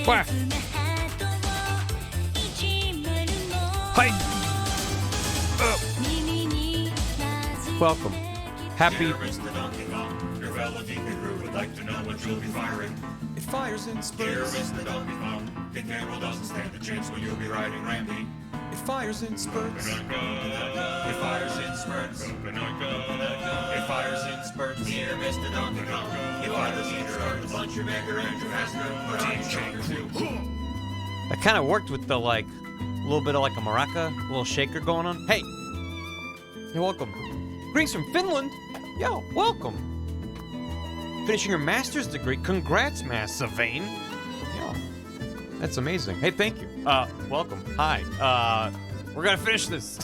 Bweh. Hi. Welcome. Happy. It fires in spurts. Here is the Donkey Kong. The camera doesn't stand a chance when you'll be riding Randy. It fires in spurts. It fires in spurts. It fires in spurts. Here, Mr. Donkey Kong. You are the leader of the bunch. You're bigger and you're faster. But I'm stronger too. That kind of worked with the, like, little bit of like a maraca, a little shaker going on. Hey! You're welcome. Greetings from Finland. Yo, welcome. Finishing your master's degree. Congrats, Master Vane. Yo, that's amazing. Hey, thank you. Welcome. Hi. We're gonna finish this.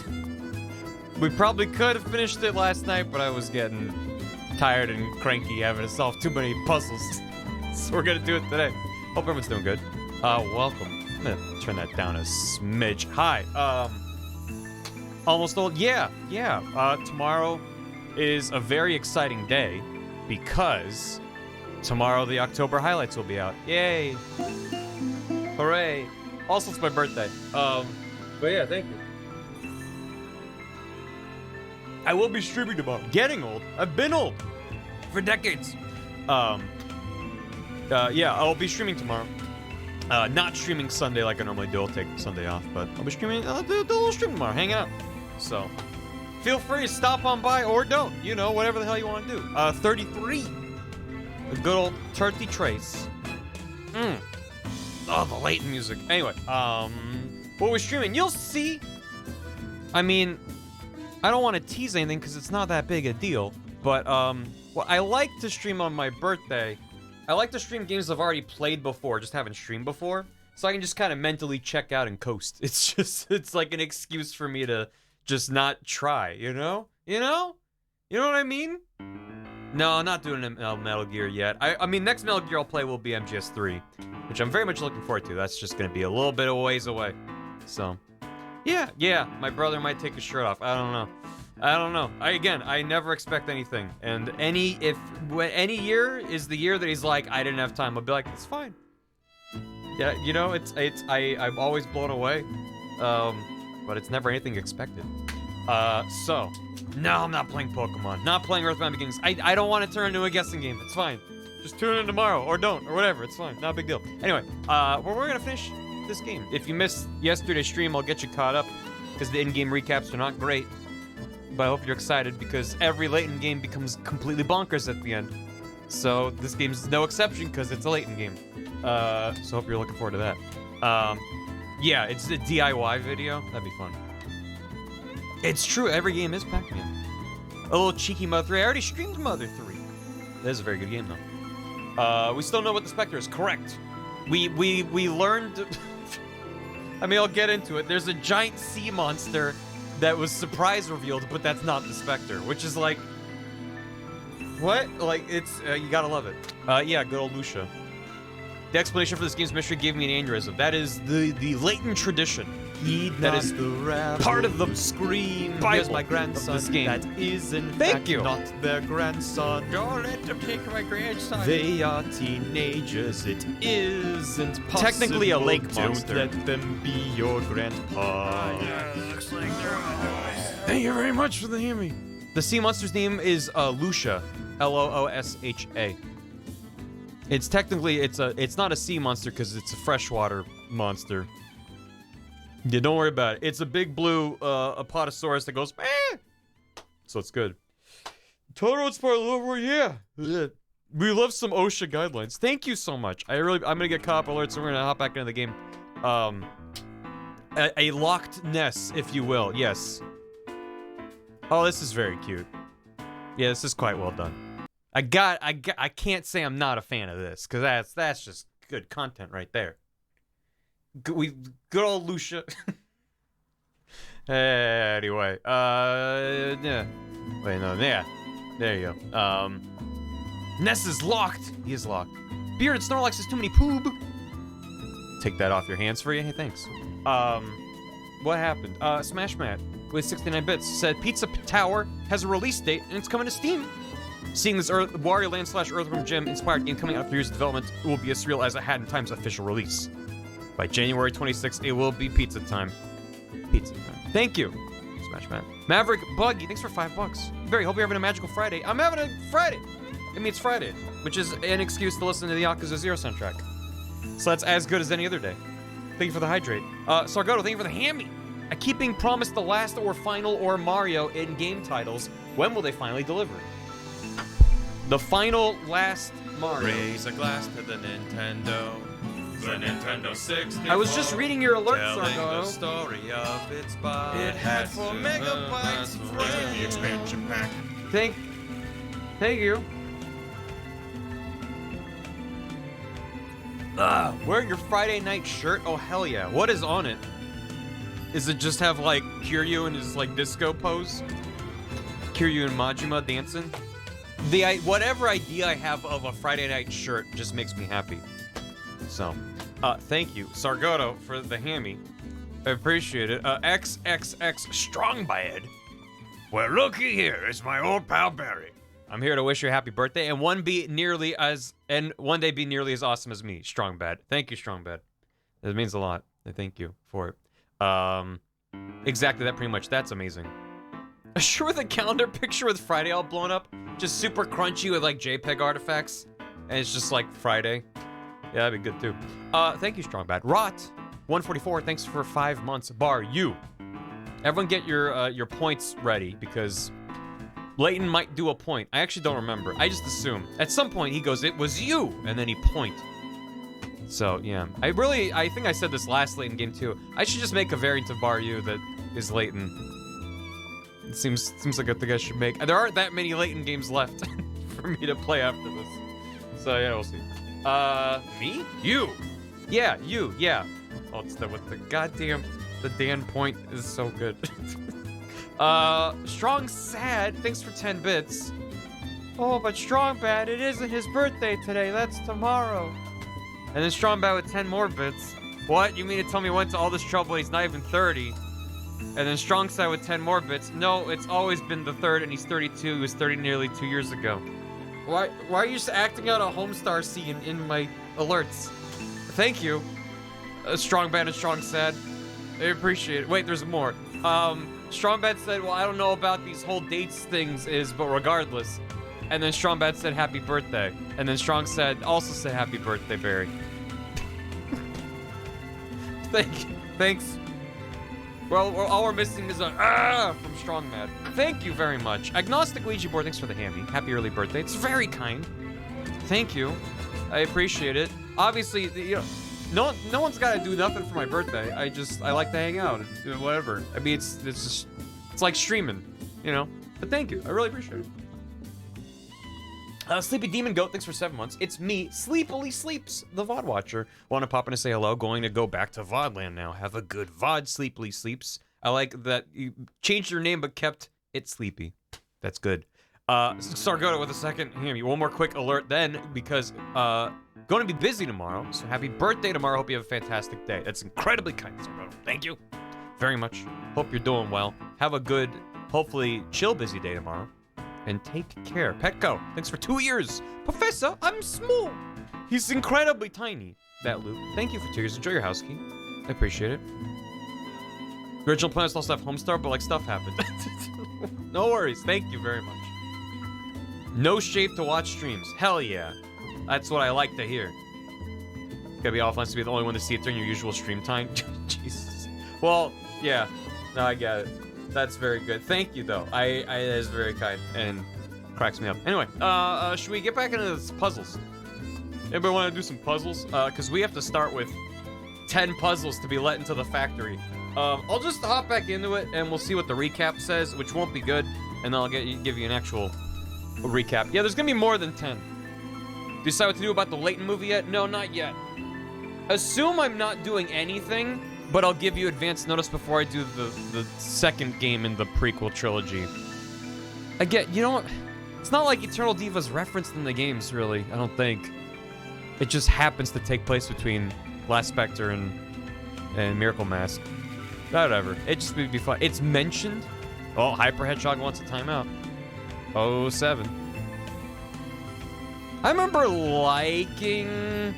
We probably could have finished it last night, but I was getting tired and cranky having to solve too many puzzles. So we're gonna do it today. Hope everyone's doing good. Welcome. I'm gonna turn that down a smidge. Hi. Almost old. Yeah. Tomorrow is a very exciting day because tomorrow the October highlights will be out. Yay! Hooray! Also, it's my birthday. But yeah, thank you. I will be streaming tomorrow. Getting old. I've been old for decades. Yeah, I'll be streaming tomorrow. Not streaming Sunday like I normally do. I'll take Sunday off, but I'll be streaming. I'll do a little stream tomorrow. Hang out. So, feel free to stop on by or don't. You know, whatever the hell you want to do. 33. The good old Turkey Trace. Oh, the Layton music. Anyway, what we're streaming, you'll see. I mean, I don't want to tease anything because it's not that big a deal. But, well, I like to stream on my birthday. I like to stream games I've already played before, just haven't streamed before. So I can just kind of mentally check out and coast. It's just, it's like an excuse for me to just not try, you know? You know? You know what I mean? No, I'm not doing Metal Gear yet. I mean, next Metal Gear I'll play will be MGS3, which I'm very much looking forward to. That's just going to be a little bit of ways away. So, yeah, my brother might take his shirt off. I don't know. I never expect anything. And any year is the year that he's like, I didn't have time, I'll be like, it's fine. Yeah, you know, I'm always blown away. But it's never anything expected. So, no, I'm not playing Pokemon. Not playing Earthbound Beginnings. I don't want to turn into a guessing game. It's fine. Just tune in tomorrow, or don't, or whatever. It's fine. Not a big deal. Anyway, we're gonna finish this game. If you missed yesterday's stream, I'll get you caught up, because the in-game recaps are not great. But I hope you're excited, because every Layton game becomes completely bonkers at the end. So, this game's no exception, because it's a Layton game. So I hope you're looking forward to that. Yeah, it's a DIY video. That'd be fun. It's true, every game is Pac-Man. A little cheeky Mother 3. I already streamed Mother 3. That is a very good game, though. We still know what the Spectre is. Correct. We learned... I mean, I'll get into it. There's a giant sea monster that was surprise revealed, but that's not the Spectre, which is like... What? Like, it's... you gotta love it. Yeah, good old Lucia. The explanation for this game's mystery gave me an aneurysm. That is the Layton tradition. That is part of the scream. Bible my grandson. of this game. That is in Thank fact you. not their grandson. Don't let them take my grandson. They are teenagers. It isn't possible. Technically a lake monster. Don't let them be your grandpa. Looks like they're on the noise. Thank you very much for the hammy. The sea monster's name is Lucia. Loosha. It's technically, it's not a sea monster because it's a freshwater monster. Yeah, don't worry about it. It's a big blue Apatosaurus that goes, eh! So it's good. Totoro's part over, yeah. We love some OSHA guidelines. Thank you so much. I'm gonna get cop alerts, so we're gonna hop back into the game. A locked nest, if you will. Yes. Oh, this is very cute. Yeah, this is quite well done. I can't say I'm not a fan of this, because that's just good content right there. Good old Lucia. Anyway, yeah. Wait, no, yeah. There you go. Ness is locked. He is locked. Beard Snorlax has too many poob. Take that off your hands for you. Hey, thanks. What happened? Smash Matt with 69 bits said Pizza Tower has a release date and it's coming to Steam. Seeing this Wario Land / Earthworm Jim inspired game coming out after years of development, it will be as surreal as a Hat in Time's official release. By January 26th, it will be pizza time. Pizza time. Thank you, Smash Matt. Maverick Buggy, thanks for $5. Barry, hope you're having a magical Friday. I'm having a Friday. I mean, it's Friday, which is an excuse to listen to the Yakuza 0 soundtrack. So that's as good as any other day. Thank you for the hydrate. Sargato, thank you for the hammy. I keep being promised the last or final or Mario in-game titles. When will they finally deliver? The final last Mario. Raise a glass to the Nintendo. The Nintendo 64. I was just reading your alert, telling the Sargo. story of its body. It had 4 megabytes of RAM. The expansion pack. Thank you. Wearing your Friday night shirt? Oh, hell yeah. What is on it? Is it just have, like, Kiryu in his, like, disco pose? Kiryu and Majima dancing? Whatever idea I have of a Friday night shirt just makes me happy. So, thank you, Sargoto, for the hammy. I appreciate it. XXX Strongbad. Well, looky here. It's my old pal Barry. I'm here to wish you a happy birthday and one day be nearly as awesome as me, Strongbad. Thank you, Strongbad. It means a lot. I thank you for it. Exactly that, pretty much. That's amazing. Sure, with a calendar picture with Friday all blown up, just super crunchy with like JPEG artifacts, and it's just like Friday. Yeah, that'd be good too. Thank you, Strongbad. Rot 144. Thanks for 5 months. Bar you. Everyone, get your points ready because Layton might do a point. I actually don't remember. I just assume. At some point, he goes, "It was you," and then he point. So, yeah. I think I said this last Layton game, too. I should just make a variant of Bar You that is Layton. It seems like a thing I should make. There aren't that many Layton games left for me to play after this. So, yeah, we'll see. Me? You. Yeah, you, yeah. Oh, it's with the goddamn... The Dan point is so good. Strong Sad, thanks for 10 bits. Oh, but Strong Bad, it isn't his birthday today, that's tomorrow. And then Strong Bad with 10 more bits. What? You mean to tell me he went to all this trouble when he's not even 30? And then Strong Sad with 10 more bits. No, it's always been the third, and he's 32. He was 30 nearly 2 years ago. Why are you just acting out a Homestar scene in my alerts? Thank you, Strong Bad and Strong Sad. I appreciate it. Wait, there's more. Strong Bad said, well, I don't know about these whole dates things but regardless. And then Strong Bad said, happy birthday. And then Strong said, also said, happy birthday, Barry. Thanks. Well, all we're missing is a from Strong Mad. Thank you very much. Agnostic Ouija Board, thanks for the hammy. Happy early birthday. It's very kind. Thank you. I appreciate it. Obviously, you know, no one's got to do nothing for my birthday. I like to hang out and do whatever. I mean, it's like streaming, you know. But thank you. I really appreciate it. Sleepy Demon Goat, thanks for 7 months. It's me, Sleepily Sleeps, the VOD Watcher. Want to pop in and say hello. Going to go back to VODland now. Have a good VOD, Sleepily Sleeps. I like that you changed your name but kept it Sleepy. That's good. Sargoto with a second hammy. One more quick alert then, because going to be busy tomorrow. So happy birthday tomorrow. Hope you have a fantastic day. That's incredibly kind, Sargoto. Thank you very much. Hope you're doing well. Have a good, hopefully chill busy day tomorrow. And take care. Petco, thanks for 2 years. Professor, I'm small. He's incredibly tiny. That Luke. Thank you for 2 years. Enjoy your house key. I appreciate it. Original plan was also have Homestar, but like stuff happened. No worries. Thank you very much. No shape to watch streams. Hell yeah. That's what I like to hear. Gotta be offline to be the only one to see it during your usual stream time. Jesus. Well, yeah. No, I get it. That's very good. Thank you, though. That is very kind and cracks me up. Anyway, should we get back into the puzzles? Anybody want to do some puzzles? Because we have to start with 10 puzzles to be let into the factory. I'll just hop back into it, and we'll see what the recap says, which won't be good, and then I'll give you an actual recap. Yeah, there's gonna be more than 10. Decide what to do about the Layton movie yet? No, not yet. Assume I'm not doing anything, but I'll give you advance notice before I do the second game in the prequel trilogy. Again, you know what? It's not like Eternal Diva's referenced in the games, really, I don't think. It just happens to take place between Last Spectre and Miracle Mask. Whatever. It just would be fun. It's mentioned. Oh, Hyper Hedgehog wants a timeout. 07. I remember liking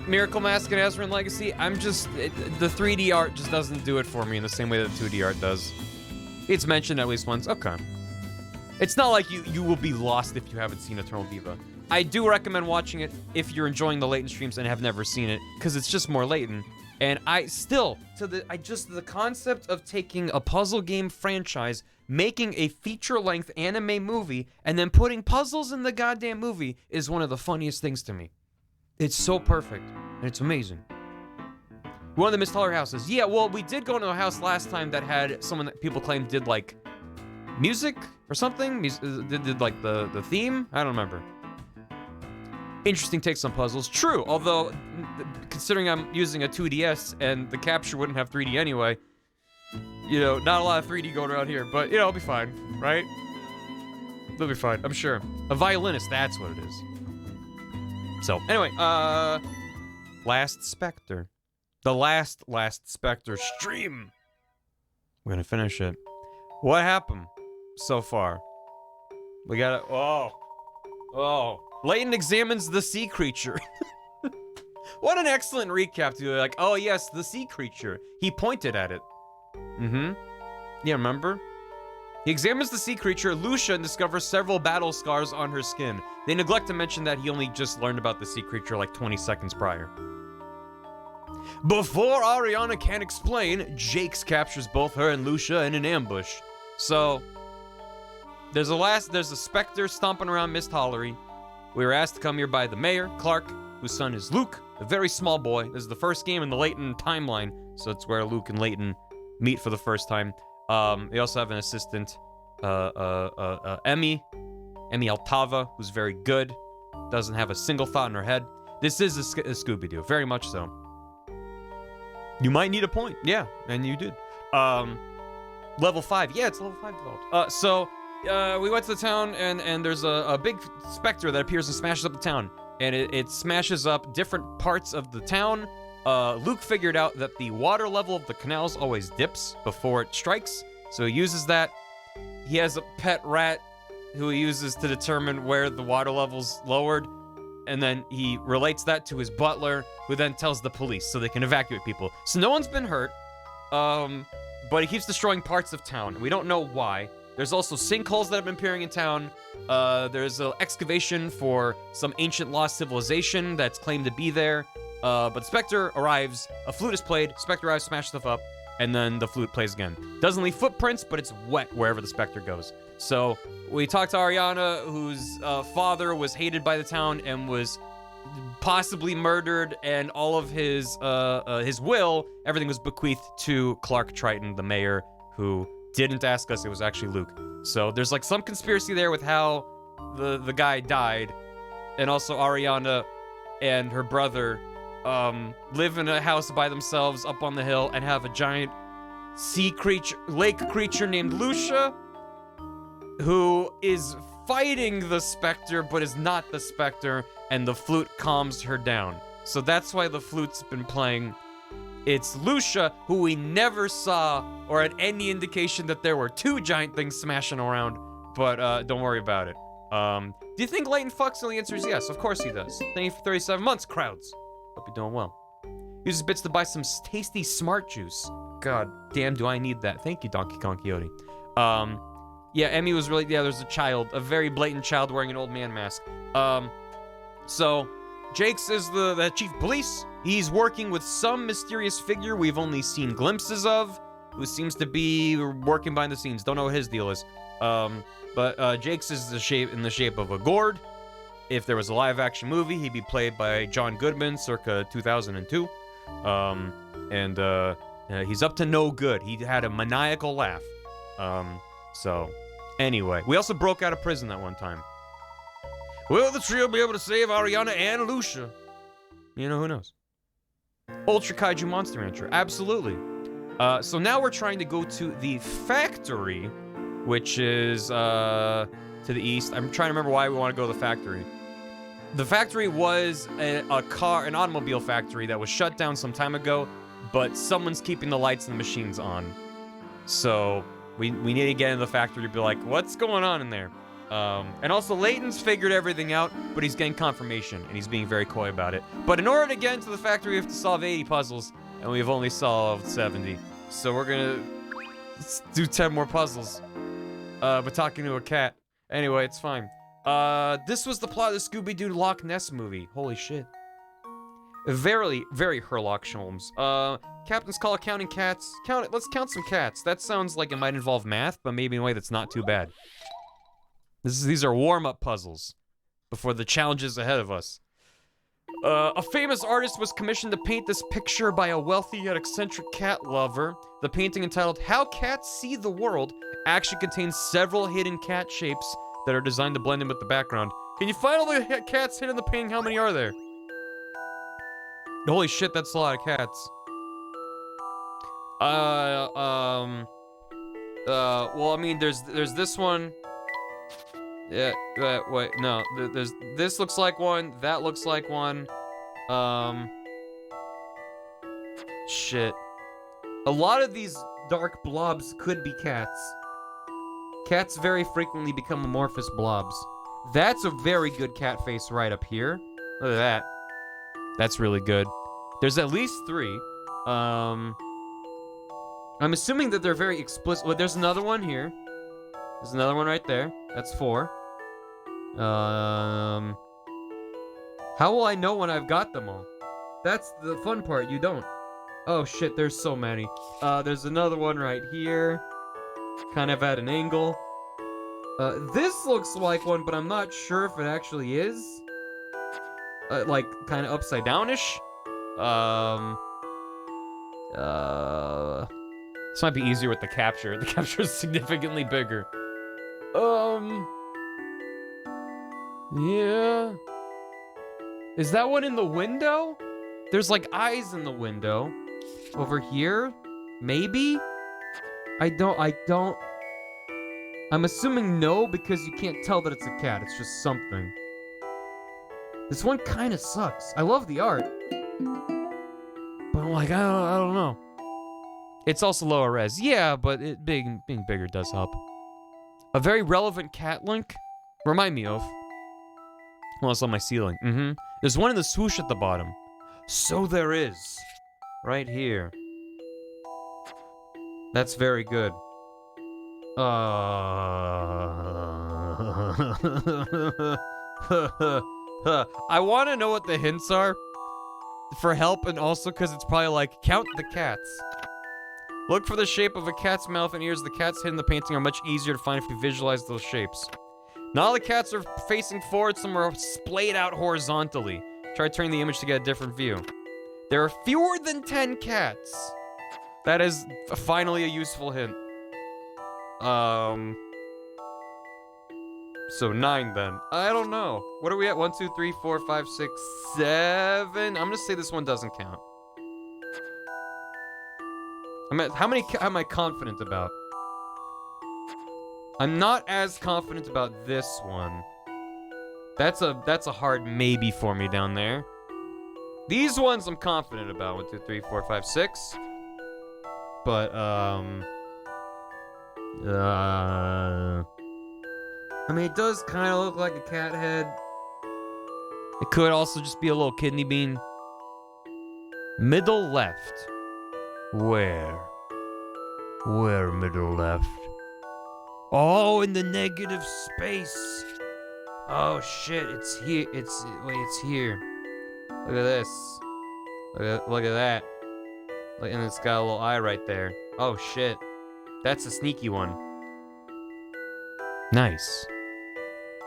Miracle Mask and Azran Legacy. The 3D art just doesn't do it for me in the same way that 2D art does. It's mentioned at least once. Okay. It's not like you will be lost if you haven't seen Eternal Diva. I do recommend watching it if you're enjoying the Layton streams and have never seen it, because it's just more Layton. And I still, the concept of taking a puzzle game franchise, making a feature-length anime movie, and then putting puzzles in the goddamn movie is one of the funniest things to me. It's so perfect, and it's amazing. One of the Miss Taller houses. Yeah, well, we did go into a house last time that had someone that people claimed did, like, music or something? Did like, the theme? I don't remember. Interesting takes on puzzles. True, although, considering I'm using a 2DS and the capture wouldn't have 3D anyway, you know, not a lot of 3D going around here, but, you know, it'll be fine, right? It'll be fine, I'm sure. A violinist, that's what it is. So, anyway, Last Specter. The last Specter stream. We're gonna finish it. What happened so far? We gotta, oh. Layton examines the sea creature. What an excellent recap, dude. Like, oh yes, the sea creature. He pointed at it. Yeah, remember? He examines the sea creature, Lucia, and discovers several battle scars on her skin. They neglect to mention that he only just learned about the sea creature like 20 seconds prior. Before Ariana can explain, Jakes captures both her and Lucia in an ambush. So, there's a specter stomping around Miss Tollery. We were asked to come here by the mayor, Clark, whose son is Luke, a very small boy. This is the first game in the Layton timeline, so it's where Luke and Layton meet for the first time. They also have an assistant, Emmy Altava, who's very good, doesn't have a single thought in her head. This is a Scooby-Doo, very much so. You might need a point, yeah, and you did. Level 5, yeah, it's level 5 developed. We went to the town, and there's a big specter that appears and smashes up the town. And it smashes up different parts of the town. Luke figured out that the water level of the canals always dips before it strikes, so he uses that. He has a pet rat who he uses to determine where the water level's lowered, and then he relates that to his butler, who then tells the police so they can evacuate people. So no one's been hurt, but he keeps destroying parts of town, and we don't know why. There's also sinkholes that have been appearing in town. There's an excavation for some ancient lost civilization that's claimed to be there. But Spectre arrives, a flute is played, Spectre arrives, smashes stuff up, and then the flute plays again. Doesn't leave footprints, but it's wet wherever the Spectre goes. So we talked to Ariana, whose father was hated by the town and was possibly murdered, and all of his will, everything was bequeathed to Clark Triton, the mayor, who didn't ask us, it was actually Luke. So there's like some conspiracy there with how the guy died, and also Ariana and her brother live in a house by themselves up on the hill and have a giant lake creature named Lucia, who is fighting the Spectre but is not the Spectre, and the flute calms her down. So that's why the flute's been playing. It's Lucia, who we never saw or had any indication that there were two giant things smashing around, but don't worry about it. Do you think Layton fucks? And the answer is yes, of course he does. Thank you for 37 months, crowds. Hope you're doing well. Uses bits to buy some tasty smart juice. God damn, do I need that. Thank you, Donkey Kong Quixote. Yeah, Emmy was really, yeah, there's a child, a very blatant child wearing an old man mask. So, Jakes is the chief of police. He's working with some mysterious figure we've only seen glimpses of, who seems to be working behind the scenes. Don't know what his deal is. But Jakes is in the shape of a gourd. If there was a live-action movie, he'd be played by John Goodman, circa 2002. He's up to no good. He had a maniacal laugh. So, anyway. We also broke out of prison that one time. Will the trio be able to save Ariana and Lucia? You know, who knows? Ultra Kaiju Monster Rancher. Absolutely. So now we're trying to go to the factory, which is to the east. I'm trying to remember why we want to go to the factory. The factory was an automobile factory that was shut down some time ago, but someone's keeping the lights and the machines on. So we need to get into the factory to be like, what's going on in there? And also Layton's figured everything out, but he's getting confirmation, and he's being very coy about it. But in order to get into the factory, we have to solve 80 puzzles, and we've only solved 70. So we're gonna do 10 more puzzles. But talking to a cat. Anyway, it's fine. This was the plot of the Scooby-Doo Loch Ness movie. Holy shit. Very, very Herlock Sholmes. Captain's call counting cats. Count it. Let's count some cats. That sounds like it might involve math, but maybe in a way that's not too bad. These are warm-up puzzles before the challenges ahead of us. A famous artist was commissioned to paint this picture by a wealthy yet eccentric cat lover. The painting, entitled How Cats See the World, actually contains several hidden cat shapes that are designed to blend in with the background. Can you find all the cats hidden in the painting? How many are there? Holy shit, that's a lot of cats. Well, I mean, there's this one. Yeah, wait, no, this looks like one, that looks like one. Shit. A lot of these dark blobs could be cats. Cats very frequently become amorphous blobs. That's a very good cat face right up here. Look at that. That's really good. There's at least 3. I'm assuming that they're very explicit. Well, there's another one here. There's another one right there. That's 4. How will I know when I've got them all? That's the fun part, you don't. Oh shit, there's so many. There's another one right here. Kind of at an angle. This looks like one, but I'm not sure if it actually is. Like, kind of upside downish. This might be easier with the capture. The capture is significantly bigger. Yeah. Is that one in the window? There's like eyes in the window. Over here? Maybe? I don't. I'm assuming no, because you can't tell that it's a cat. It's just something. This one kind of sucks. I love the art. But I'm like, I don't know. It's also lower res. Yeah, but being bigger does help. A very relevant cat link. Remind me of. Well, it's on my ceiling. There's one in the swoosh at the bottom. So there is. Right here. That's very good. I want to know what the hints are for help, and also because it's probably like, count the cats. Look for the shape of a cat's mouth and ears. The cats hidden in the painting are much easier to find if you visualize those shapes. Not all the cats are facing forward, some are splayed out horizontally. Try turning the image to get a different view. There are fewer than 10 cats. That is finally a useful hint. So 9 then. I don't know. What are we at? 1, 2, 3, 4, 5, 6, 7. I'm gonna say this one doesn't count. How many am I confident about? I'm not as confident about this one. That's a hard maybe for me down there. These ones I'm confident about. 1, 2, 3, 4, 5, 6. But I mean, it does kind of look like a cat head. It could also just be a little kidney bean. Middle left. Where middle left? Oh, in the negative space. Oh shit, it's here. Wait, it's here. Look at this. Look at that. Look, and it's got a little eye right there. Oh shit. That's a sneaky one. Nice.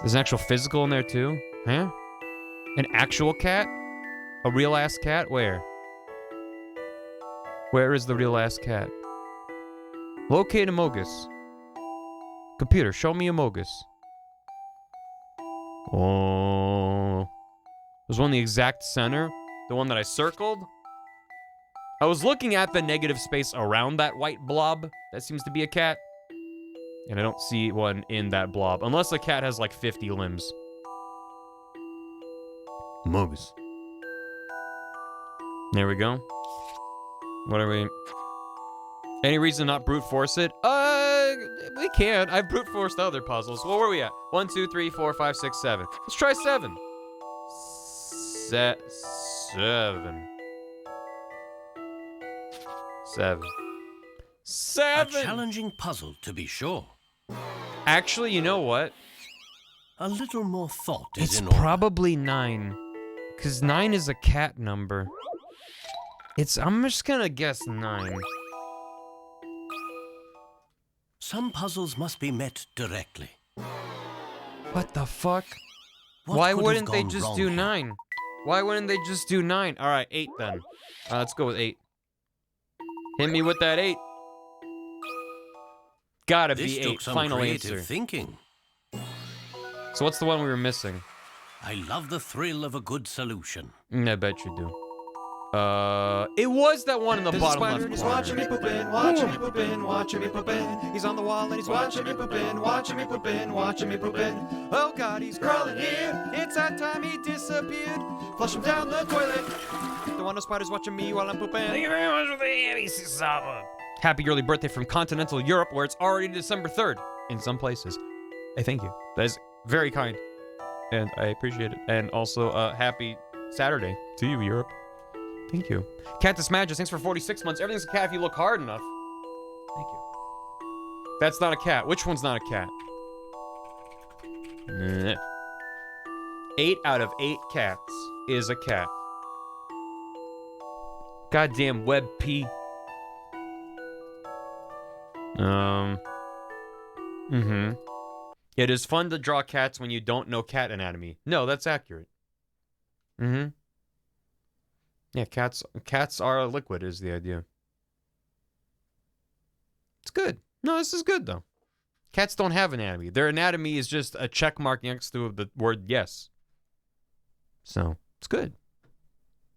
There's an actual physical in there too? Huh? An actual cat? A real ass cat? Where? Where is the real ass cat? Locate Amogus. Computer, show me Amogus. Oh. There's one in the exact center. The one that I circled. I was looking at the negative space around that white blob. That seems to be a cat. And I don't see one in that blob. Unless the cat has like 50 limbs. Amogus. There we go. What are we... Any reason to not brute force it? We can. I've brute forced other puzzles. What were we at? 1, 2, 3, 4, 5, 6, 7. Let's try 7. 7. 7. A challenging puzzle, to be sure. Actually, you know what? A little more thought is It's in order. probably 9. Because 9 is a cat number. I'm just gonna guess 9. Some puzzles must be met directly. What the fuck? What Why could have wouldn't they gone just wrong do here? 9? Why wouldn't they just do 9? Alright, 8 then. Let's go with 8. Hit me with that 8. Gotta This be took 8. some Final creative answer. thinking. So what's the one we were missing? I love the thrill of a good solution. I bet you do. It was that one in the There's a bottom spider left and he's corner. watching me poop in, watching me poop in, watching me poop in. He's on the wall and he's watching me poop in, watching me poop in, watching me poop in. Oh God, he's crawling here. It's that time he disappeared. Flush him down the toilet. The one of spiders watching me while I'm pooping. Thank you very much for the ABC. Happy early birthday from continental Europe, where it's already December 3rd in some places. Hey, thank you. That is very kind, and I appreciate it. And also, happy Saturday to you, Europe. Thank you. Cactus Magus, thanks for 46 months. Everything's a cat if you look hard enough. Thank you. That's not a cat. Which one's not a cat? 8 out of 8 cats is a cat. Goddamn web P. It is fun to draw cats when you don't know cat anatomy. No, that's accurate. Yeah, cats are a liquid is the idea. It's good. No, this is good though. Cats don't have anatomy. Their anatomy is just a check mark next to the word yes. So, it's good.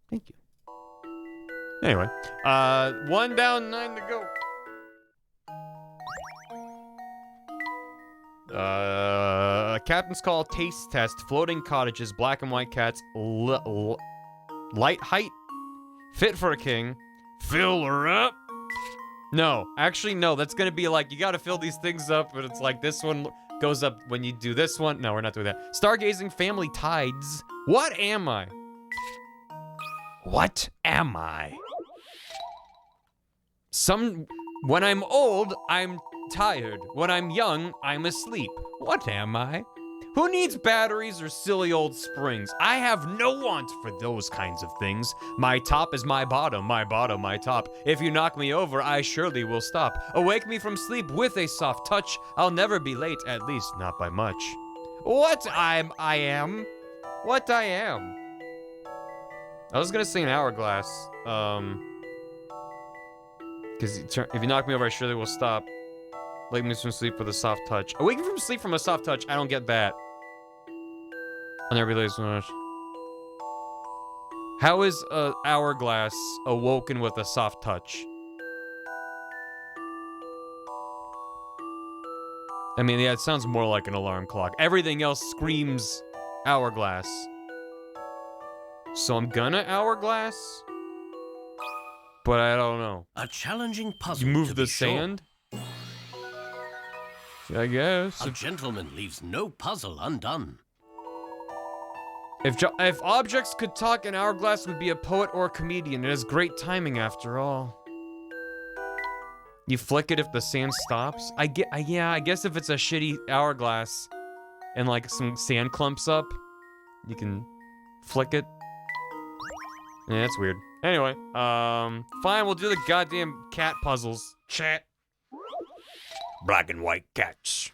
Thank you. Anyway, 1 down, 9 to go. Captain's Call taste test. Floating cottages, black and white cats, light height, fit for a king. Fill her up. No, actually, no. That's gonna be like, you gotta fill these things up, but it's like this one goes up when you do this one. No, we're not doing that. Stargazing, family tides. What am I? What am I? When I'm old, I'm tired. When I'm young, I'm asleep. What am I? Who needs batteries or silly old springs? I have no want for those kinds of things. My top is my bottom my top. If you knock me over, I surely will stop. Awake me from sleep with a soft touch. I'll never be late, at least not by much. What I am? What I am? I was gonna say an hourglass. Because if you knock me over, I surely will stop. Wake me from sleep with a soft touch. Awaken from sleep from a soft touch. I don't get that. I'll never be late so much. How is a hourglass awoken with a soft touch? I mean, yeah, it sounds more like an alarm clock. Everything else screams hourglass. So I'm gonna hourglass, but I don't know. A challenging puzzle. You move to the be sure. sand? I guess. A gentleman leaves no puzzle undone. If objects could talk, an hourglass would be a poet or a comedian. It has great timing, after all. You flick it if the sand stops? Yeah, I guess if it's a shitty hourglass and like some sand clumps up, you can flick it. Yeah, that's weird. Anyway, fine, we'll do the goddamn cat puzzles. Chat. Black and white cats.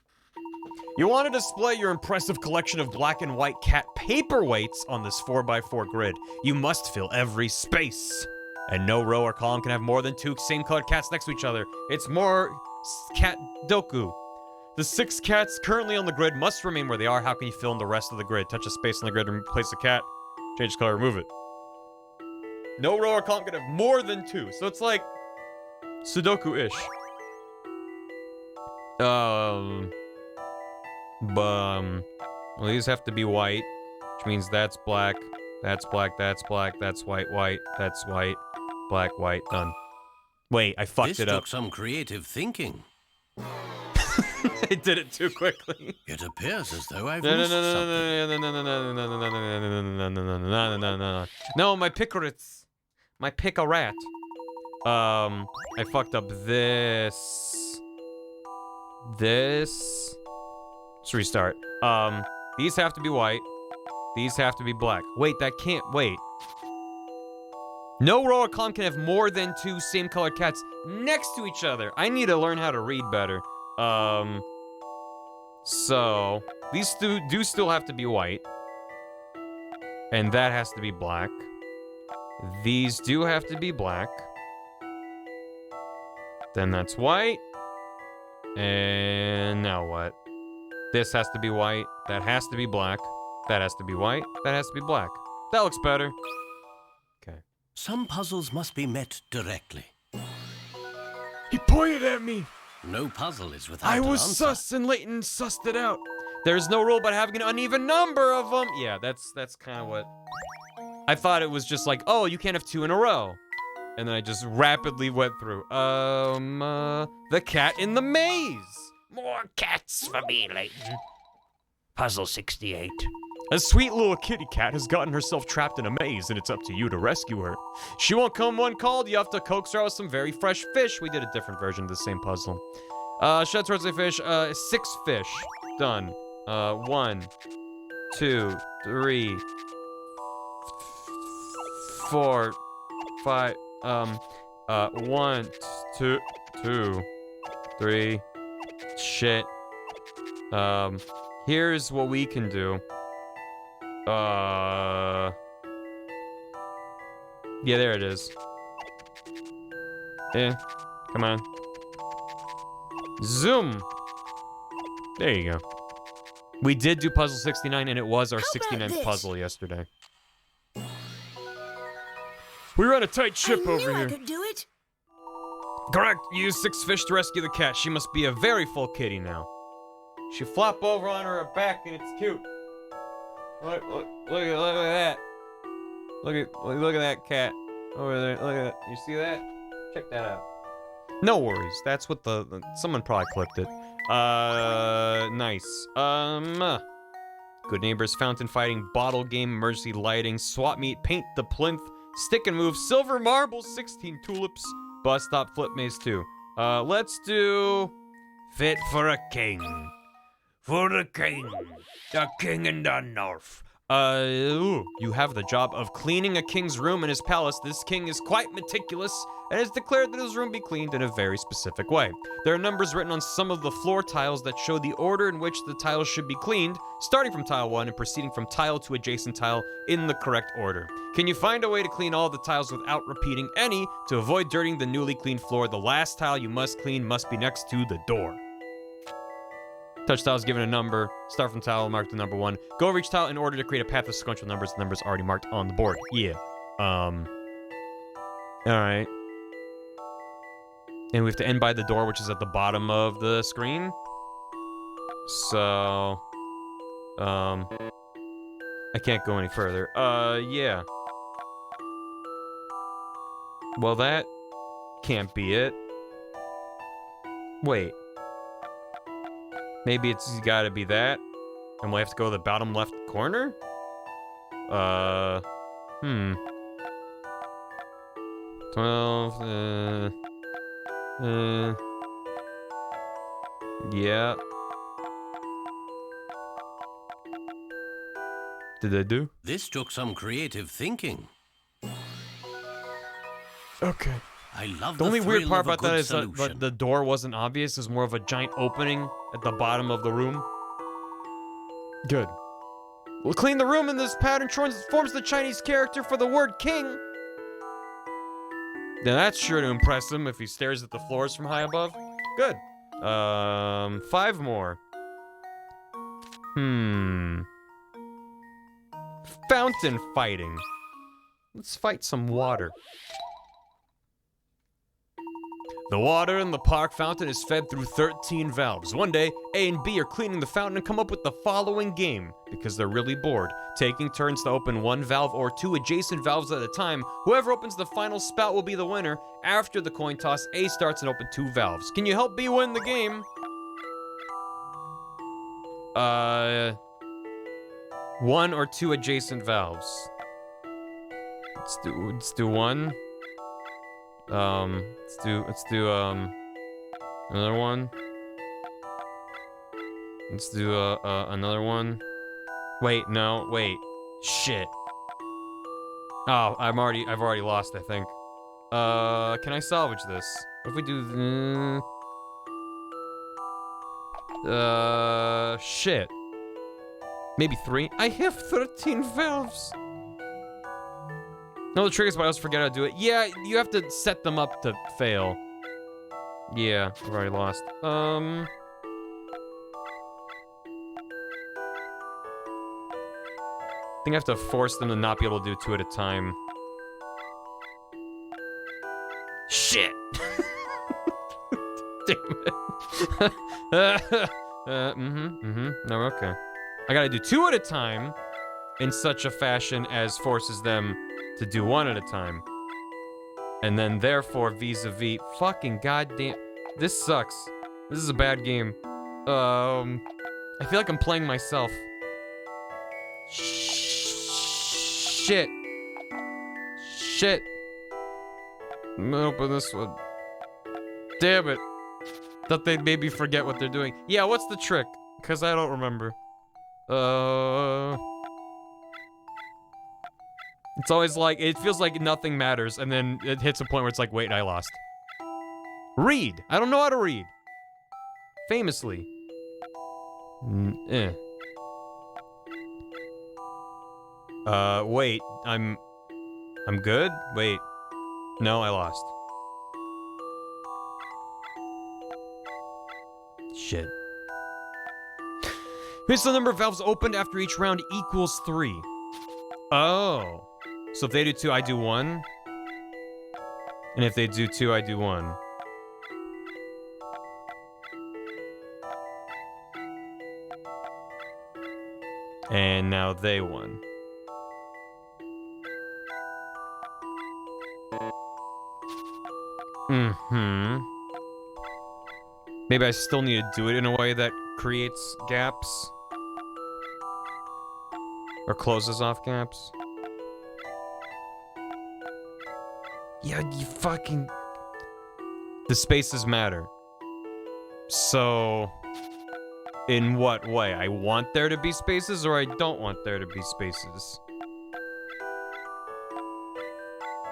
You want to display your impressive collection of black and white cat paperweights on this 4x4 grid. You must fill every space. And no row or column can have more than 2 same-colored cats next to each other. It's more cat doku. The 6 cats currently on the grid must remain where they are. How can you fill in the rest of the grid? Touch a space on the grid and replace a cat. Change color, remove it. No row or column can have more than 2. So it's like Sudoku-ish. Well, these have to be white, which means that's black, that's black, that's black, that's white, white, that's white, black, white, done. Wait, I fucked it up. This took some creative thinking. I did it too quickly. It appears as though I've missed something. No, my pickles. My pick-a-rat. I fucked up this. Let's restart. These have to be white. These have to be black. Wait, that can't, wait. No row or column can have more than 2 same colored cats next to each other. I need to learn how to read better. So, these do still have to be white. And that has to be black. These do have to be black. Then that's white. And now what? This has to be white. That has to be black. That has to be white. That has to be black. That looks better. Okay. Some puzzles must be met directly. He pointed at me. No puzzle is without I an was answer. sus and Layton sussed it out. There's no rule about having an uneven number of them. Yeah, that's kind of what... I thought it was just like, oh, you can't have 2 in a row. And then I just rapidly went through. The cat in the maze. More cats for me, Layton. Puzzle 68. A sweet little kitty cat has gotten herself trapped in a maze, and it's up to you to rescue her. She won't come when called. You have to coax her out with some very fresh fish. We did a different version of the same puzzle. Shed towards the fish. 6 fish. Done. 1, 2, 3, 4, 5. 1, 2, 3. Shit. Here's what we can do. Yeah, there it is. Come on. Zoom. There you go. We did do puzzle 69, and it was our 69th puzzle yesterday. We run a tight ship over here. I could do it. Correct. Use 6 fish to rescue the cat. She must be a very full kitty now. She flop over on her back, and it's cute. Look at that. Look at that cat over there. Look at that. You see that? Check that out. No worries. That's what someone probably clipped it. Nice. Good neighbors, fountain fighting, bottle game, emergency lighting, swap meet, paint the plinth, stick and move, silver marbles, 16 tulips, bus stop, flip maze 2. Let's do fit for a king. For the king in the north. You have the job of cleaning a king's room in his palace. This king is quite meticulous and has declared that his room be cleaned in a very specific way. There are numbers written on some of the floor tiles that show the order in which the tiles should be cleaned, starting from tile 1 and proceeding from tile to adjacent tile in the correct order. Can you find a way to clean all the tiles without repeating any to avoid dirtying the newly cleaned floor? The last tile you must clean must be next to the door. Touch tile is given a number. Start from tile, mark the number 1. Go over each tile in order to create a path of sequential numbers. The numbers already marked on the board. Yeah. Alright. And we have to end by the door, which is at the bottom of the screen. So... I can't go any further. Yeah. Well, that can't be it. Wait. Maybe it's gotta be that. And we'll have to go to the bottom left corner? 12, yeah. Did I do? This took some creative thinking. Okay. I love The only weird thrill part of a about that good is that solution. the door wasn't obvious. It's more of a giant opening at the bottom of the room. Good. We'll clean the room in this pattern forms the Chinese character for the word king. Now that's sure to impress him if he stares at the floors from high above. Good. 5 more. Fountain fighting. Let's fight some water. The water in the park fountain is fed through 13 valves. One day, A and B are cleaning the fountain and come up with the following game, because they're really bored, taking turns to open 1 valve or 2 adjacent valves at a time. Whoever opens the final spout will be the winner. After the coin toss, A starts and open 2 valves. Can you help B win the game? 1 or 2 adjacent valves. Let's do 1. Let's do another one. Let's do another one. Wait, no, wait. Shit. Oh, I've already lost, I think. Can I salvage this? What if we do shit. Maybe 3? I have 13 valves. No, the triggers, but I always forget how to do it. Yeah, you have to set them up to fail. Yeah, I've already lost. I think I have to force them to not be able to do 2 at a time. Shit! Damn it. No, okay. I gotta do 2 at a time in such a fashion as forces them to do 1 at a time. And then therefore vis-a-vis fucking goddamn, this sucks. This is a bad game. I feel like I'm playing myself. Shit. Shit. Open this one. Damn it. Thought they'd maybe forget what they're doing. Yeah, what's the trick? Because I don't remember. It's always like, it feels like nothing matters, and then it hits a point where it's like, wait, I lost. Read! I don't know how to read. Famously. Wait, I'm good? Wait. No, I lost. Shit. Here's the number of valves opened after each round equals 3. Oh. So if they do 2, I do 1. And if they do 2, I do 1. And now they won. Maybe I still need to do it in a way that creates gaps. Or closes off gaps. Yeah, you fucking... The spaces matter. So... In what way? I want there to be spaces, or I don't want there to be spaces?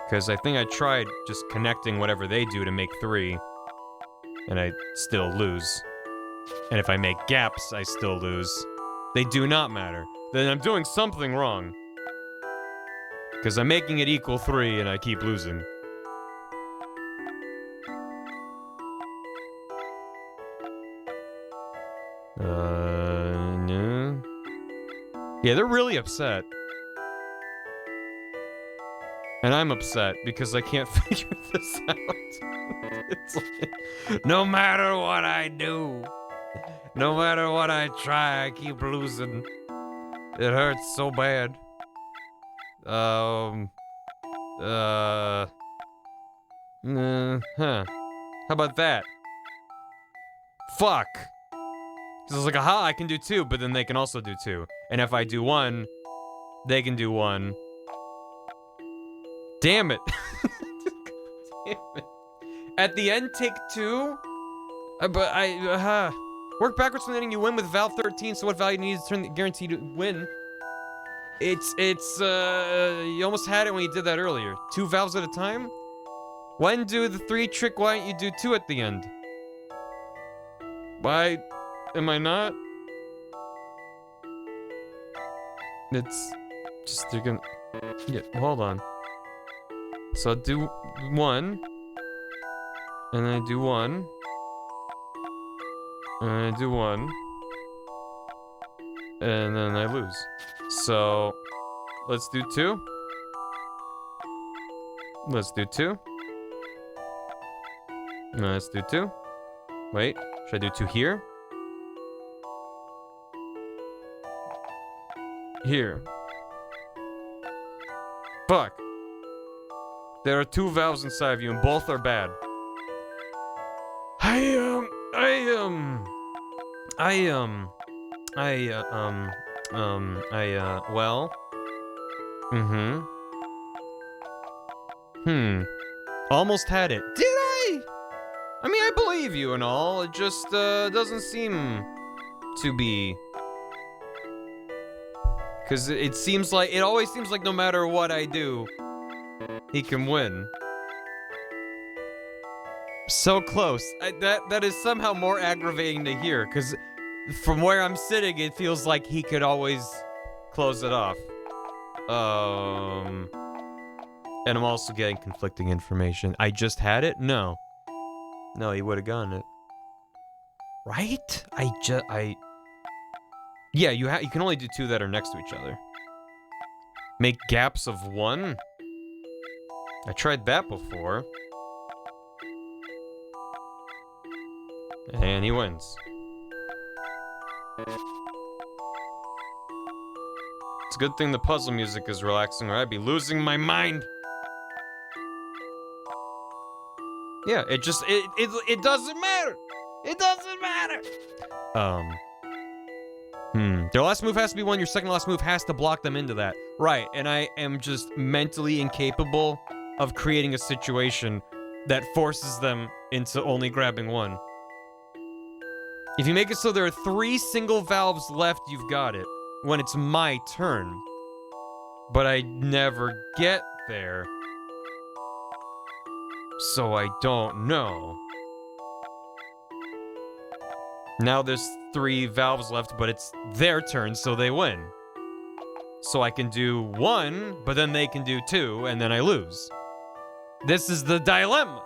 Because I think I tried just connecting whatever they do to make 3. And I still lose. And if I make gaps, I still lose. They do not matter. Then I'm doing something wrong. Because I'm making it equal 3 and I keep losing. No. Yeah, they're really upset. And I'm upset because I can't figure this out. It's like, no matter what I do, no matter what I try, I keep losing. It hurts so bad. How about that? Fuck. Because it's like, aha, I can do 2, but then they can also do 2. And if I do 1, they can do 1. Damn it. Damn it. At the end, take 2? Work backwards from the ending, you win with valve 13, so what value do you need to turn the guaranteed win? You almost had it when you did that earlier. 2 valves at a time? When do the 3 trick, why don't you do 2 at the end? Why am I not? It's just, you're gonna, yeah, hold on. So I'll do 1. And then I do 1. And I do 1. And then I lose. So, let's do 2. Let's do 2. No, let's do 2. Wait, should I do 2 here? Here. Fuck. There are 2 valves inside of you, and both are bad. Well. Almost had it. Did I? I mean, I believe you and all. It just, doesn't seem to be Because it always seems like no matter what I do, he can win. So close. That is somehow more aggravating to hear, because from where I'm sitting, it feels like he could always close it off. And I'm also getting conflicting information. I just had it? No. No, he would have gotten it. Right? Yeah, you can only do 2 that are next to each other. Make gaps of 1? I tried that before. And he wins. It's a good thing the puzzle music is relaxing, or I'd be losing my mind. Yeah, it doesn't matter. It doesn't matter. Their last move has to be 1. Your second last move has to block them into that. Right, and I am just mentally incapable of creating a situation that forces them into only grabbing 1. If you make it so there are 3 single valves left, you've got it. When it's my turn. But I never get there. So I don't know. Now there's 3 valves left, but it's their turn, so they win. So I can do 1, but then they can do 2, and then I lose. This is the dilemma.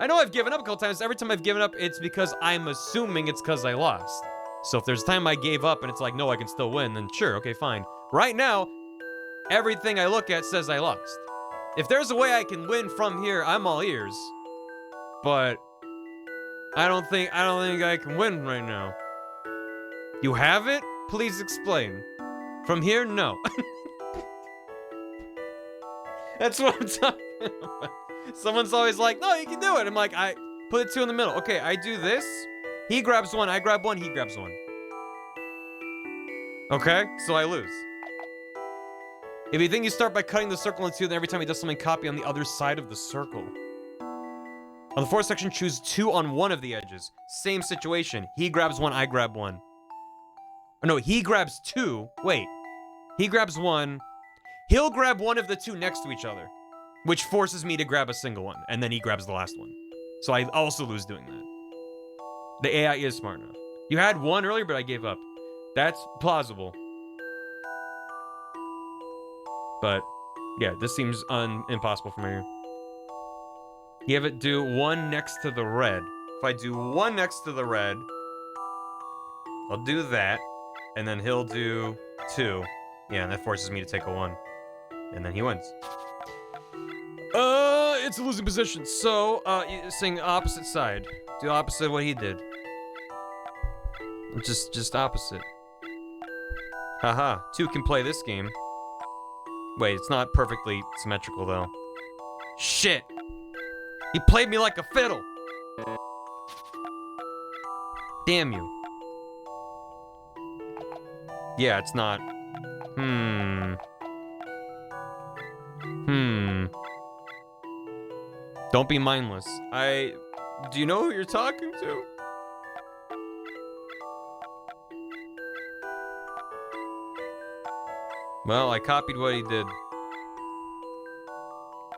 I know I've given up a couple times. Every time I've given up, it's because I'm assuming it's because I lost. So if there's a time I gave up and it's like, no, I can still win, then sure, okay, fine. Right now, everything I look at says I lost. If there's a way I can win from here, I'm all ears. But I don't think I can win right now. You have it? Please explain. From here, no. That's what I'm talking about. Someone's always like, no, you can do it. I'm like, I put the 2 in the middle. Okay, I do this. He grabs 1, I grab 1, he grabs 1. Okay, so I lose. If you think you start by cutting the circle in 2, then every time he does something, copy on the other side of the circle. On the 4th section, choose 2 on one of the edges. Same situation. He grabs 1, I grab 1. Oh, no, he grabs 2. Wait. He grabs 1. He'll grab 1 of the 2 next to each other, which forces me to grab a single one, and then he grabs the last one. So I also lose doing that. The AI is smart enough. You had 1 earlier, but I gave up. That's plausible. But, yeah, this seems impossible for me. You have it do 1 next to the red. If I do 1 next to the red, I'll do that, and then he'll do 2. Yeah, and that forces me to take a 1. And then he wins. It's a losing position. So, saying opposite side. Do opposite of what he did. Just opposite. Haha, 2 can play this game. Wait, it's not perfectly symmetrical, though. Shit! He played me like a fiddle! Damn you. Yeah, it's not. Don't be mindless. Do you know who you're talking to? Well, I copied what he did.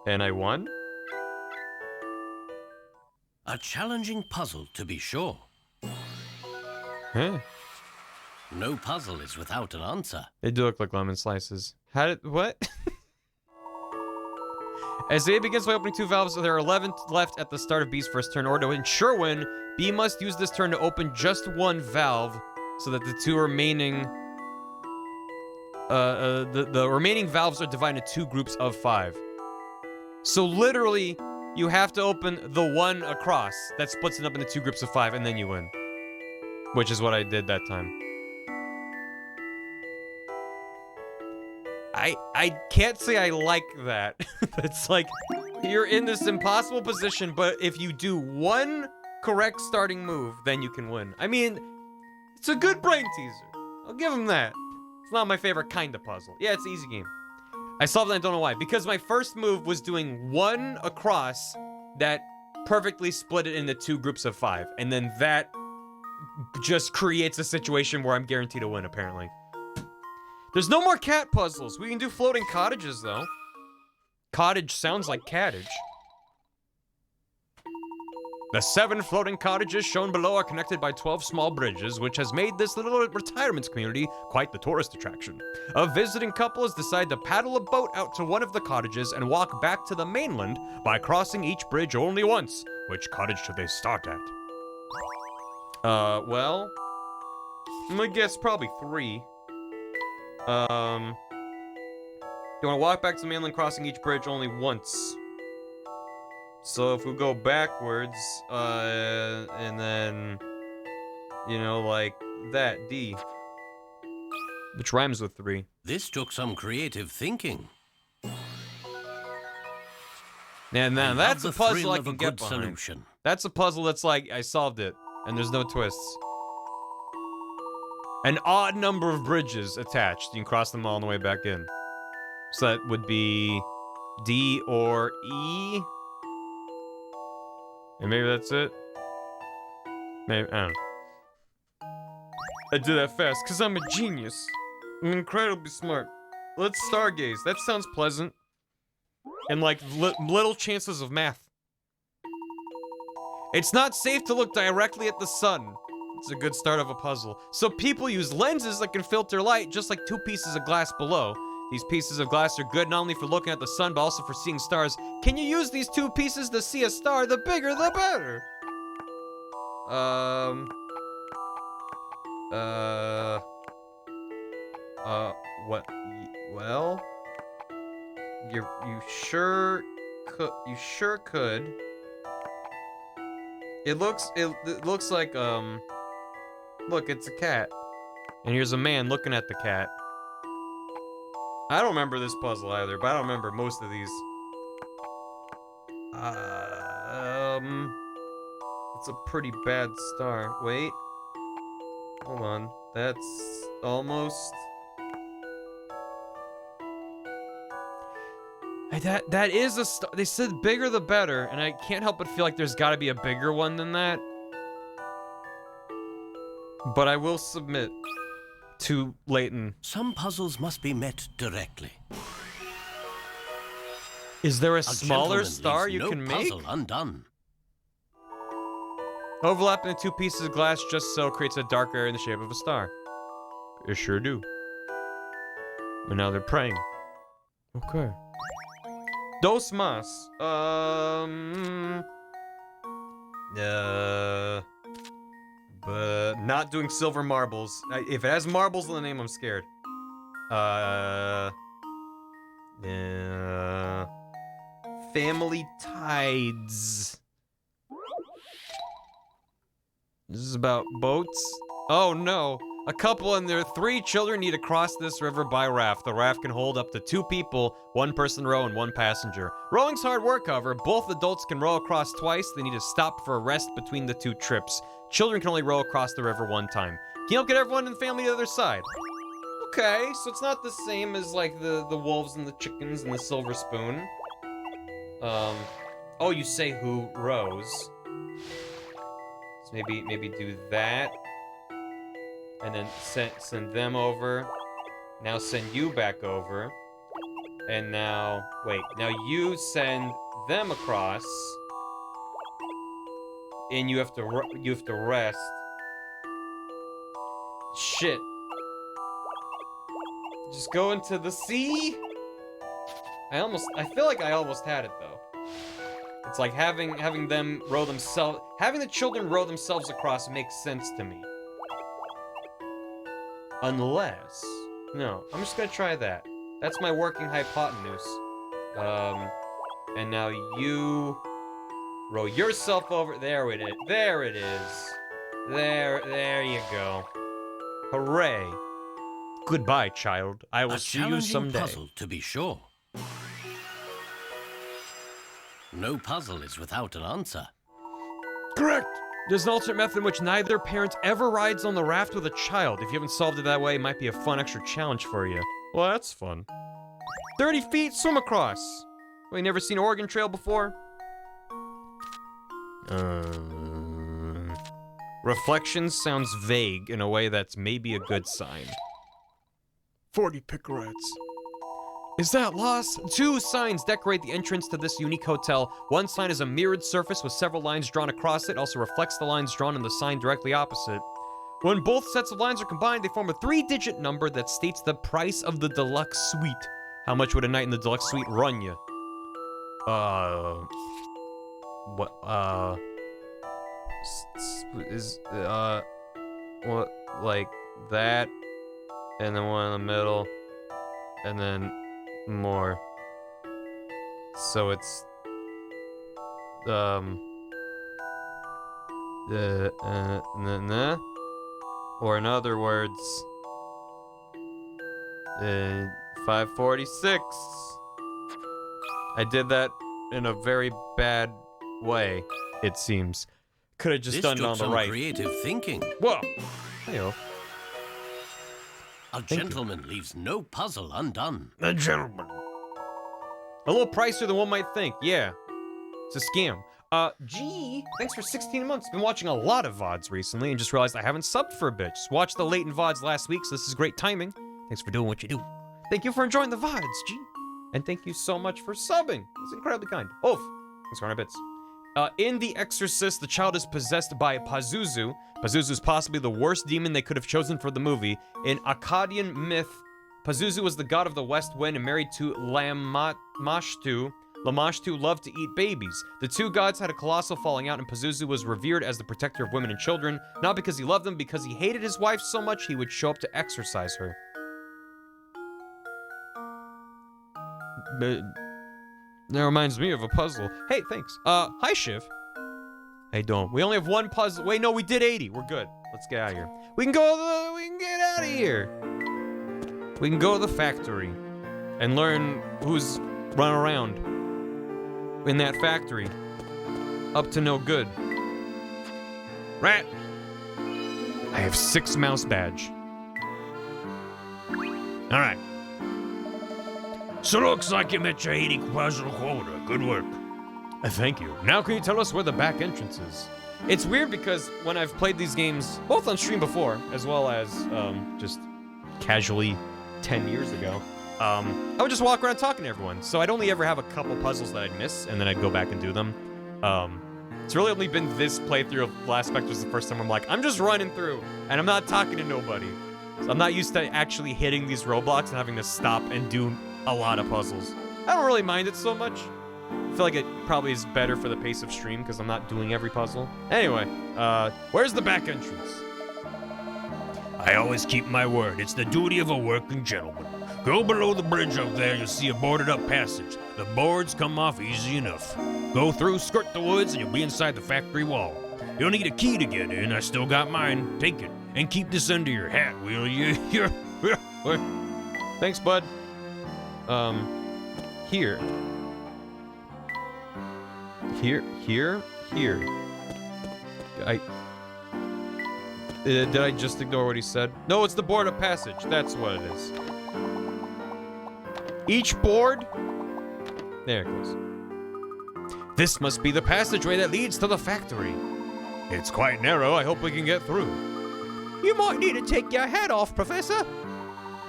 And I won? A challenging puzzle, to be sure. Huh. No puzzle is without an answer. They do look like lemon slices. What? As A begins by opening 2 valves, there are 11 left at the start of B's first turn. In order to ensure win, B must use this turn to open just 1 valve, so that the 2 remaining... the remaining valves are divided into 2 groups of 5. So literally, you have to open the 1 across. That splits it up into 2 groups of 5, and then you win. Which is what I did that time. I can't say I like that. It's like, you're in this impossible position, but if you do 1 correct starting move, then you can win. I mean, it's a good brain teaser. I'll give him that. It's not my favorite kind of puzzle. Yeah, it's an easy game. I solved it, I don't know why. Because my first move was doing 1 across that perfectly split it into 2 groups of 5. And then that just creates a situation where I'm guaranteed to win, apparently. There's no more cat puzzles. We can do floating cottages, though. Cottage sounds like cattage. The 7 floating cottages shown below are connected by 12 small bridges, which has made this little retirement community quite the tourist attraction. A visiting couple has decided to paddle a boat out to one of the cottages and walk back to the mainland by crossing each bridge only once. Which cottage should they start at? Well, I'm gonna guess probably 3. You want to walk back to the mainland, crossing each bridge only once. So if we go backwards, and then, you know, like that, D. Which rhymes with 3. This took some creative thinking. And then that's a puzzle I can get behind. Solution. That's a puzzle that's like, I solved it, and there's no twists. An odd number of bridges attached. You can cross them all on the way back in. So that would be D or E. And maybe that's it. Maybe, I don't know. I did that fast, because I'm a genius. I'm incredibly smart. Let's stargaze. That sounds pleasant. And like, little chances of math. It's not safe to look directly at the sun. It's a good start of a puzzle. So people use lenses that can filter light, just like 2 pieces of glass below. These pieces of glass are good not only for looking at the sun, but also for seeing stars. Can you use these 2 pieces to see a star? The bigger, the better. What? Well, you sure could. You sure could. It looks like, look, it's a cat. And here's a man looking at the cat. I don't remember this puzzle either, but I don't remember most of these. It's a pretty bad star. Wait. Hold on. That's almost... That is a star. They said bigger the better, and I can't help but feel like there's gotta be a bigger one than that. But I will submit to Layton. Some puzzles must be met directly. Is there a smaller star you can make? Puzzle undone. Overlapping the 2 pieces of glass just so creates a dark area in the shape of a star. It sure do. And now they're praying. Okay. Dos más. But not doing silver marbles. If it has marbles in the name, I'm scared. Family tides. This is about boats. Oh no. A couple and their 3 children need to cross this river by raft. The raft can hold up to 2 people, 1 person row and 1 passenger. Rowing's hard work, however. Both adults can row across twice. They need to stop for a rest between the 2 trips. Children can only row across the river 1 time. Can you help get everyone in the family to the other side? Okay, so it's not the same as like the wolves and the chickens and the silver spoon. Oh, you say who rows. So maybe do that. And then send them over. Now send you back over. And now, wait, now you send them across. And you have to rest. Shit. Just go into the sea? I feel like I almost had it though. It's like having them row themselves, having the children row themselves across makes sense to me. Unless, no, I'm just gonna try that. That's my working hypotenuse. And now you row yourself over. There it is. There it is. There you go. Hooray. Goodbye, child. I will see you someday. A puzzle, to be sure. No puzzle is without an answer. Correct. There's an alternate method in which neither parent ever rides on the raft with a child. If you haven't solved it that way, it might be a fun extra challenge for you. Well, that's fun. 30 feet, swim across. Well, you never seen an Oregon Trail before? Reflections sounds vague in a way that's maybe a good sign. 40 picarets. Is that lost? 2 signs decorate the entrance to this unique hotel. One sign is a mirrored surface with several lines drawn across it, also reflects the lines drawn in the sign directly opposite. When both sets of lines are combined, they form a 3-digit number that states the price of the deluxe suite. How much would a night in the deluxe suite run you? What, like that, and then one in the middle, and then more. So it's, or in other words, 546. I did that in a very bad way, it seems. Could have just This done it took on the some right. creative thinking. Whoa! Hey-o. A gentleman leaves no puzzle undone. A gentleman. A little pricier than one might think. Yeah. It's a scam. G, thanks for 16 months. Been watching a lot of VODs recently and just realized I haven't subbed for a bit. Just watched the Layton VODs last week, so this is great timing. Thanks for doing what you do. Thank you for enjoying the VODs, G. And thank you so much for subbing. It's incredibly kind. Oof. Thanks for 100 bits. In The Exorcist, the child is possessed by Pazuzu. Pazuzu is possibly the worst demon they could have chosen for the movie. In Akkadian myth, Pazuzu was the god of the west wind and married to Lamashtu. Lamashtu loved to eat babies. The 2 gods had a colossal falling out, and Pazuzu was revered as the protector of women and children, not because he loved them, because he hated his wife so much he would show up to exorcise her. That reminds me of a puzzle. Hey, thanks. Hi, Shiv. Hey, don't. We only have 1 puzzle. Wait, no, we did 80. We're good. Let's get out of here. We can get out of here. We can go to the factory and learn who's running around in that factory. Up to no good. Rat. I have 6 mouse badge. All right. So looks like you met your 80 puzzle quota. Good work. Thank you. Now can you tell us where the back entrance is? It's weird because when I've played these games, both on stream before, as well as just casually 10 years ago, I would just walk around talking to everyone. So I'd only ever have a couple puzzles that I'd miss, and then I'd go back and do them. It's really only been this playthrough of Last Spectre was the first time I'm like, I'm just running through, and I'm not talking to nobody. So I'm not used to actually hitting these roadblocks and having to stop and do a lot of puzzles. I don't really mind it so much. I feel like it probably is better for the pace of stream because I'm not doing every puzzle. Anyway, where's the back entrance? I always keep my word. It's the duty of a working gentleman. Go below the bridge up there, you'll see a boarded up passage. The boards come off easy enough. Go through, skirt the woods, and you'll be inside the factory wall. You'll need a key to get in. I still got mine. Take it. And keep this under your hat, will you? Thanks, bud. Here. Did I just ignore what he said? No, it's the board of passage. That's what it is. Each board... There it goes. This must be the passageway that leads to the factory. It's quite narrow. I hope we can get through. You might need to take your hat off, Professor.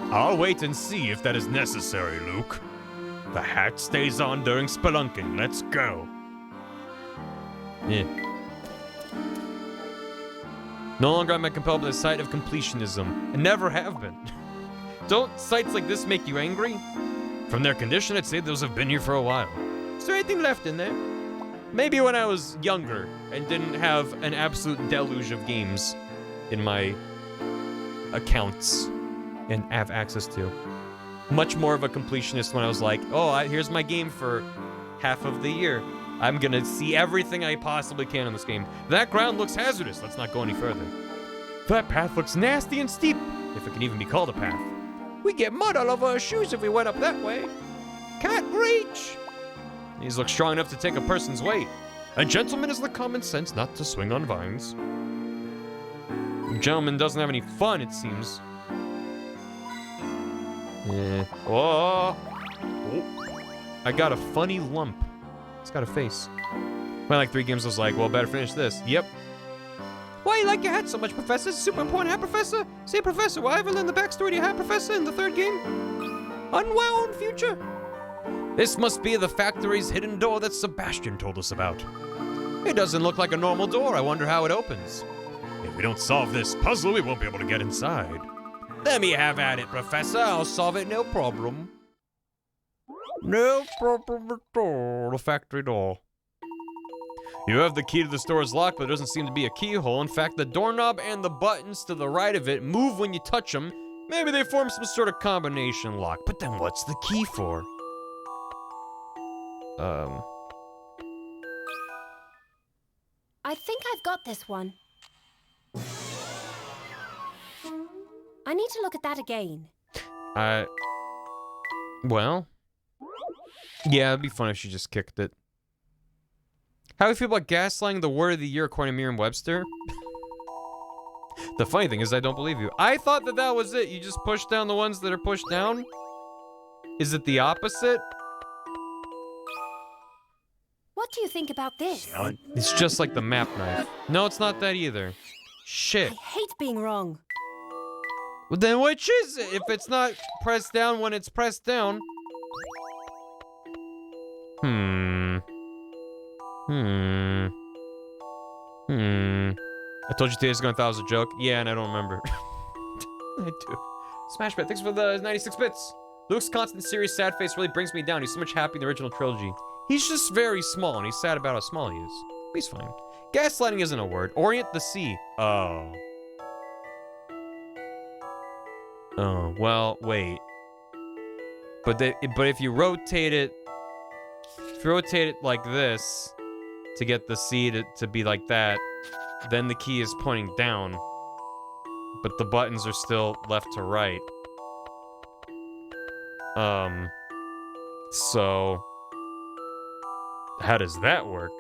I'll wait and see if that is necessary, Luke. The hat stays on during spelunking. Let's go. Yeah. No longer am I compelled by the sight of completionism, and never have been. Don't sights like this make you angry? From their condition, I'd say those have been here for a while. Is there anything left in there? Maybe when I was younger and didn't have an absolute deluge of games in my accounts and have access to. Much more of a completionist when I was like, oh, here's my game for half of the year. I'm gonna see everything I possibly can in this game. That ground looks hazardous. Let's not go any further. That path looks nasty and steep, if it can even be called a path. We get mud all over our shoes if we went up that way. Can't reach. These look strong enough to take a person's weight. A gentleman has the common sense not to swing on vines. A gentleman doesn't have any fun, it seems. Yeah. Oh. I got a funny lump. It's got a face. Playing like 3 games, I was like, well, better finish this. Yep. Why you like your hat so much, Professor? It's a super important hat, Professor? Say, Professor, will I ever learn the backstory to your hat, Professor, in the third game? Unwound future? This must be the factory's hidden door that Sebastian told us about. It doesn't look like a normal door. I wonder how it opens. If we don't solve this puzzle, we won't be able to get inside. Let me have at it, Professor. I'll solve it, no problem. No problem at all. The factory door. You have the key to the store's lock, but there doesn't seem to be a keyhole. In fact, the doorknob and the buttons to the right of it move when you touch them. Maybe they form some sort of combination lock. But then what's the key for? I think I've got this one. I need to look at that again. Well. Yeah, it'd be fun if she just kicked it. How do you feel about gaslighting the word of the year according to Merriam-Webster? The funny thing is I don't believe you. I thought that that was it. You just push down the ones that are pushed down? Is it the opposite? What do you think about this? It's just like the map knife. No, it's not that either. Shit. I hate being wrong. Well, then which is it? If it's not pressed down when it's pressed down. I told you 2 days ago I thought it was a joke. Yeah, and I don't remember. I do. Smashbit, thanks for the 96 bits. Luke's constant serious sad face really brings me down. He's so much happy in the original trilogy. He's just very small, and he's sad about how small he is. He's fine. Gaslighting isn't a word. Orient the sea. Oh. Oh, well, wait. But if you rotate it... If you rotate it like this, to get the C to be like that, then the key is pointing down. But the buttons are still left to right. So... How does that work?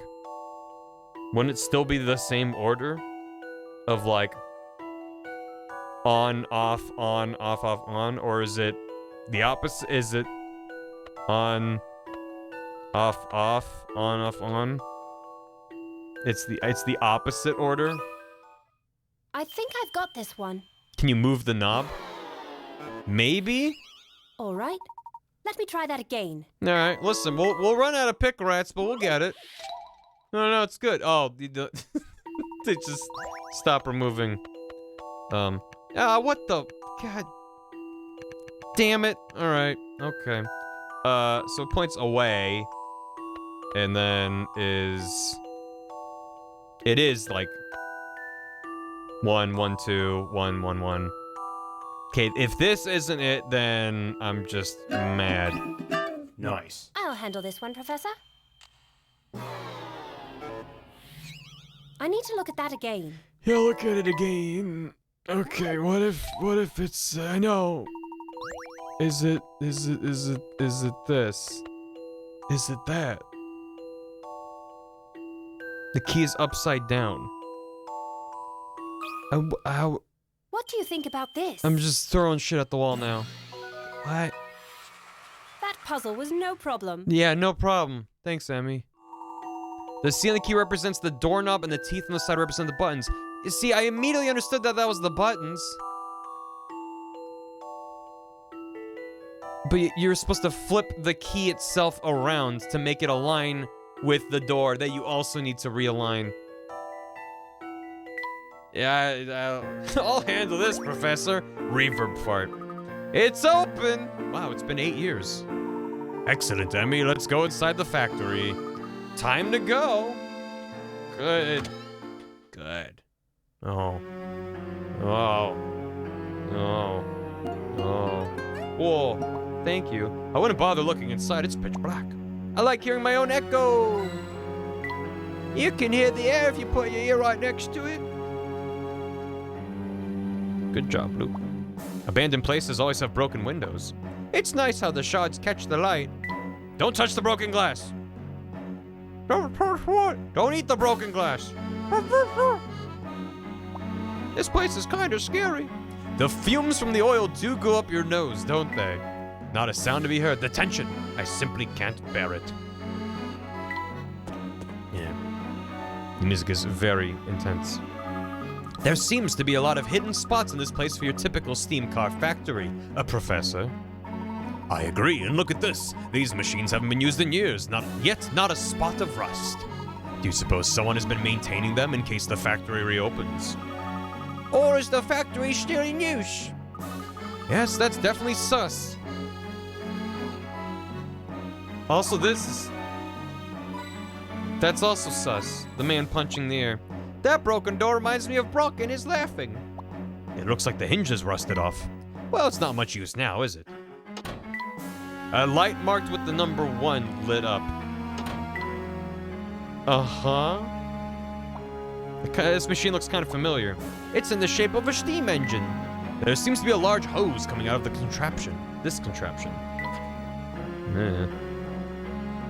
Wouldn't it still be the same order? Of like... On, off, on? Or is it the opposite? Is it on, off, on, off, on? It's the opposite order? I think I've got this one. Can you move the knob? Maybe? All right. Let me try that again. All right, listen, we'll run out of pick rats, but we'll get it. No, it's good. Oh, they just stop removing. What the? God damn it. All right, okay. So it points away, and then it is like 1, 1, 2, 1, 1, 1. Okay, if this isn't it, then I'm just mad. Nice. I'll handle this one, Professor. I need to look at that again. Yeah, look at it again. Okay, what if it's, I know. Is it this? Is it that? The key is upside down. What do you think about this? I'm just throwing shit at the wall now. What? That puzzle was no problem. Yeah, no problem. Thanks, Emmy. The C on the key represents the doorknob and the teeth on the side represent the buttons. You see, I immediately understood that was the buttons. But you're supposed to flip the key itself around to make it align with the door that you also need to realign. Yeah, I'll handle this, Professor. Reverb fart. It's open! Wow, it's been 8 years. Excellent, Emmy. Let's go inside the factory. Time to go. Good. Good. Oh. Oh. Oh. Oh. Whoa. Thank you. I wouldn't bother looking inside. It's pitch black. I like hearing my own echo. You can hear the air if you put your ear right next to it. Good job, Luke. Abandoned places always have broken windows. It's nice how the shards catch the light. Don't touch the broken glass. Don't touch what? Don't eat the broken glass. This place is kind of scary. The fumes from the oil do go up your nose, don't they? Not a sound to be heard. The tension. I simply can't bear it. Yeah. The music is very intense. There seems to be a lot of hidden spots in this place for your typical steam car factory, Professor. I agree, and look at this. These machines haven't been used in years, not a spot of rust. Do you suppose someone has been maintaining them in case the factory reopens? Or is the factory still in use? Yes, that's definitely sus. Also, that's also sus. The man punching the air. That broken door reminds me of Brock and his laughing. It looks like the hinge is rusted off. Well, it's not much use now, is it? A light marked with the number 1 lit up. Uh-huh. This machine looks kind of familiar. It's in the shape of a steam engine. There seems to be a large hose coming out of the contraption. This contraption.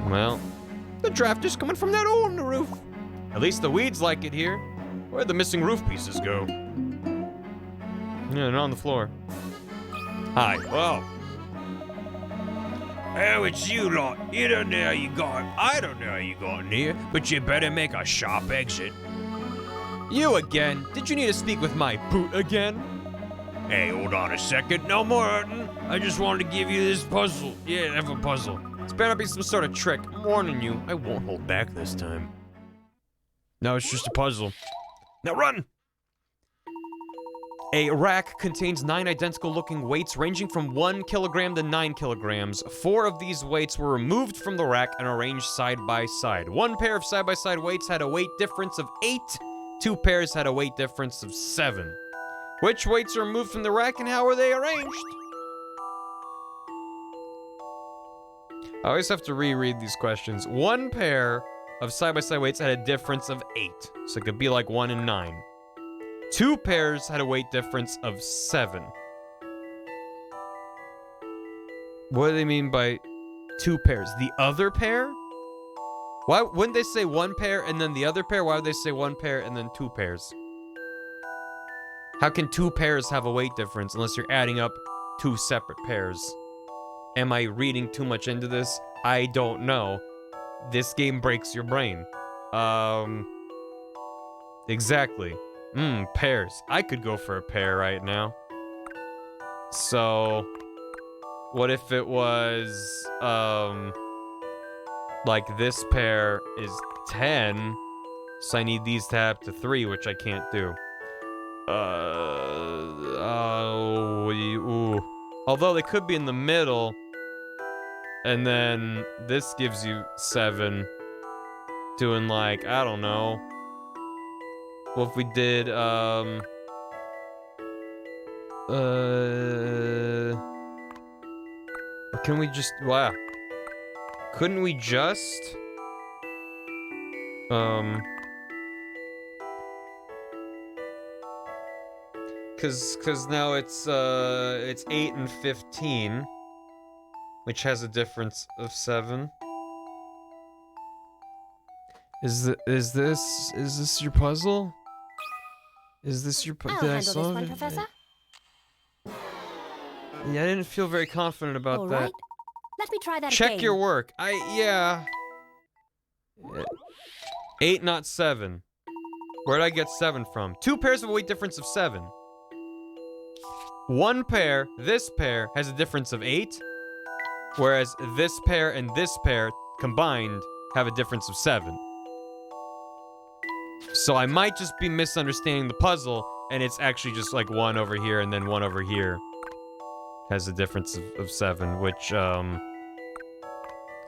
Well, the draft is coming from that hole in the roof. At least the weeds like it here. Where'd the missing roof pieces go? Yeah, they're on the floor. Hi. Whoa. Oh, it's you lot. You don't know how you got. I don't know how you got in here, but you better make a sharp exit. You again? Did you need to speak with my boot again? Hey, hold on a second. No more hurting. I just wanted to give you this puzzle. Yeah, have a puzzle. It's better be some sort of trick. I'm warning you. I won't hold back this time. No, it's just a puzzle. Now run! A rack contains 9 identical-looking weights ranging from 1 kilogram to 9 kilograms. 4 of these weights were removed from the rack and arranged side by side. 1 pair of side-by-side weights had a weight difference of 8. 2 pairs had a weight difference of 7. Which weights are removed from the rack and how are they arranged? I always have to reread these questions. 1 pair of side-by-side weights had a difference of 8. So it could be like 1 and 9. 2 pairs had a weight difference of 7. What do they mean by 2 pairs? The other pair? Why wouldn't they say 1 pair and then the other pair? Why would they say 1 pair and then 2 pairs? How can 2 pairs have a weight difference unless you're adding up 2 separate pairs? Am I reading too much into this? I don't know. This game breaks your brain. Exactly. Pairs. I could go for a pair right now. So, what if it was, like this pair is 10, so I need these to add up to 3, which I can't do. Although they could be in the middle, and then this gives you 7, doing like, I don't know. Well, if we did, can we just, wow. Couldn't we just, cause now it's 8 and 15, which has a difference of 7. Is this your puzzle? Is this your puzzle? I'll handle this one, Professor. Yeah, I didn't feel very confident about All that. right. Let me try that Check again. your work. Yeah. 8, not 7. Where'd I get 7 from? 2 pairs of a weight difference of 7. 1 pair, this pair, has a difference of 8. Whereas this pair and this pair combined have a difference of 7. So I might just be misunderstanding the puzzle, and it's actually just like 1 over here and then 1 over here has a difference of 7, which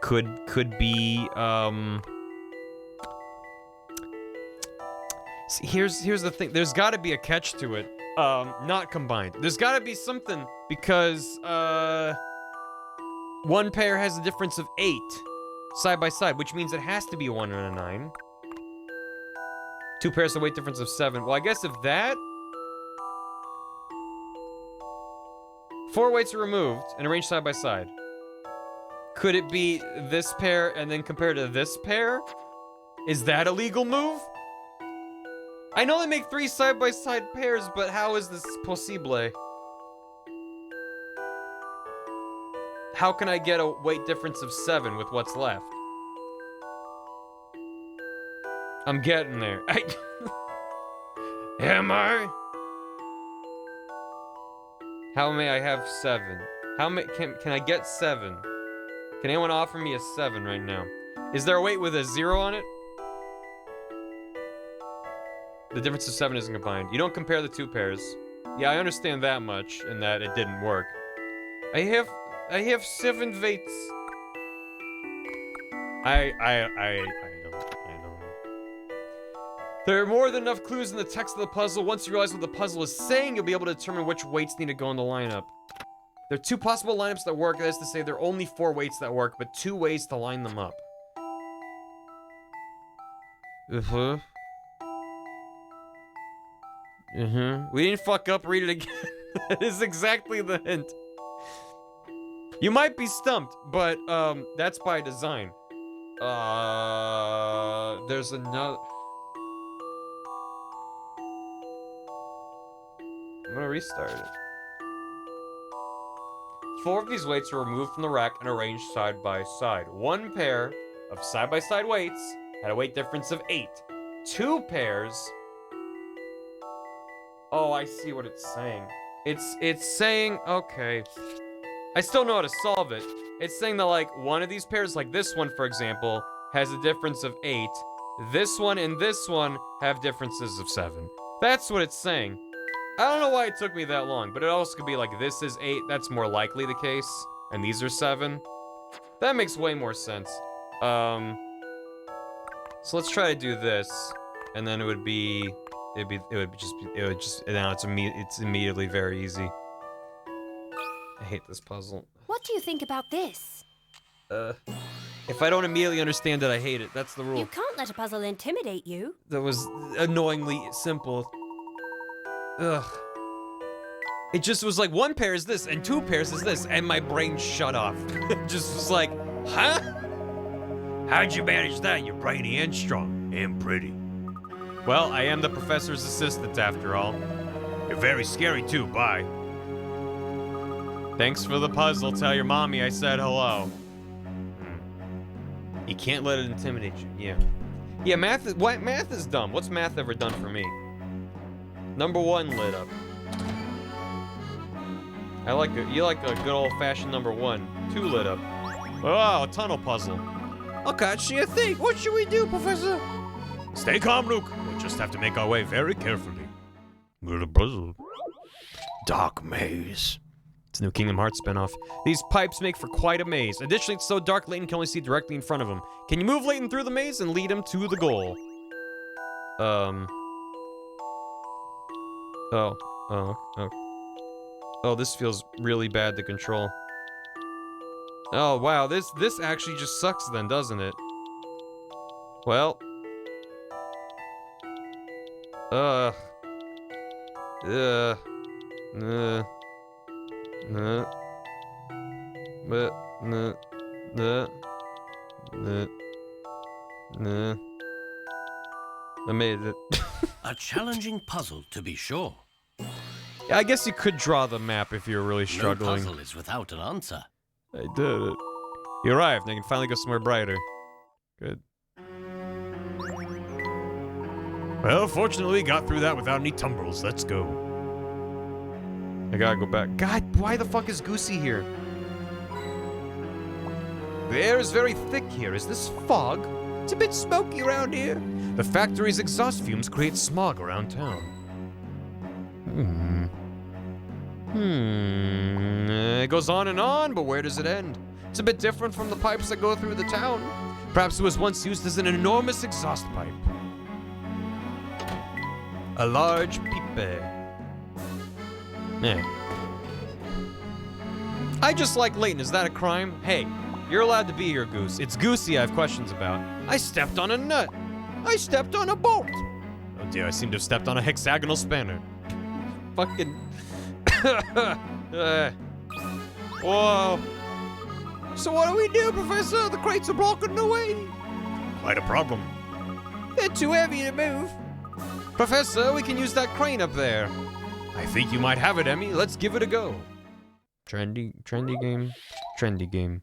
could be See, here's the thing. There's got to be a catch to it. Not combined. There's got to be something because 1 pair has a difference of 8 side by side, which means it has to be a 1 and a 9. 2 pairs, a weight difference of 7. Well, I guess if that... 4 weights are removed and arranged side by side. Could it be this pair and then compared to this pair? Is that a legal move? I know they make 3 side by side pairs, but how is this possible? How can I get a weight difference of 7 with what's left? Am I? How may I have 7? How may can I get 7? Can anyone offer me a 7 right now? Is there a weight with a 0 on it? The difference of 7 isn't combined. You don't compare the 2 pairs. Yeah, I understand that much, and that it didn't work. I have 7 weights. I don't. There are more than enough clues in the text of the puzzle. Once you realize what the puzzle is saying, you'll be able to determine which weights need to go in the lineup. There are 2 possible lineups that work. That is to say, there are only 4 weights that work, but 2 ways to line them up. We didn't fuck up. Read it again. That is exactly the hint. You might be stumped, but that's by design. There's another. I'm gonna restart it. 4 of these weights are removed from the rack and arranged side by side. 1 pair of side-by-side weights had a weight difference of 8. 2 pairs. Oh, I see what it's saying. It's saying, okay. I still know how to solve it. It's saying that, like, one of these pairs, like this one, for example, has a difference of 8. This one and this one have differences of 7. That's what it's saying. I don't know why it took me that long, but it also could be like this is 8. That's more likely the case. And these are 7. That makes way more sense. So let's try to do this. And then now it's immediately very easy. I hate this puzzle. What do you think about this? If I don't immediately understand it, I hate it. That's the rule. You can't let a puzzle intimidate you. That was annoyingly simple. Ugh. It just was like 1 pair is this and 2 pairs is this, and my brain shut off. It just was like, huh? How'd you manage that? You're brainy and strong and pretty. Well, I am the professor's assistant after all. You're very scary too, bye. Thanks for the puzzle. Tell your mommy I said hello. You can't let it intimidate you. Yeah. Yeah, math is dumb. What's math ever done for me? Number 1 lit up. You like a good old-fashioned number 1. 2 lit up. Oh, a tunnel puzzle. I can't see a thing. What should we do, Professor? Stay calm, Luke. We'll just have to make our way very carefully. Little puzzle. Dark maze. It's a new Kingdom Hearts spinoff. These pipes make for quite a maze. Additionally, it's so dark Layton can only see directly in front of him. Can you move Layton through the maze and lead him to the goal? Oh, this feels really bad to control. Oh, wow, this actually just sucks then, doesn't it? Well. I made it. A challenging puzzle, to be sure. Yeah, I guess you could draw the map if you're really struggling. No puzzle is without an answer. I did it. You arrived, and I can finally go somewhere brighter. Good. Well, fortunately, we got through that without any tumbles. Let's go. I gotta go back. God, why the fuck is Goosey here? The air is very thick here. Is this fog? It's a bit smoky around here. The factory's exhaust fumes create smog around town. It goes on, but where does it end? It's a bit different from the pipes that go through the town. Perhaps it was once used as an enormous exhaust pipe. A large pipe. Yeah. I just like Layton. Is that a crime? Hey, you're allowed to be here, Goose. It's Goosey I have questions about. I stepped on a nut. I stepped on a bolt. Oh dear, I seem to have stepped on a hexagonal spanner. Fucking... Whoa. So what do we do, Professor? The crates are blocking the way. Quite a problem. They're too heavy to move. Professor, we can use that crane up there. I think you might have it, Emmy. Let's give it a go. Trendy game.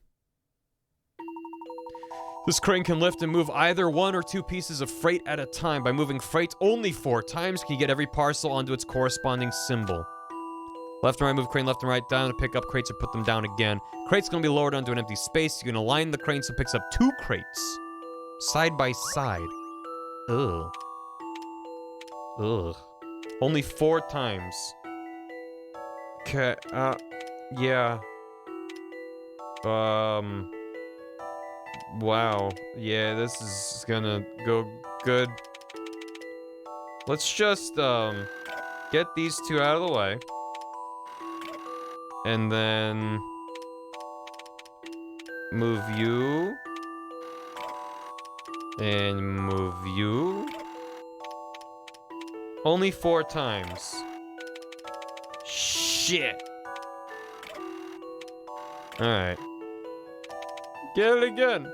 This crane can lift and move either 1 or 2 pieces of freight at a time. By moving freight only 4 times, can you get every parcel onto its corresponding symbol. Left and right, move crane left and right down to pick up crates or put them down again. Crate's gonna be lowered onto an empty space. You can align the crane so it picks up 2 crates. Side by side. Ugh. Ugh. Only 4 times. Okay, yeah. Wow. Yeah, this is gonna go good. Let's just, get these 2 out of the way. And then... move you. And move you. Only 4 times. Shit. Alright. Get it again.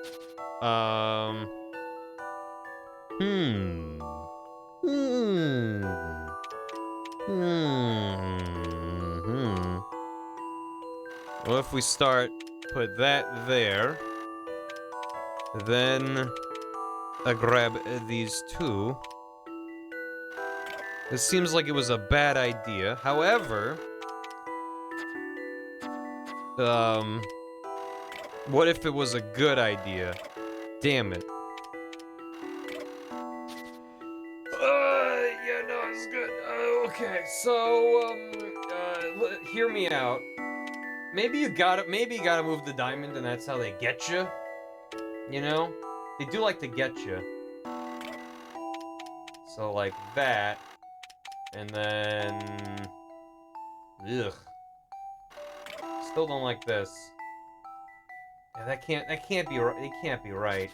Well, if we start, put that there. Then I grab these 2. This seems like it was a bad idea. However, what if it was a good idea? Damn it. Yeah, no, it's good. Okay, so, hear me out. Maybe you gotta move the diamond and that's how they get you. You know? They do like to get you. So, like that. And then... ugh. Still don't like this. Yeah, that can't be right. It can't be right.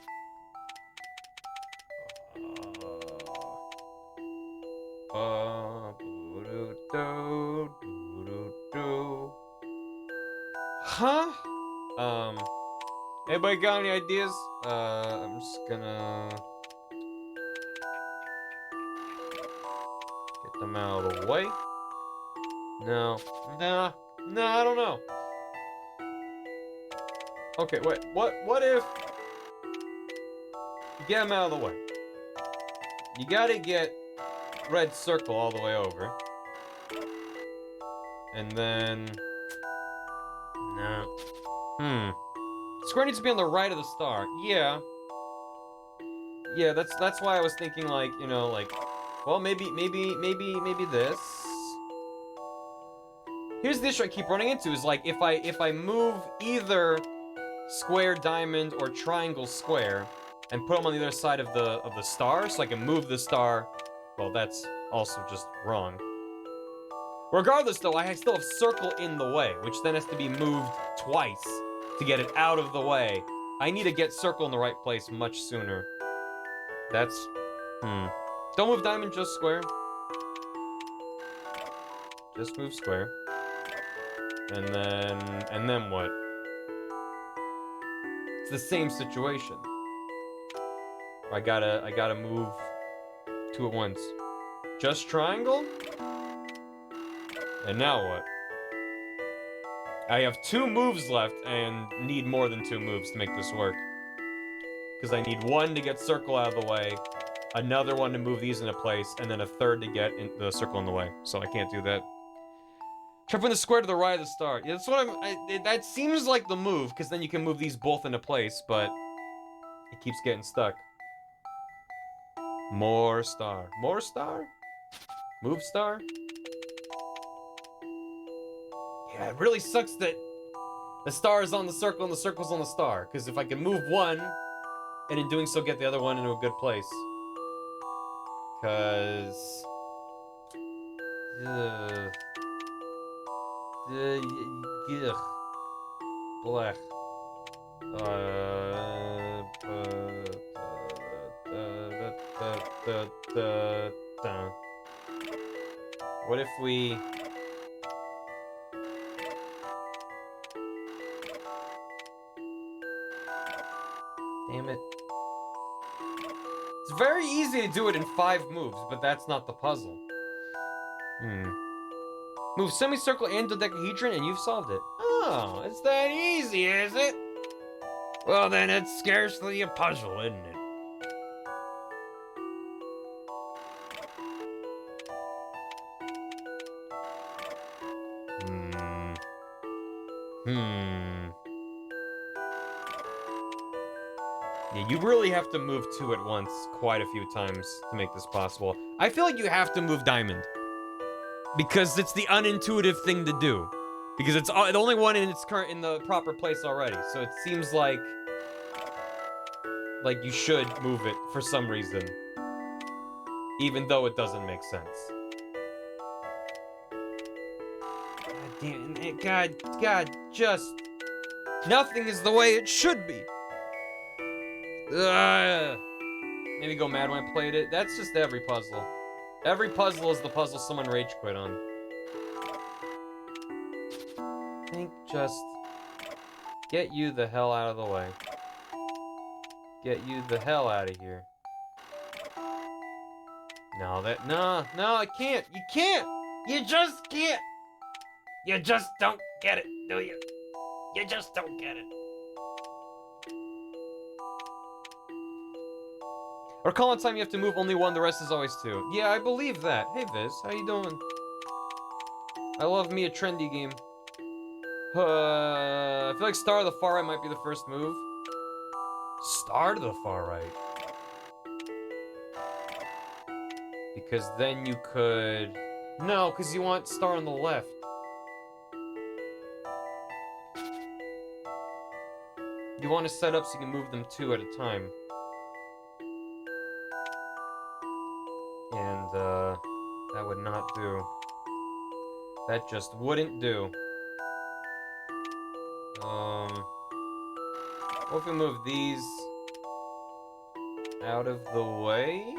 Huh? Anybody got any ideas? I'm just gonna get them out of the way. No, I don't know. Okay, wait. What if you get them out of the way? You gotta get red circle all the way over, and then no. Square needs to be on the right of the star. Yeah. Yeah, that's why I was thinking, like, you know, like, well, maybe this. Here's the issue I keep running into is, like, if I move either square, diamond, or triangle, square, and put them on the other side of the star, so I can move the star, well, that's also just wrong. Regardless, though, I still have circle in the way, which then has to be moved twice to get it out of the way. I need to get circle in the right place much sooner. That's... Don't move diamond, just square. Just move square. And then what? It's the same situation. I gotta move 2 at once. Just triangle? And now what? I have 2 moves left and need more than 2 moves to make this work. Because I need 1 to get circle out of the way, another 1 to move these into place, and then a 3rd to get the circle in the way. So I can't do that. Try putting the square to the right of the star. Yeah, that's what that seems like the move, because then you can move these both into place, but it keeps getting stuck. More star. More star? Move star? Yeah, it really sucks that the star is on the circle and the circle's on the star. Because if I can move 1, and in doing so get the other one into a good place. Because... Ugh. Blech. What if we... Damn it. It's very easy to do it in 5 moves, but that's not the puzzle. Move semicircle and dodecahedron and you've solved it. Oh, it's that easy, is it? Well, then it's scarcely a puzzle, isn't it? Yeah, you really have to move two at once quite a few times to make this possible. I feel like you have to move diamond. Because it's the unintuitive thing to do. Because it's the only one in the proper place already. So it seems like you should move it for some reason. Even though it doesn't make sense. God damn it, God, just... Nothing is the way it should be. Maybe go mad when I played it. That's just every puzzle. Every puzzle is the puzzle someone rage quit on. I think just get you the hell out of the way. Get you the hell out of here. No, I can't. You can't. You just can't. You just don't get it, do you? You just don't get it. Or call in time, you have to move only one, the rest is always two. Yeah, I believe that. Hey, Viz, how you doing? I love me a trendy game. I feel like Star to the far right might be the first move. Star to the far right. Because then you could... No, because you want Star on the left. You want to set up so you can move them two at a time. And, that would not do. That just wouldn't do. What if we move these out of the way?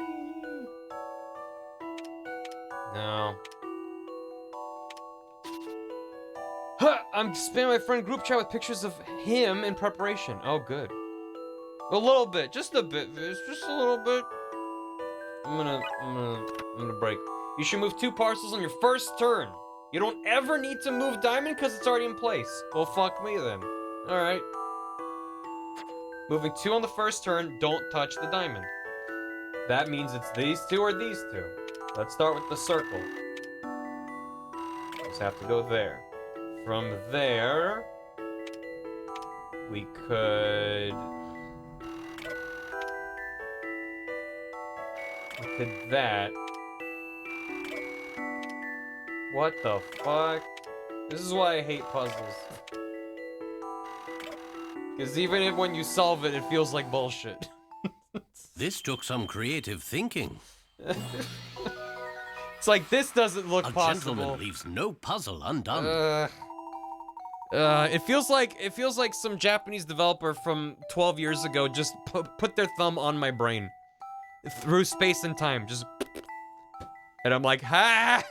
No. Huh! I'm spamming my friend group chat with pictures of him in preparation. Oh, good. A little bit, just a bit, Viz, just a little bit. I'm gonna break. You should move two parcels on your first turn. You don't ever need to move diamond because it's already in place. Well, fuck me then. Alright. Moving two on the first turn, don't touch the diamond. That means it's these two or these two. Let's start with the circle. Just have to go there. From there, we could... that. What the fuck? This is why I hate puzzles. Because even if when you solve it, it feels like bullshit. This took some creative thinking. It's like, this doesn't look possible. A gentleman leaves no puzzle undone. It feels like some Japanese developer from 12 years ago just put their thumb on my brain. Through space and time, just... And I'm like, ha!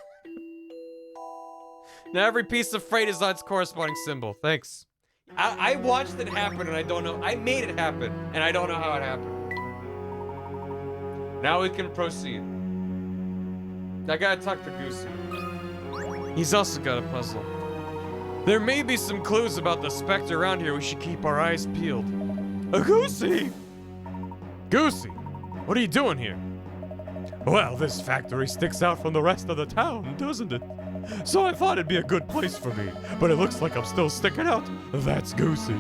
Now every piece of freight is on its corresponding symbol. Thanks. I watched it happen and I don't know. I made it happen and I don't know how it happened. Now we can proceed. I gotta talk to Goosey. He's also got a puzzle. There may be some clues about the Spectre around here. We should keep our eyes peeled. Goosey! Goosey! What are you doing here? Well, this factory sticks out from the rest of the town, doesn't it? So I thought it'd be a good place for me, but it looks like I'm still sticking out. That's Goosey.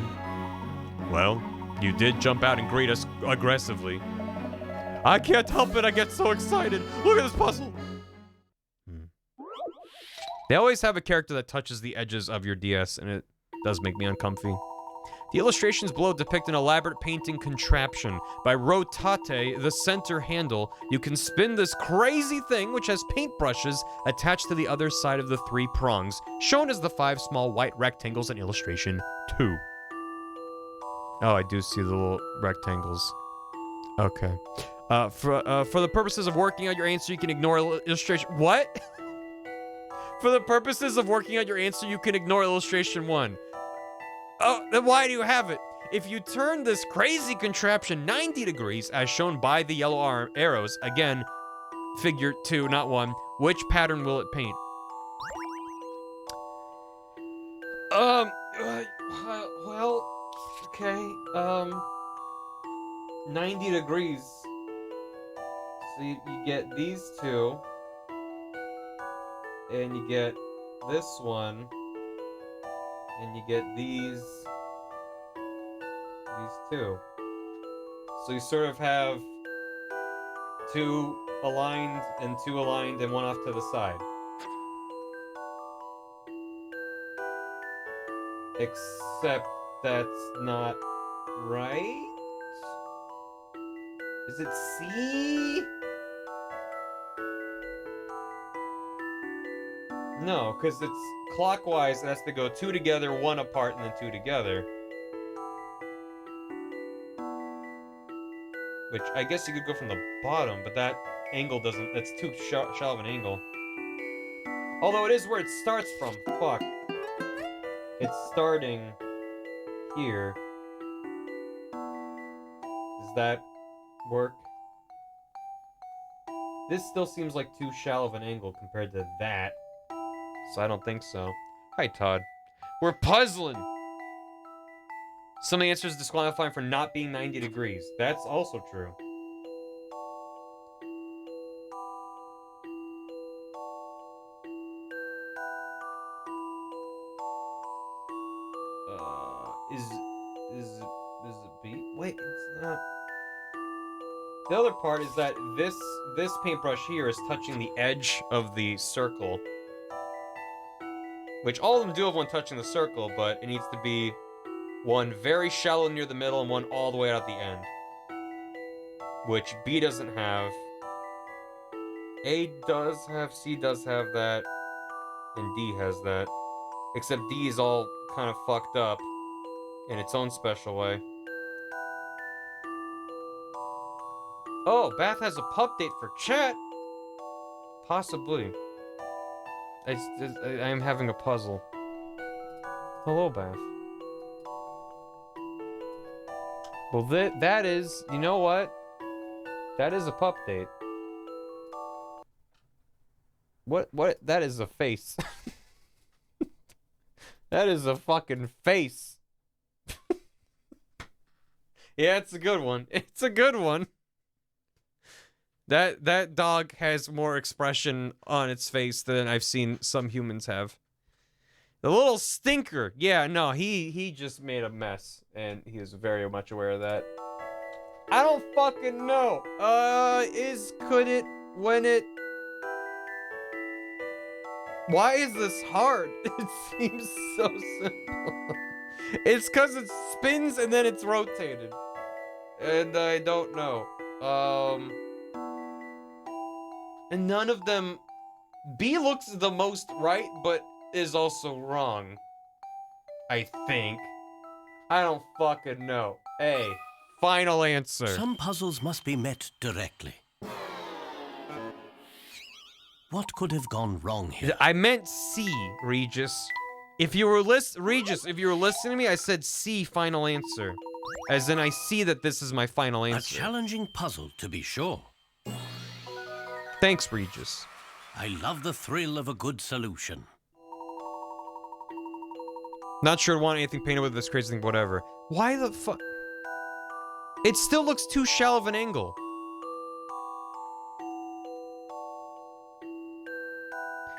Well, you did jump out and greet us aggressively. I can't help it, I get so excited. Look at this puzzle. They always have a character that touches the edges of your DS, and it does make me uncomfy. The illustrations below depict an elaborate painting contraption. By rotate the center handle, you can spin this crazy thing, which has paintbrushes attached to the other side of the three prongs, shown as the 5 small white rectangles in illustration 2. Oh, I do see the little rectangles. Okay. For the purposes of working out your answer, you can ignore illustration... What? For the purposes of working out your answer, you can ignore illustration 1. Oh, then why do you have it? If you turn this crazy contraption 90 degrees, as shown by the yellow arrows, again, figure 2, not 1, which pattern will it paint? Well, okay, 90 degrees. So you get these two. And you get this one. And you get these two. So you sort of have two aligned and two aligned and one off to the side. Except that's not right? Is it C? No, because it's clockwise, it has to go two together, one apart, and then two together. Which, I guess you could go from the bottom, but that angle doesn't... That's too shallow of an angle. Although it is where it starts from. Fuck. It's starting here. Does that work? This still seems like too shallow of an angle compared to that. So I don't think so. Hi, Todd. We're puzzling! Some of the answers disqualifying for not being 90 degrees. That's also true. Is it B? Wait, it's not. The other part is that this paintbrush here is touching the edge of the circle. Which all of them do have one touching the circle, but it needs to be one very shallow near the middle and one all the way out the end. Which B doesn't have. A does have, C does have that, and D has that. Except D is all kind of fucked up in its own special way. Oh, Bath has a pup date for chat? Possibly. I'm having a puzzle. Hello, Bath. Well, that is... You know what? That is a pup date. What? That is a face. That is a fucking face. Yeah, it's a good one. It's a good one. That dog has more expression on its face than I've seen some humans have. The little stinker. Yeah, no, he just made a mess, and he is very much aware of that. I don't fucking know. Could it, when it... Why is this hard? It seems so simple. It's because it spins and then it's rotated. And I don't know. And none of them... B looks the most right, but is also wrong. I think. I don't fucking know. A. Final answer. Some puzzles must be met directly. What could have gone wrong here? I meant C, Regis. If you were Regis, if you were listening to me, I said C, final answer. As in, I see that this is my final answer. A challenging puzzle, to be sure. Thanks, Regis. I love the thrill of a good solution. Not sure I'd want anything painted with this crazy thing, whatever. Why the fuck? It still looks too shallow of an angle.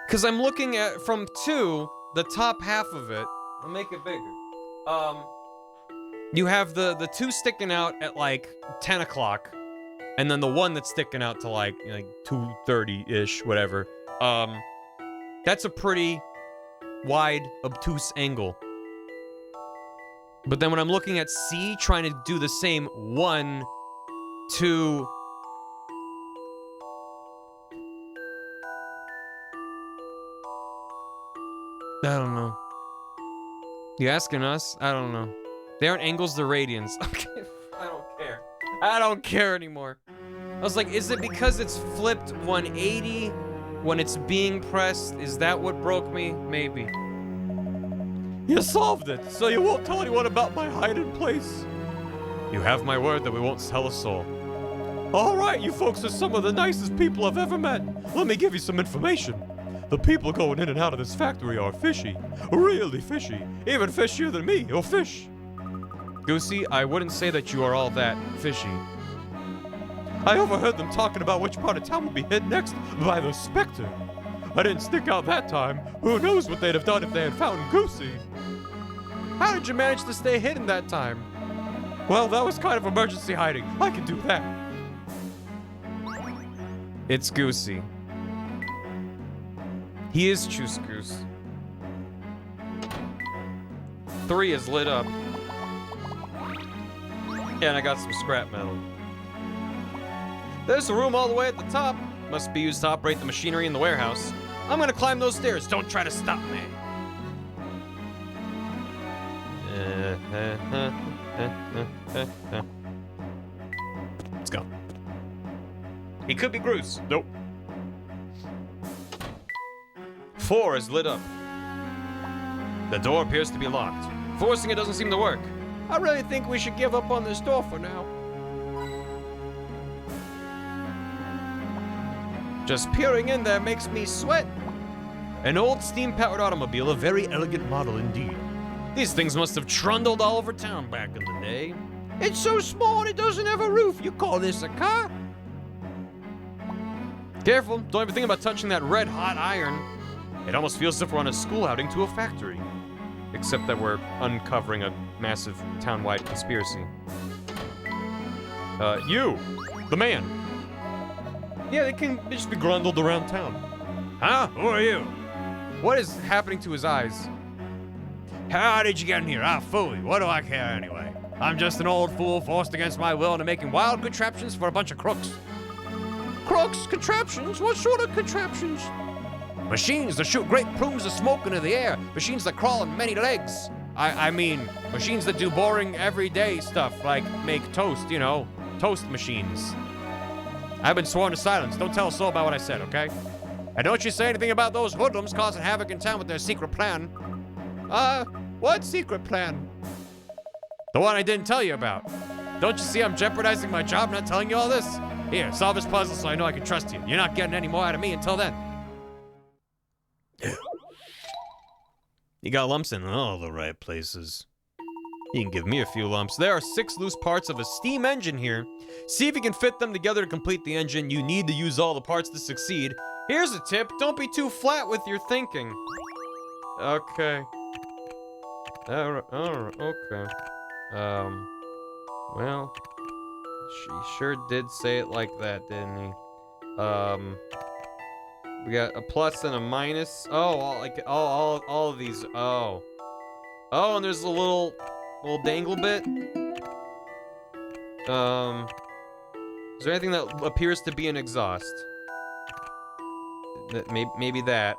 Because I'm looking at, from 2, the top half of it. I'll make it bigger. You have the 2 sticking out at like 10 o'clock. And then the one that's sticking out to like 2:30-ish, whatever. That's a pretty wide, obtuse angle. But then when I'm looking at C, trying to do the same 1, 2... I don't know. You asking us? I don't know. They aren't angles, they're radians. Okay, I don't care. I don't care anymore. I was like, is it because it's flipped 180 when it's being pressed? Is that what broke me? Maybe. You solved it, so you won't tell anyone about my hiding place. You have my word that we won't tell a soul. All right, you folks are some of the nicest people I've ever met. Let me give you some information. The people going in and out of this factory are fishy. Really fishy. Even fishier than me, or fish. Goosey, I wouldn't say that you are all that fishy. I overheard them talking about which part of town will be hit next by the Spectre. I didn't stick out that time. Who knows what they'd have done if they had found Goosey? How did you manage to stay hidden that time? Well, that was kind of emergency hiding. I can do that. It's Goosey. He is Choose Goose. 3 is lit up. And I got some scrap metal. There's a room all the way at the top. Must be used to operate the machinery in the warehouse. I'm gonna climb those stairs. Don't try to stop me. Let's go. He could be Groose. Nope. 4 is lit up. The door appears to be locked. Forcing it doesn't seem to work. I really think we should give up on this door for now. Just peering in there makes me sweat. An old steam-powered automobile, a very elegant model indeed. These things must have trundled all over town back in the day. It's so small it doesn't have a roof. You call this a car? Careful, don't ever think about touching that red-hot iron. It almost feels as if we're on a school outing to a factory. Except that we're uncovering a massive town-wide conspiracy. You, the man. Yeah, they can just be grundled around town. Huh? Who are you? What is happening to his eyes? How did you get in here? Ah, fooey. What do I care anyway? I'm just an old fool forced against my will into making wild contraptions for a bunch of crooks. Crooks? Contraptions? What sort of contraptions? Machines that shoot great plumes of smoke into the air. Machines that crawl on many legs. I mean, machines that do boring, everyday stuff, like make toast, you know, toast machines. I've been sworn to silence. Don't tell a soul about what I said, okay? And don't you say anything about those hoodlums causing havoc in town with their secret plan. What secret plan? The one I didn't tell you about. Don't you see I'm jeopardizing my job not telling you all this? Here, solve this puzzle so I know I can trust you. You're not getting any more out of me until then. You got lumps in all the right places. You can give me a few lumps. There are 6 loose parts of a steam engine here. See if you can fit them together to complete the engine. You need to use all the parts to succeed. Here's a tip. Don't be too flat with your thinking. Okay. Okay. Well, she sure did say it like that, didn't he? We got a plus and a minus. Oh, all of these. Oh, and there's a little dangle bit. Is there anything that appears to be an exhaust? Maybe that.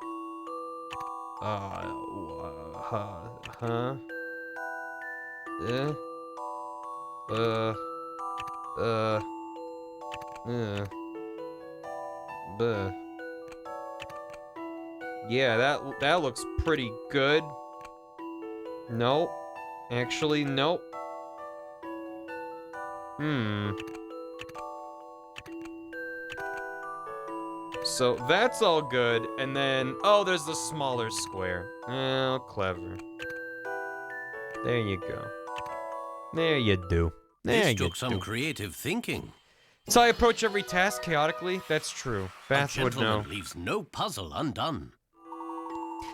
Yeah, that looks pretty good. Nope. Actually, nope. So that's all good, and then, oh, there's the smaller square. Oh, clever. There you go. There you do. There This you took some do. creative thinking. So I approach every task chaotically? That's true. Bath A would know. gentleman leaves no puzzle undone.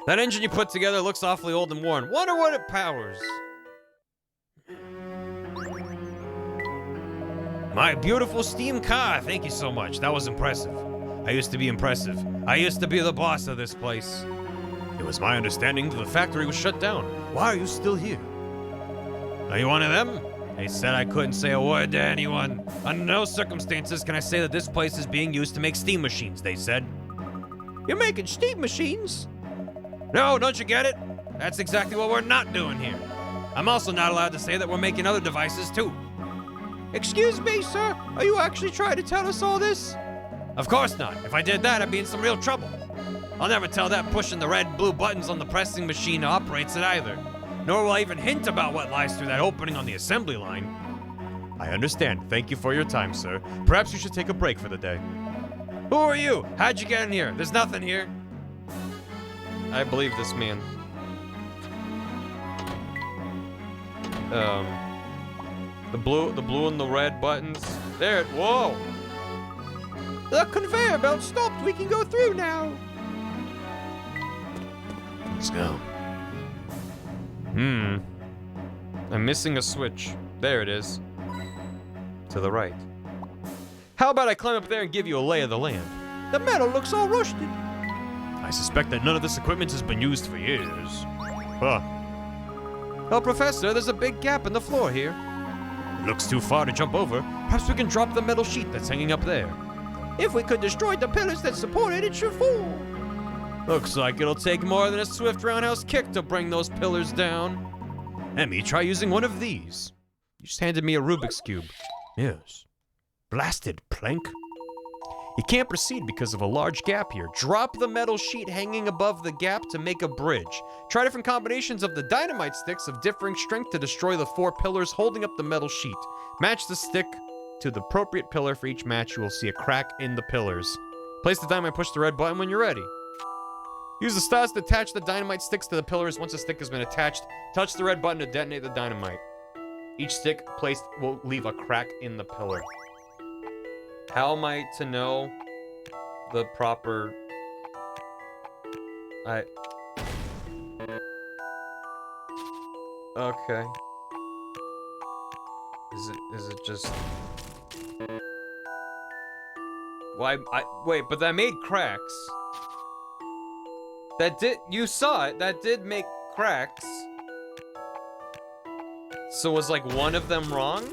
That engine you put together looks awfully old and worn. Wonder what it powers. My beautiful steam car. Thank you so much. That was impressive. I used to be impressive. I used to be the boss of this place. It was my understanding that the factory was shut down. Why are you still here? Are you one of them? They said I couldn't say a word to anyone. Under no circumstances can I say that this place is being used to make steam machines, they said. You're making steam machines? No, don't you get it? That's exactly what we're not doing here. I'm also not allowed to say that we're making other devices, too. Excuse me, sir? Are you actually trying to tell us all this? Of course not. If I did that, I'd be in some real trouble. I'll never tell that pushing the red and blue buttons on the pressing machine operates it either. Nor will I even hint about what lies through that opening on the assembly line. I understand. Thank you for your time, sir. Perhaps you should take a break for the day. Who are you? How'd you get in here? There's nothing here. I believe this man. The blue and the red buttons. There, whoa! The conveyor belt stopped. We can go through now. Let's go. I'm missing a switch. There it is. To the right. How about I climb up there and give you a lay of the land? The metal looks all rusted. I suspect that none of this equipment has been used for years. Huh. Oh, Professor, there's a big gap in the floor here. It looks too far to jump over. Perhaps we can drop the metal sheet that's hanging up there. If we could destroy the pillars that support it, it should fall. Looks like it'll take more than a swift roundhouse kick to bring those pillars down. Emmy, try using one of these. You just handed me a Rubik's Cube. Yes. Blasted plank. You can't proceed because of a large gap here. Drop the metal sheet hanging above the gap to make a bridge. Try different combinations of the dynamite sticks of differing strength to destroy the 4 pillars holding up the metal sheet. Match the stick to the appropriate pillar for each match. You will see a crack in the pillars. Place the dynamite, push the red button when you're ready. Use the stars to attach the dynamite sticks to the pillars. Once a stick has been attached, touch the red button to detonate the dynamite. Each stick placed will leave a crack in the pillar. How am I to know the proper... Okay. Is it just... Why, wait, but that made cracks. You saw it, that did make cracks. So was like one of them wrong?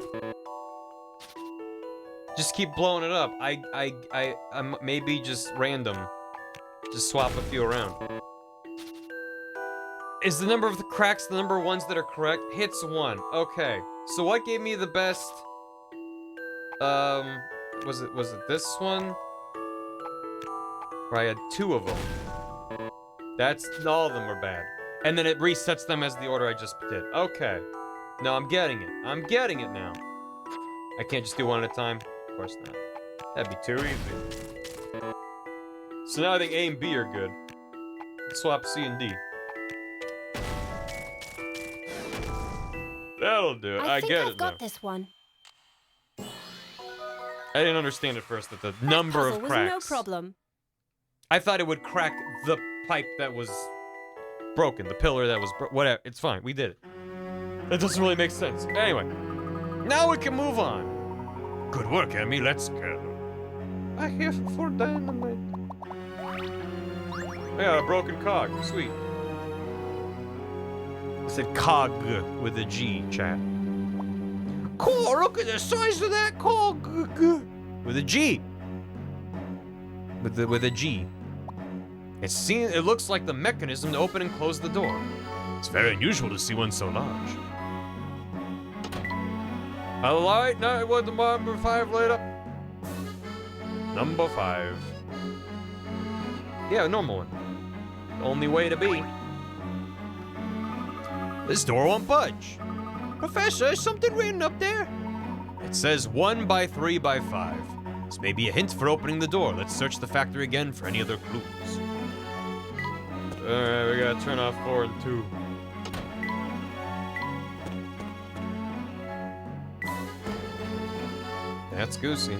Just keep blowing it up. I'm maybe just random. Just swap a few around. Is the number of the cracks the number of ones that are correct? Hits 1. Okay. So what gave me the best? Was it this one? Where I had 2 of them. That's, all of them were bad. And then it resets them as the order I just did. Okay. No, I'm getting it. I'm getting it now. I can't just do one at a time. Of course not. That'd be too easy. So now I think A and B are good. Let's swap C and D. That'll do it. I get it now. I've got this one. I didn't understand at first that the number of Puzzle cracks. was no problem. I thought it would crack the pipe that was broken, the pillar that was whatever. It's fine. We did it. That doesn't really make sense. Anyway, now we can move on. Good work, Emmy. Let's go. I have 4 dynamite. I got a broken cog. Sweet. I said cog with a G, chat. Cool, look at the size of that cog. With a G. With a G. It looks like the mechanism to open and close the door. It's very unusual to see one so large. A light night with the number 5 lit up. Number 5. Yeah, a normal one. Only way to be. This door won't budge. Professor, is something written up there? It says 1 by 3 by 5. This may be a hint for opening the door. Let's search the factory again for any other clues. Alright, we gotta turn off 4 and 2. That's goosey.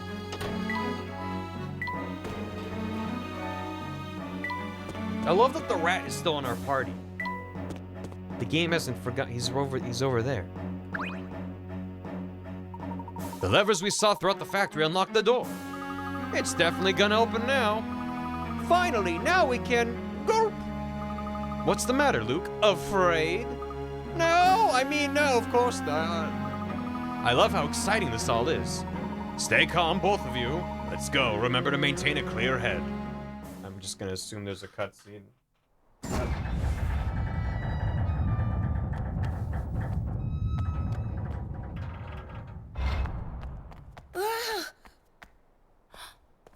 I love that the rat is still in our party. The game hasn't forgotten. He's over there. The levers we saw throughout the factory unlocked the door. It's definitely gonna open now. Finally, now we can go. What's the matter, Luke? Afraid? No, I mean, no, of course not. I love how exciting this all is. Stay calm, both of you. Let's go. Remember to maintain a clear head. I'm just gonna assume there's a cutscene.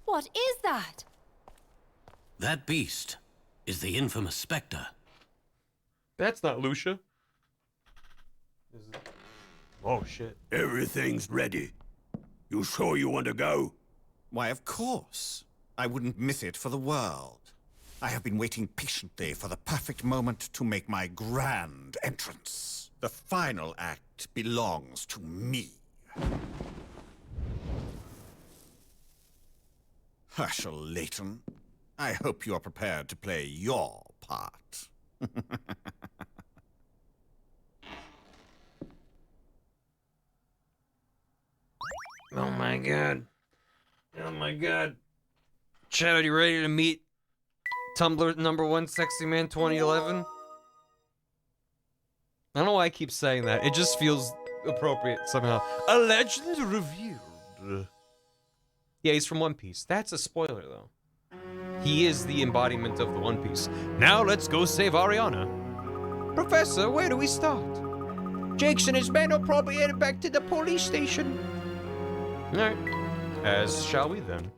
What is that? That beast is the infamous Spectre. That's not Lucia. Is it? Oh shit. Everything's ready. You sure you want to go? Why, of course. I wouldn't miss it for the world. I have been waiting patiently for the perfect moment to make my grand entrance. The final act belongs to me. Herschel Layton, I hope you are prepared to play your part. Oh my god. Oh my god. Chad, are you ready to meet Tumblr #1 Sexy Man 2011? I don't know why I keep saying that. It just feels appropriate somehow. A legend revealed. Yeah, he's from One Piece. That's a spoiler, though. He is the embodiment of the One Piece. Now let's go save Ariana. Professor, where do we start? Jakes and his men are probably headed back to the police station. Alright. As shall we then.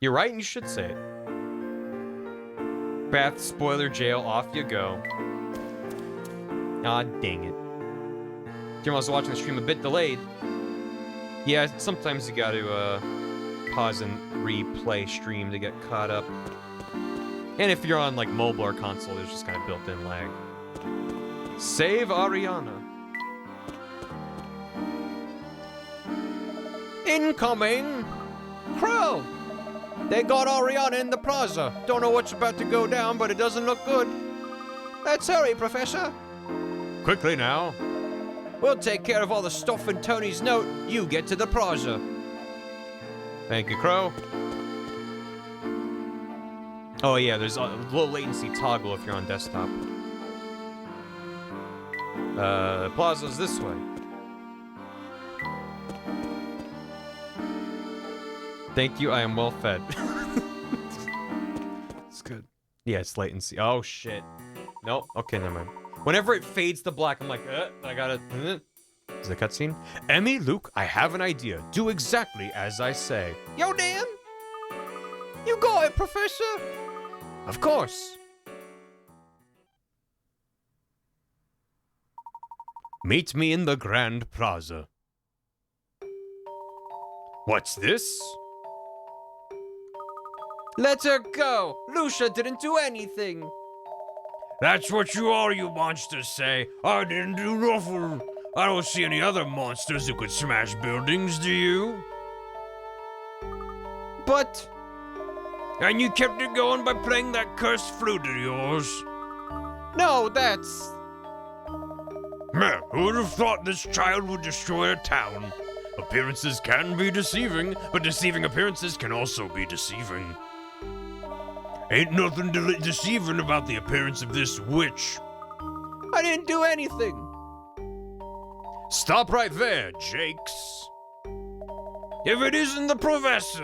You're right, and you should say it. Bath, spoiler, jail, off you go. Ah, dang it. Jim was watching the stream a bit delayed. Yeah, sometimes you gotta, pause and replay stream to get caught up. And if you're on, like, mobile or console, there's just kind of built-in lag. Save Ariana. Incoming! Crow! They got Ariana in the plaza. Don't know what's about to go down, but it doesn't look good. Let's hurry, Professor. Quickly now. We'll take care of all the stuff in Tony's note. You get to the plaza. Thank you, Crow. Oh yeah, there's a low latency toggle if you're on desktop. Plaza's this way. Thank you, I am well fed. It's good. Yeah, it's latency. Oh shit. Nope. Okay, never mind. Whenever it fades to black, I'm like, I gotta... Is it a cutscene? Emmy, Luke, I have an idea. Do exactly as I say. Yo, Dan! You got it, Professor! Of course. Meet me in the Grand Plaza. What's this? Let her go! Lucia didn't do anything! That's what you all you monsters say. I didn't do nothing. I don't see any other monsters who could smash buildings, do you? But... And you kept it going by playing that cursed flute of yours. No, that's... Man, who would have thought this child would destroy a town? Appearances can be deceiving, but deceiving appearances can also be deceiving. Ain't nothing deceiving about the appearance of this witch. I didn't do anything. Stop right there, Jakes. If it isn't the professor.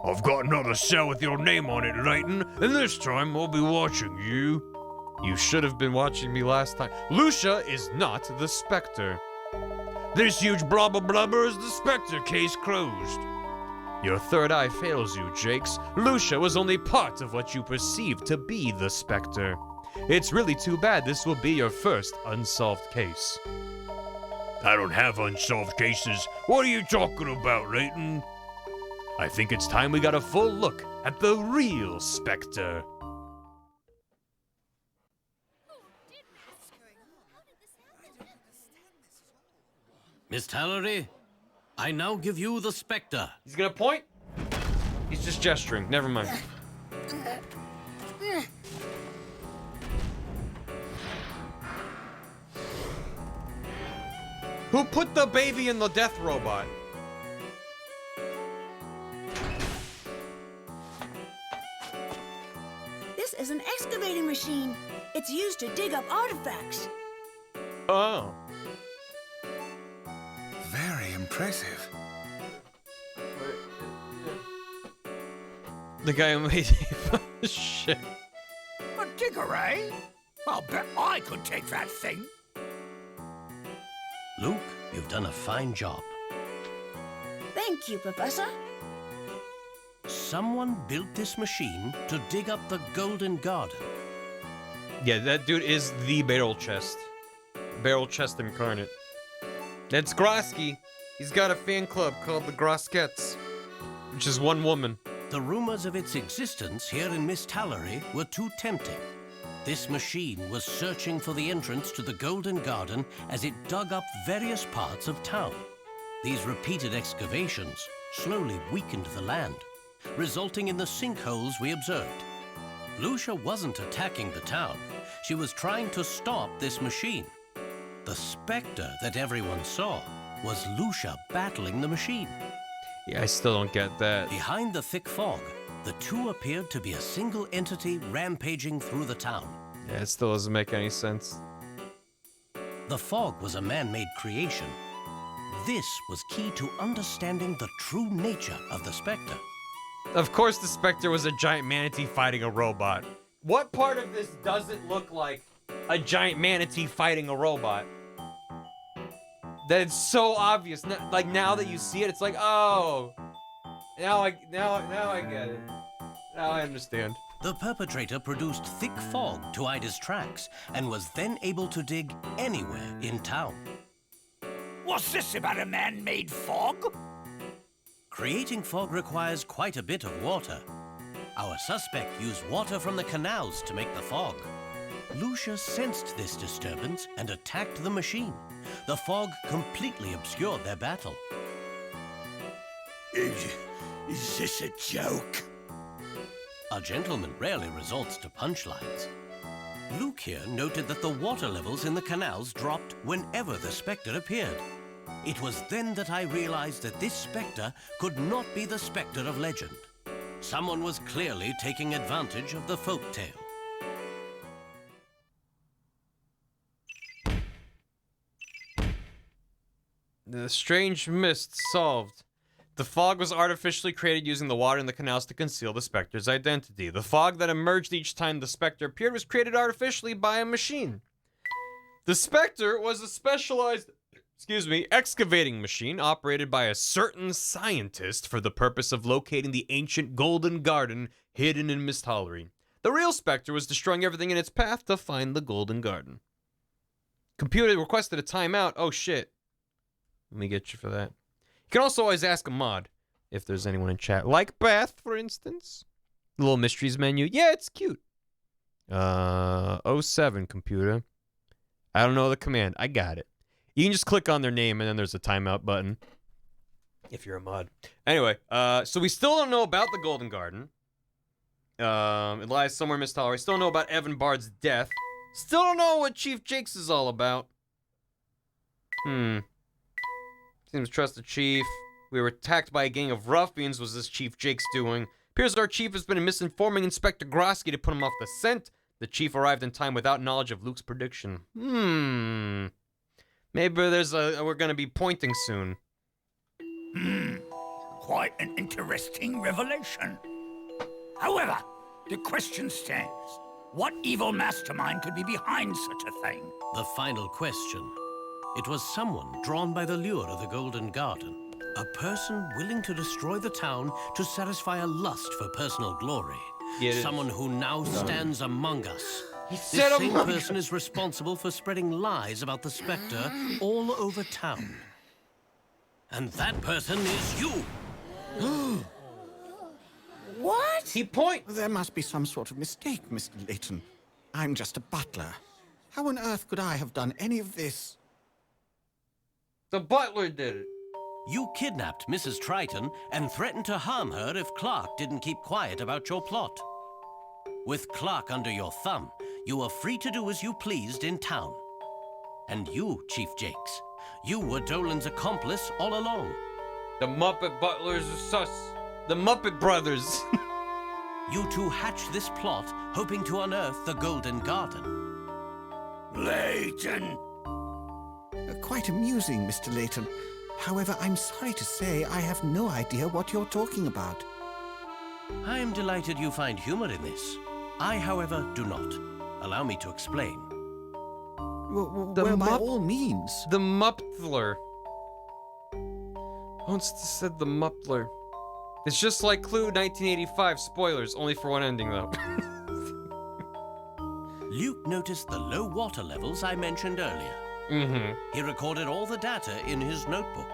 I've got another cell with your name on it, Layton, and this time I'll be watching you. You should have been watching me last time. Lucia is not the Spectre. This huge blubber blubber is the Spectre, case closed. Your third eye fails you, Jakes. Lucia was only part of what you perceived to be the Spectre. It's really too bad this will be your first unsolved case. I don't have unsolved cases. What are you talking about, Layton? I think it's time we got a full look at the real Spectre. Miss Tallery, I now give you the Spectre. He's gonna point? He's just gesturing. Never mind. Who put the baby in the death robot? This is an excavating machine. It's used to dig up artifacts. Oh. Very impressive. The guy who made shit. A digger, eh? I'll bet I could take that thing. Luke, you've done a fine job. Thank you, Professor. Someone built this machine to dig up the Golden Garden. Yeah, that dude is the barrel chest. Barrel chest incarnate. That's Grosky. He's got a fan club called the Groskettes, which is one woman. The rumors of its existence here in Miss Tallery were too tempting. This machine was searching for the entrance to the Golden Garden as it dug up various parts of town. These repeated excavations slowly weakened the land, resulting in the sinkholes we observed. Lucia wasn't attacking the town. She was trying to stop this machine. The specter that everyone saw was Lucia battling the machine. Yeah, I still don't get that. Behind the thick fog, the two appeared to be a single entity rampaging through the town. Yeah, it still doesn't make any sense. The fog was a man-made creation. This was key to understanding the true nature of the specter. Of course the Spectre was a giant manatee fighting a robot. What part of this doesn't look like a giant manatee fighting a robot? That it's so obvious. Like now that you see it, it's like, oh, now I get it. Now I understand. The perpetrator produced thick fog to hide his tracks and was then able to dig anywhere in town. What's this about a man-made fog? Creating fog requires quite a bit of water. Our suspect used water from the canals to make the fog. Lucia sensed this disturbance and attacked the machine. The fog completely obscured their battle. Is this a joke? A gentleman rarely resorts to punchlines. Luke here noted that the water levels in the canals dropped whenever the specter appeared. It was then that I realized that this specter could not be the specter of legend. Someone was clearly taking advantage of the folk tale. The strange mist solved. The fog was artificially created using the water in the canals to conceal the Spectre's identity. The fog that emerged each time the Spectre appeared was created artificially by a machine. The Spectre was a specialized, excavating machine operated by a certain scientist for the purpose of locating the ancient Golden Garden hidden in Mist Hollery. The real Spectre was destroying everything in its path to find the Golden Garden. Computer requested a timeout. Oh shit. Let me get you for that. You can also always ask a mod if there's anyone in chat. Like Beth, for instance. The little mysteries menu. Yeah, it's cute. 07 computer. I don't know the command. I got it. You can just click on their name and then there's a timeout button. If you're a mod. Anyway, so we still don't know about the Golden Garden. It lies somewhere in Mist Hollery. Still don't know about Evan Bard's death. Still don't know what Chief Jakes is all about. Seems to trust the chief. We were attacked by a gang of ruffians. Was this Chief Jakes doing? Appears our chief has been misinforming Inspector Grosky to put him off the scent. The chief arrived in time without knowledge of Luke's prediction. Maybe we're gonna be pointing soon. Quite an interesting revelation. However, the question stands. What evil mastermind could be behind such a thing? The final question. It was someone drawn by the lure of the Golden Garden. A person willing to destroy the town to satisfy a lust for personal glory. Someone who now stands among us. This same person is responsible for spreading lies about the Spectre all over town. And that person is you! What? There must be some sort of mistake, Mr. Layton. I'm just a butler. How on earth could I have done any of this? The butler did it. You kidnapped Mrs. Triton and threatened to harm her if Clark didn't keep quiet about your plot. With Clark under your thumb, you were free to do as you pleased in town. And you, Chief Jakes, you were Dolan's accomplice all along. The Muppet Butlers are sus. The Muppet Brothers. You two hatched this plot, hoping to unearth the Golden Garden. Layton! Quite amusing, Mr. Layton. However, I'm sorry to say I have no idea what you're talking about. I am delighted you find humor in this. I, however, do not. Allow me to explain. Well, by all means. The Muppler. Once said the Muppler. It's just like Clue 1985. Spoilers, only for one ending, though. Luke noticed the low water levels I mentioned earlier. He recorded all the data in his notebook.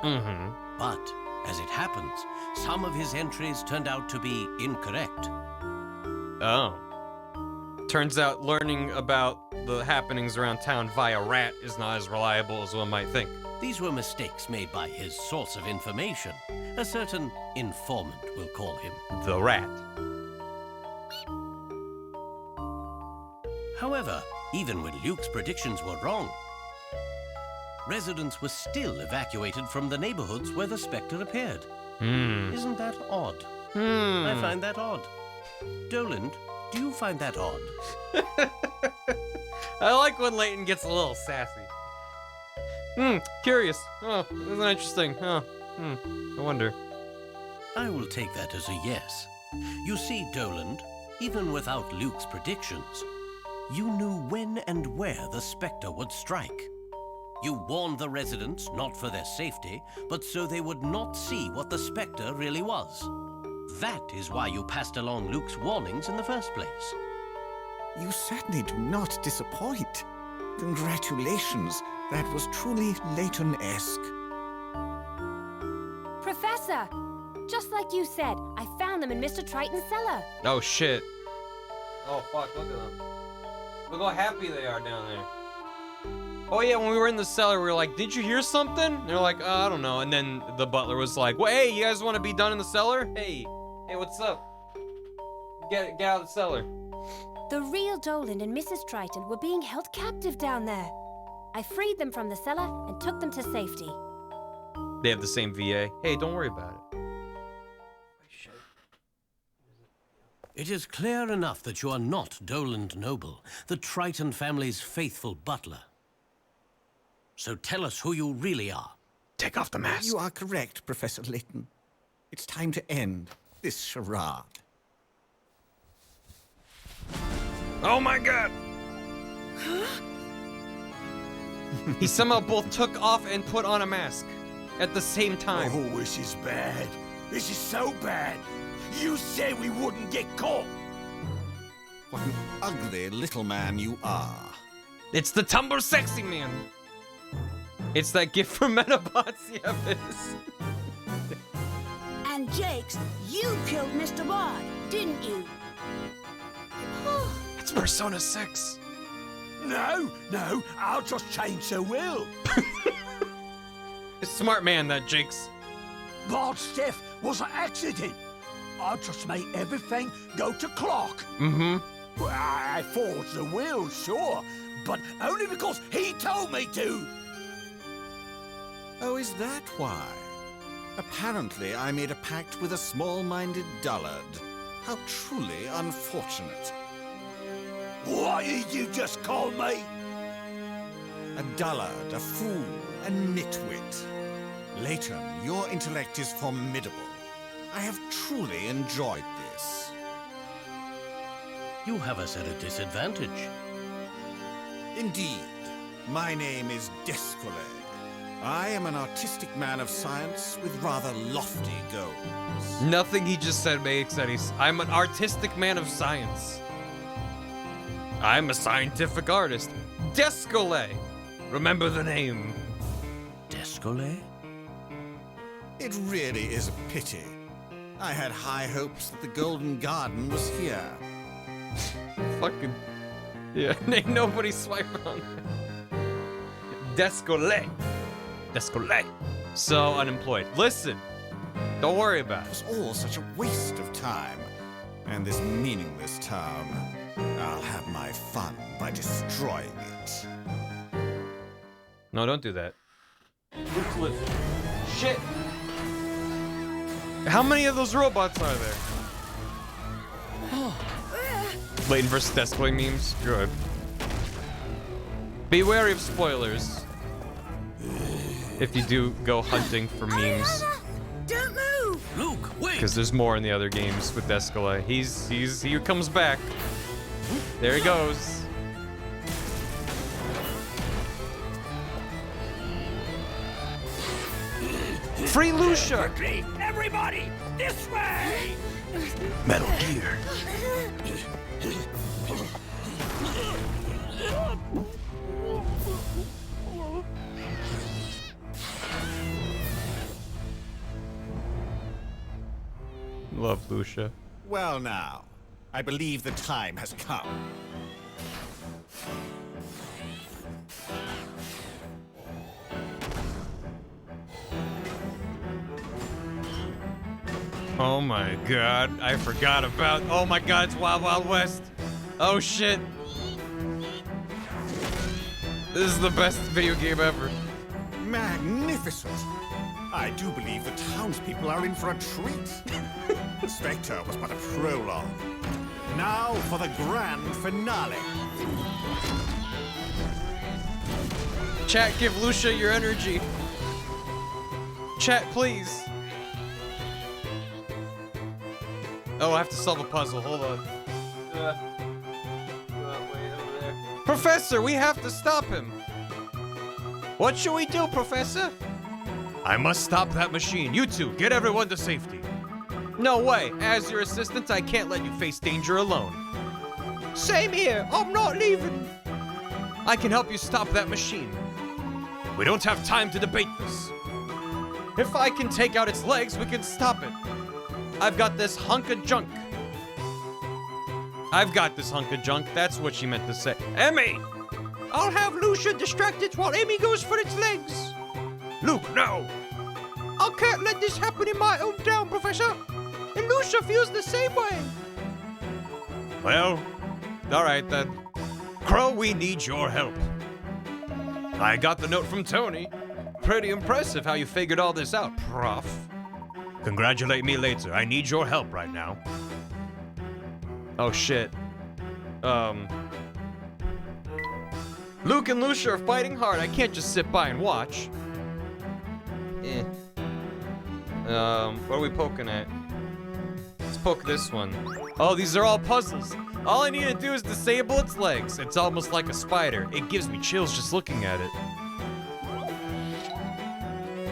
But, as it happens, some of his entries turned out to be incorrect. Oh. Turns out learning about the happenings around town via rat is not as reliable as one might think. These were mistakes made by his source of information. A certain informant, we'll call him. The rat. However, even when Luke's predictions were wrong, residents were still evacuated from the neighborhoods where the Spectre appeared. Isn't that odd? I find that odd. Doland, do you find that odd? I like when Layton gets a little sassy. Curious. Oh, isn't that interesting? Oh, I wonder. I will take that as a yes. You see, Doland, even without Luke's predictions, you knew when and where the Spectre would strike. You warned the residents not for their safety, but so they would not see what the Spectre really was. That is why you passed along Luke's warnings in the first place. You certainly do not disappoint. Congratulations. That was truly Layton-esque. Professor! Just like you said, I found them in Mr. Triton's cellar. Oh, shit. Oh, fuck, look at them. Look how happy they are down there. Oh, yeah, when we were in the cellar, we were like, did you hear something? And they're like, I don't know. And then the butler was like, well, hey, you guys want to be done in the cellar? Hey, what's up? Get out of the cellar. The real Doland and Mrs. Triton were being held captive down there. I freed them from the cellar and took them to safety. They have the same VA. Hey, don't worry about it. It is clear enough that you are not Doland Noble, the Triton family's faithful butler. So tell us who you really are. Take off the mask. You are correct, Professor Layton. It's time to end this charade. Oh my god! He somehow both took off and put on a mask at the same time. Oh, this is bad. This is so bad. You said we wouldn't get caught. What an ugly little man you are. It's the Tumblr Sexy Man. It's that gift from Metabots, yeah, it is. And Jakes, you killed Mr. Bod, didn't you? It's Persona 6. No, I'll just change the will. Smart man, that Jakes. Bod's death was an accident. I just made everything go to clock. Well, I forged the will, sure, but only because he told me to. Oh, is that why? Apparently, I made a pact with a small-minded dullard. How truly unfortunate. What did you just call me? A dullard, a fool, a nitwit. Layton, your intellect is formidable. I have truly enjoyed this. You have us at a disadvantage. Indeed. My name is Descole. I am an artistic man of science with rather lofty goals. Nothing he just said makes any sense. I'm an artistic man of science. I'm a scientific artist. Descole. Remember the name. Descole? It really is a pity. I had high hopes that the Golden Garden was here. Fucking... Yeah, ain't nobody swiping on that. Descole. Descole. So unemployed. Listen, don't worry about It it. was all such a waste of time. And this meaningless town. I'll have my fun by destroying it. No, don't do that. Ruthless. Shit. How many of those robots are there? Layton versus Descole memes? Good. Be wary of spoilers. If you do go hunting for memes. Don't move! Luke, wait! Because there's more in the other games with Descole. He comes back. There he goes. Free Lucia! Everybody, this way! Metal Gear. Love Lucia. Well now, I believe the time has come. Oh my god, I forgot about. Oh my god, it's Wild Wild West. Oh shit. This is the best video game ever. Magnificent! I do believe the townspeople are in for a treat. Spectre was but a prologue. Now for the grand finale. Chat, give Lucia your energy. Chat, please. Oh, I have to solve a puzzle. Hold on. Wait, over there. Professor, we have to stop him. What should we do, Professor? I must stop that machine. You two, get everyone to safety. No way. As your assistant, I can't let you face danger alone. Same here. I'm not leaving. I can help you stop that machine. We don't have time to debate this. If I can take out its legs, we can stop it. I've got this hunk of junk. I've got this hunk of junk. That's what she meant to say. Emmy! I'll have Lucia distracted while Emmy goes for its legs. Luke, no! I can't let this happen in my own town, Professor. And Lucia feels the same way. Well, All right, then. Crow, we need your help. I got the note from Tony. Pretty impressive how you figured all this out, Prof. Congratulate me later. I need your help right now. Oh, shit. Luke and Lucia are fighting hard. I can't just sit by and watch. What are we poking at? Let's poke this one. Oh, these are all puzzles. All I need to do is disable its legs. It's almost like a spider. It gives me chills just looking at it.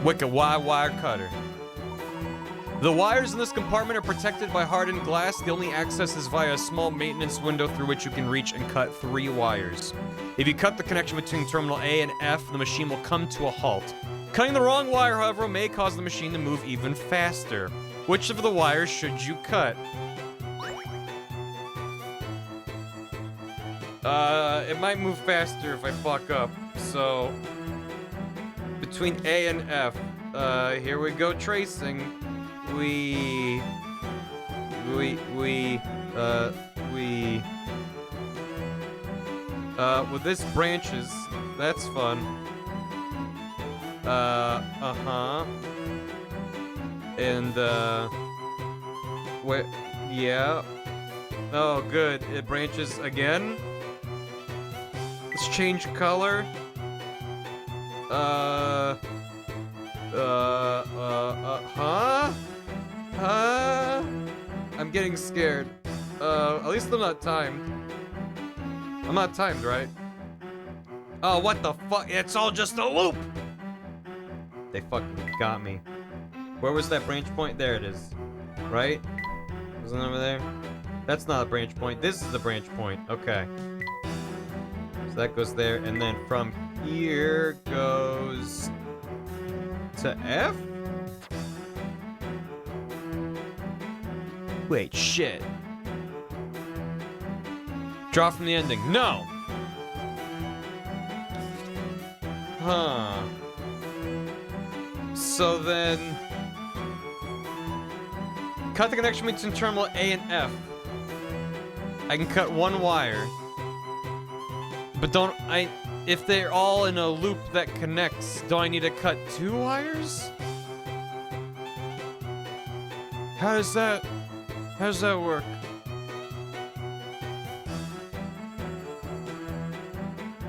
Wicked wire cutter. The wires in this compartment are protected by hardened glass. The only access is via a small maintenance window through which you can reach and cut 3 wires. If you cut the connection between terminal A and F, the machine will come to a halt. Cutting the wrong wire, however, may cause the machine to move even faster. Which of the wires should you cut? It might move faster if I fuck up. So, between A and F. Here we go tracing. Well, this branches. That's fun. And, where, yeah. Oh, good. It branches again. Let's change color. I'm getting scared. At least I'm not timed. I'm not timed, right? Oh, what the fuck? It's all just a loop! They fucking got me. Where was that branch point? There it is. Right? Wasn't it over there? That's not a branch point. This is the branch point. Okay. So that goes there, and then from here goes to F? Wait, shit. Draw from the ending. No! Huh. So then... cut the connection between terminal A and F. I can cut 1 wire. But don't I... if they're all in a loop that connects, do I need to cut 2 wires? How does that work?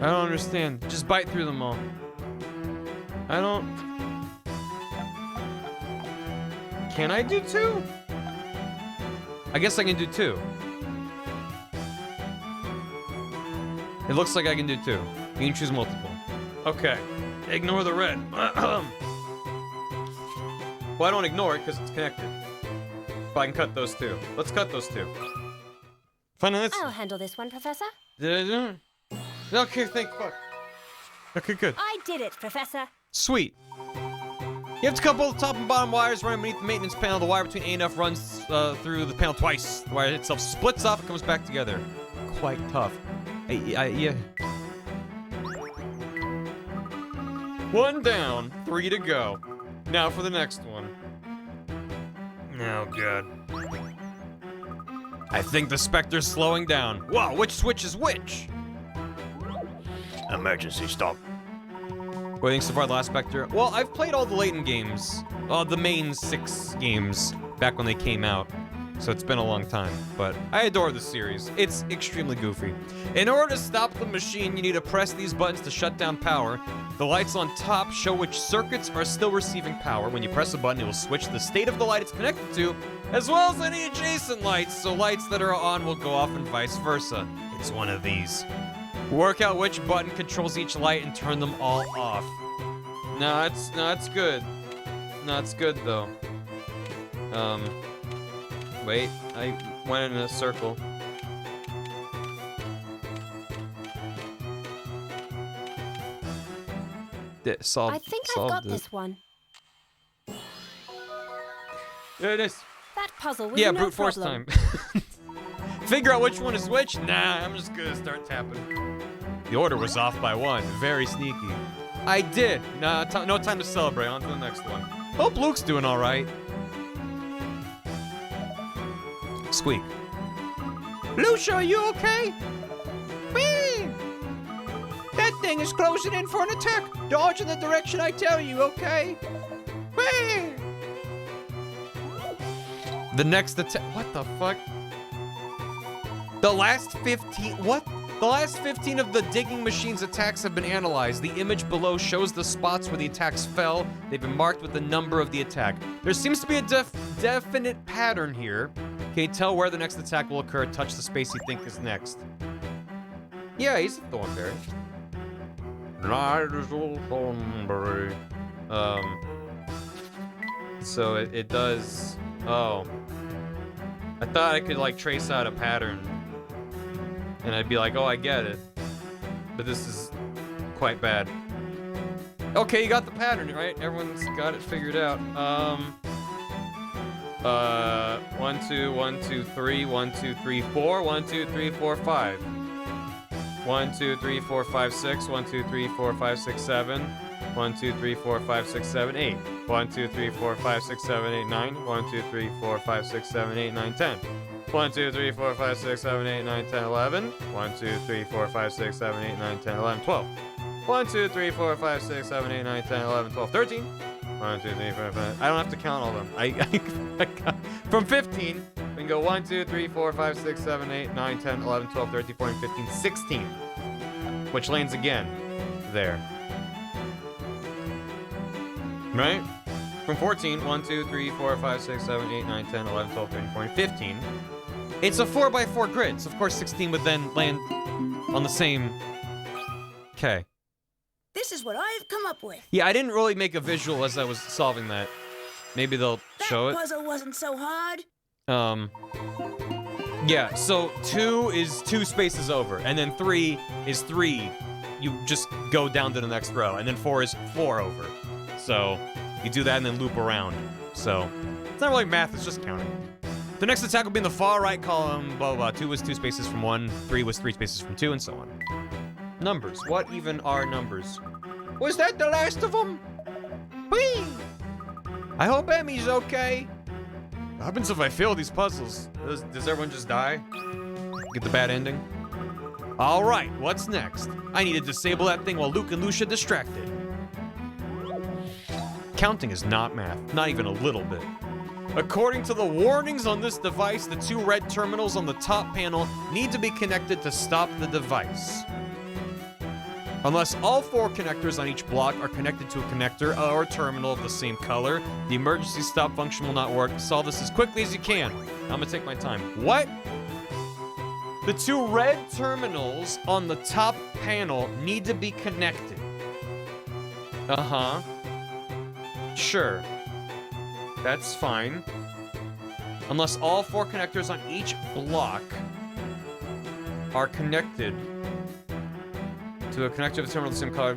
I don't understand. Just bite through them all. I don't... Can I do 2? I guess I can do 2. It looks like I can do 2. You can choose multiple. Okay. Ignore the red. Well, I don't ignore it because it's connected. But I can cut those 2. Let's cut those 2. Fine, let's... I'll handle this one, Professor. Did I do it? Okay, thank fuck. Okay, good. I did it, Professor. Sweet. You have to cut both the top and bottom wires running beneath the maintenance panel. The wire between A and F runs through the panel twice. The wire itself splits off and comes back together. Quite tough. Yeah. 1 down, 3 to go. Now for the next one. Oh, God. I think the Spectre's slowing down. Whoa, which switch is which? Emergency stop. What do you think so far, The Last Spectre? Well, I've played all the Layton games. The main 6 games back when they came out. So it's been a long time, but I adore the series. It's extremely goofy. In order to stop the machine, you need to press these buttons to shut down power. The lights on top show which circuits are still receiving power. When you press a button, it will switch the state of the light it's connected to, as well as any adjacent lights, so lights that are on will go off and vice versa. It's one of these. Work out which button controls each light and turn them all off. No, it's good. No, it's good though. Wait, I went in a circle. I think I've got this one. There it is. That puzzle was Yeah, no brute force problem. time. Figure out which one is which? Nah, I'm just gonna start tapping. The order was off by 1. Very sneaky. I did. Nah, no time to celebrate. On to the next one. Hope Luke's doing all right. Squeak. Lucia, are you okay? Whee! That thing is closing in for an attack. Dodge in the direction I tell you, okay? Whee! The next attack. What the fuck? The last 15. What? The last 15 of the digging machine's attacks have been analyzed. The image below shows the spots where the attacks fell. They've been marked with the number of the attack. There seems to be a definite pattern here. Can you tell where the next attack will occur? Touch the space you think is next. Yeah, he's a Thornberry. Night is all Thornberry. So it does. Oh. I thought I could like trace out a pattern. And I'd be like, oh, I get it. But this is quite bad. Okay, you got the pattern, right? Everyone's got it figured out. 1, 2, 1, 2, 3, 1, 2, 3, 4, 1, 2, 3, 4, 5. 1, 2, 3, 4, 5, 6, 1, 2, 3, 4, 5, 6, 7. 1, 2, 3, 4, 5, 6, 7, 8. 1, 2, 3, 4, 5, 6, 7, 8, 9. 1, 2, 3, 4, 5, 6, 7, 8, 9, 10. 1, 2, 3, 4, 5, 6, 7, 8, 9, 10, 11. 1, 2, 3, 4, 5, 6, 7, 8, 9, 10, 11, 12. 1, 2, 3, 4, 5, 6, 7, 8, 9, 10, 11, 12, 13. 1, 2, 3, 4, 5. I don't have to count all of them. I from 15, we can go 1, 2, 3, 4, 5, 6, 7, 8, 9, 10, 11, 12, 13, 14, 15, 16. Which lanes again? There. Right? From 14, 1, 2, 3, 4, 5, 6, 7, 8, 9, 10, 11, 12, 13, 14, 15. It's a 4x4 grid, so of course 16 would then land on the same... Okay. This is what I've come up with. Yeah, I didn't really make a visual as I was solving that. Maybe they'll show it. That puzzle wasn't so hard. Yeah, so 2 is 2 spaces over, and then 3 is 3. You just go down to the next row, and then 4 is 4 over. So you do that and then loop around. So it's not really math, it's just counting. The next attack will be in the far right column, blah, blah, blah. 2 was 2 spaces from 1, 3 was 3 spaces from 2, and so on. Numbers. What even are numbers? Was that the last of them? Whee! I hope Emmy's okay. What happens if I fail these puzzles? Does everyone just die? Get the bad ending? All right, what's next? I need to disable that thing while Luke and Lucia distracted. Counting is not math, not even a little bit. According to the warnings on this device, the 2 red terminals on the top panel need to be connected to stop the device. Unless all 4 connectors on each block are connected to a connector or terminal of the same color, the emergency stop function will not work. Solve this as quickly as you can. I'm gonna take my time. What? The 2 red terminals on the top panel need to be connected. Uh-huh. Sure. That's fine. Unless all 4 connectors on each block are connected to a connector of the terminal of the same color.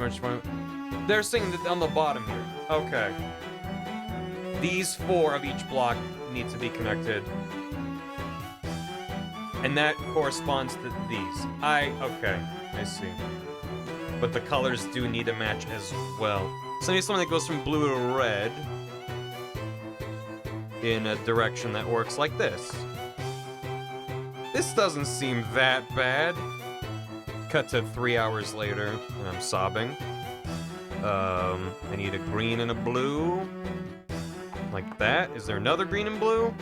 They're saying that on the bottom here. Okay. These 4 of each block need to be connected. And that corresponds to these. Okay, I see. But the colors do need to match as well. So I need something that goes from blue to red. in a direction that works like this. This doesn't seem that bad. Cut to 3 hours later, and I'm sobbing. I need a green and a blue. Like that. Is there another green and blue?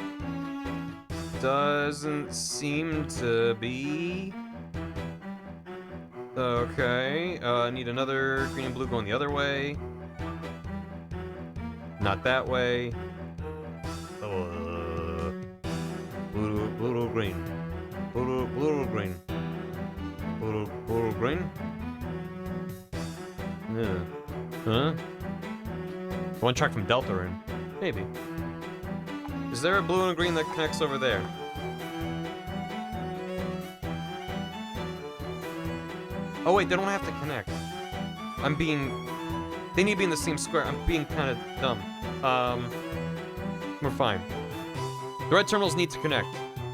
Doesn't seem to be. Okay, I need another green and blue going the other way. Not that way. Blue, green. Blue, green. Blue, green. Yeah. Huh? One track from Delta in. Maybe. Is there a blue and a green that connects over there? Oh wait, they don't have to connect. They need to be in the same square. I'm being kind of dumb. We're fine. The red terminals need to connect.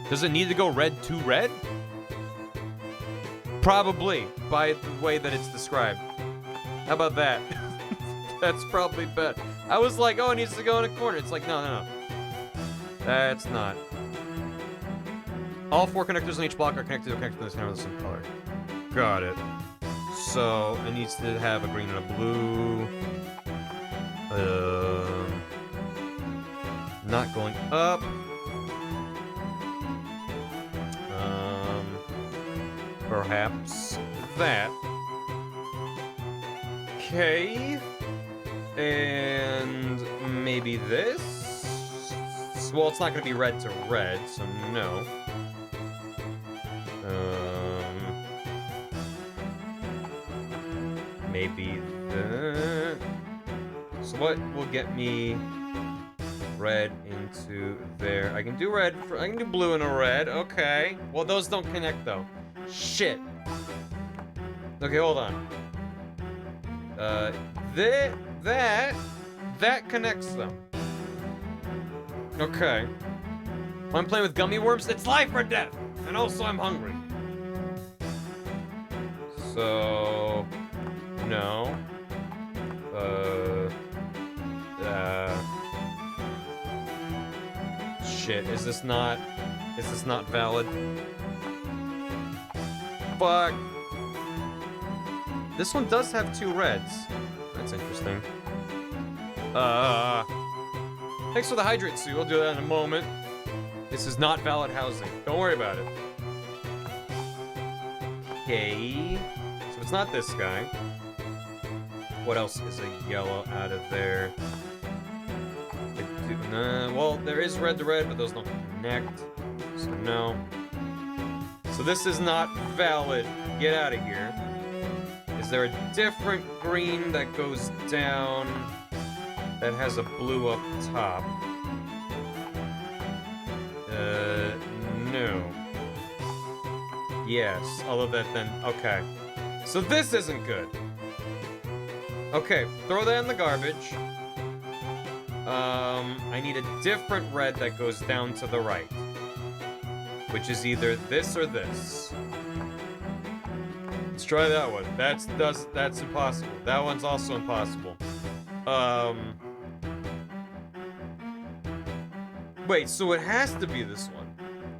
Does it need to go red to red? Probably, by the way that it's described. How about that? That's probably better. I was like, oh, it needs to go in a corner. It's like, no. That's not. All 4 connectors on each block are connected to a connector that's kind of the same color. Got it. So, it needs to have a green and a blue. Not going up. Perhaps that. Okay. And maybe this? Well, it's not going to be red to red, so no. Maybe that. So what will get me red into there? I can do red. I can do blue and a red. Okay. Well, those don't connect though. Shit. Okay, hold on. That connects them. Okay. I'm playing with gummy worms. It's life or death. And also I'm hungry. So, no. Shit, is this not valid? Fuck. This one does have 2 reds. That's interesting. Thanks for the hydrate, Sue. I'll do that in a moment. This is not valid housing. Don't worry about it. Okay. So it's not this guy. What else is a yellow out of there? Well, there is red to red, but those don't connect. So no. So this is not valid. Get out of here. Is there a different green that goes down that has a blue up top? No. Yes, although that then, okay. So this isn't good. Okay, throw that in the garbage. I need a different red that goes down to the right. Which is either this or this. Let's try that one. That's impossible. That one's also impossible. Wait, so it has to be this one.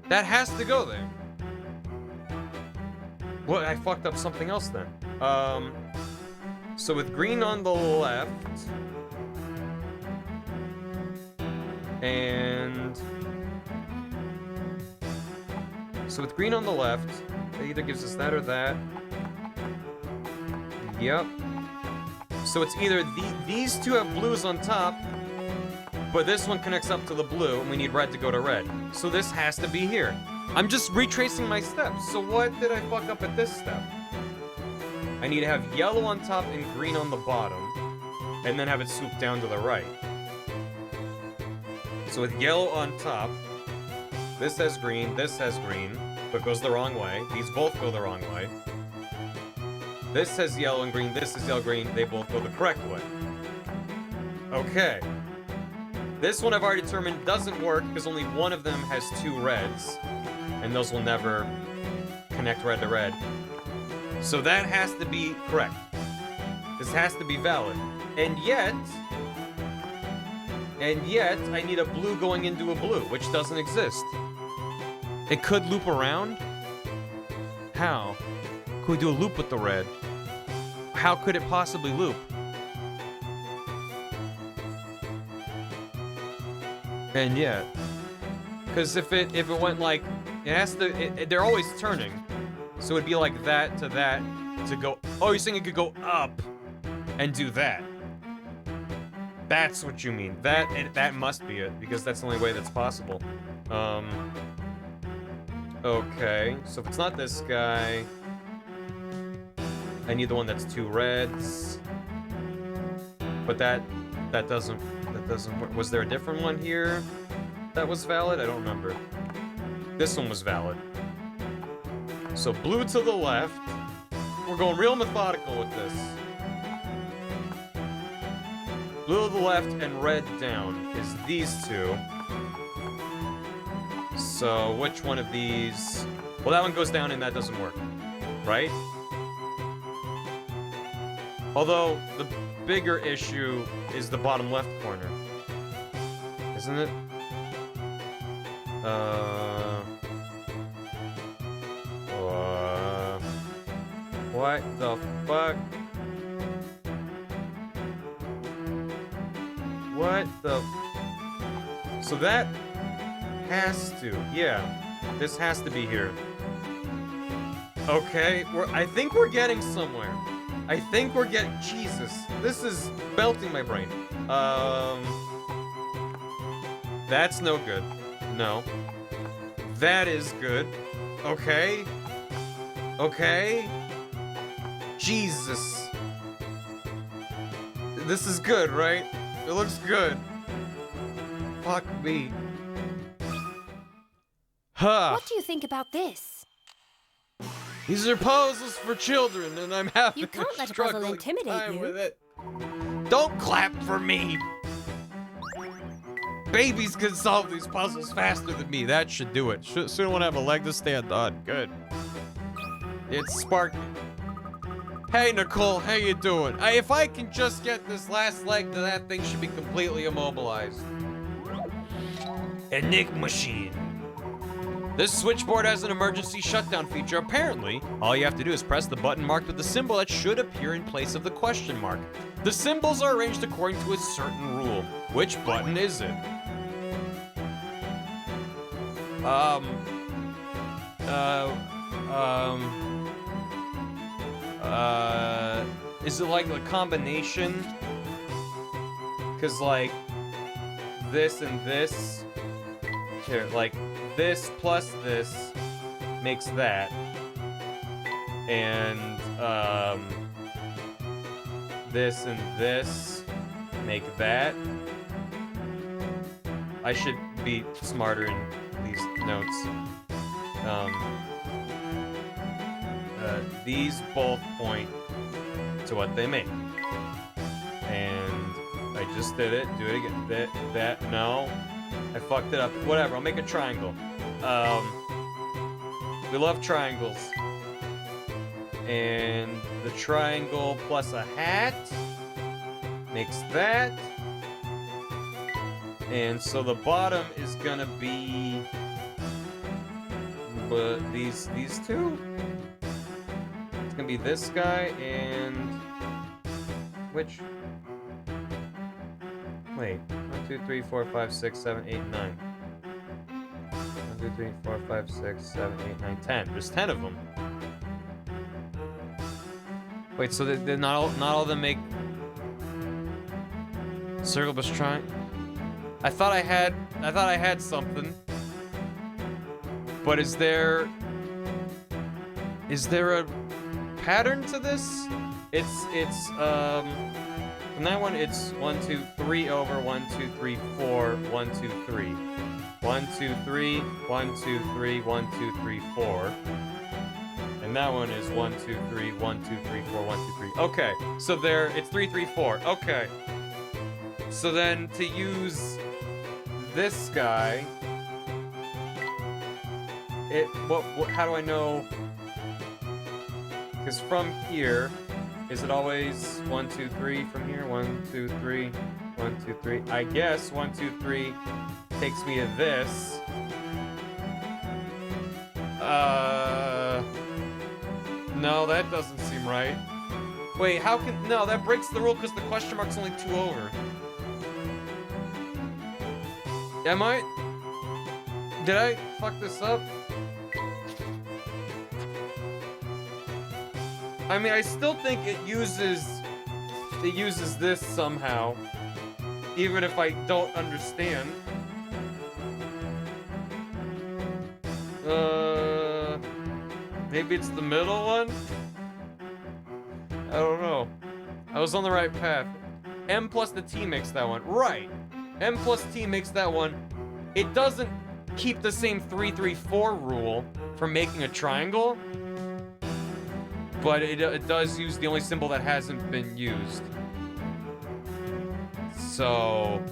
That has to go there. What? I fucked up something else then. So with green on the left, and so with green on the left, it either gives us that or that. Yep. So it's either these two have blues on top, but this one connects up to the blue, and we need red to go to red. So this has to be here. I'm just retracing my steps. So what did I fuck up at this step? I need to have yellow on top and green on the bottom, and then have it swoop down to the right. So with yellow on top, this has green, but goes the wrong way. These both go the wrong way. This has yellow and green, this is yellow green, they both go the correct way. Okay. This one I've already determined doesn't work because only one of them has 2 reds, and those will never connect red to red. So that has to be correct. This has to be valid. And yet, And yet, I need a blue going into a blue, which doesn't exist. It could loop around? How? Could we do a loop with the red? How could it possibly loop? And yet, because if it went like, it has to, they're always turning. So it'd be like that to go, oh, you're saying it could go up and do that. That's what you mean. That must be it, because that's the only way that's possible. Okay, so if it's not this guy, I need the one that's 2 reds. But that doesn't work. Was there a different one here that was valid? I don't remember. This one was valid. So blue to the left. We're going real methodical with this. Blue to the left and red down is these two. So which one of these? Well, that one goes down and that doesn't work, right? Although the bigger issue is the bottom left corner, isn't it? What the fuck? What the? So that has to, yeah. This has to be here. Okay, I think we're getting somewhere. I think we're getting, Jesus, this is belting my brain. That's no good. No. That is good. Okay. Okay. Jesus. This is good, right? It looks good. Fuck me. Huh. What do you think about this? These are puzzles for children, and I'm having You can't let a struggling puzzle intimidate time you. with it. Don't clap for me. Babies can solve these puzzles faster than me. That should do it. Soon won't have a leg to stand on. Good. It's Sparky. Hey, Nicole, how you doing? If I can just get this last leg, then that thing should be completely immobilized. Enigma machine. This switchboard has an emergency shutdown feature. Apparently, all you have to do is press the button marked with the symbol that should appear in place of the question mark. The symbols are arranged according to a certain rule. Which button is it? Is it like a combination? Cause like, this and this, here, like, this plus this makes that, and this and this make that. I should be smarter in these notes. These both point to what they make, and I just did it. Do it again. That no. I fucked it up. Whatever, I'll make a triangle. We love triangles. And the triangle plus a hat makes that. And so the bottom is gonna be these two. It's gonna be this guy and which? Wait, 1, 2, 3, 4, 5, 6, 7, 8, 9. 1, 2, 3, 4, 5, 6, 7, 8, 9, 10. There's 10 of them. Wait, so they're not all of them make circle plus triangle? I thought I had something. But is there a pattern to this? It's from that one, it's 1, 2, 3 over 1, 2, 3, 4, 1, 2, 3. 1, 2, 3, 1, 2, 3, 1, 2, 3, 4. And that one is 1, 2, 3, 1, 2, 3, 4, 1, 2, 3. Okay, so there, it's 3, 3, 4. Okay. So then to use this guy, how do I know? Because from here, is it always 1, 2, 3 from here? 1, 2, 3. 1, 2, 3. I guess 1, 2, 3 takes me to this. No, that doesn't seem right. Wait, how can... No, that breaks the rule because the question mark's only 2 over. Am I... Did I fuck this up? I mean, I still think it uses this somehow, even if I don't understand. Maybe it's the middle one? I don't know. I was on the right path. M plus the T makes that one. Right. M plus T makes that one. It doesn't keep the same 3, 3, 4 rule for making a triangle, but it does use the only symbol that hasn't been used. So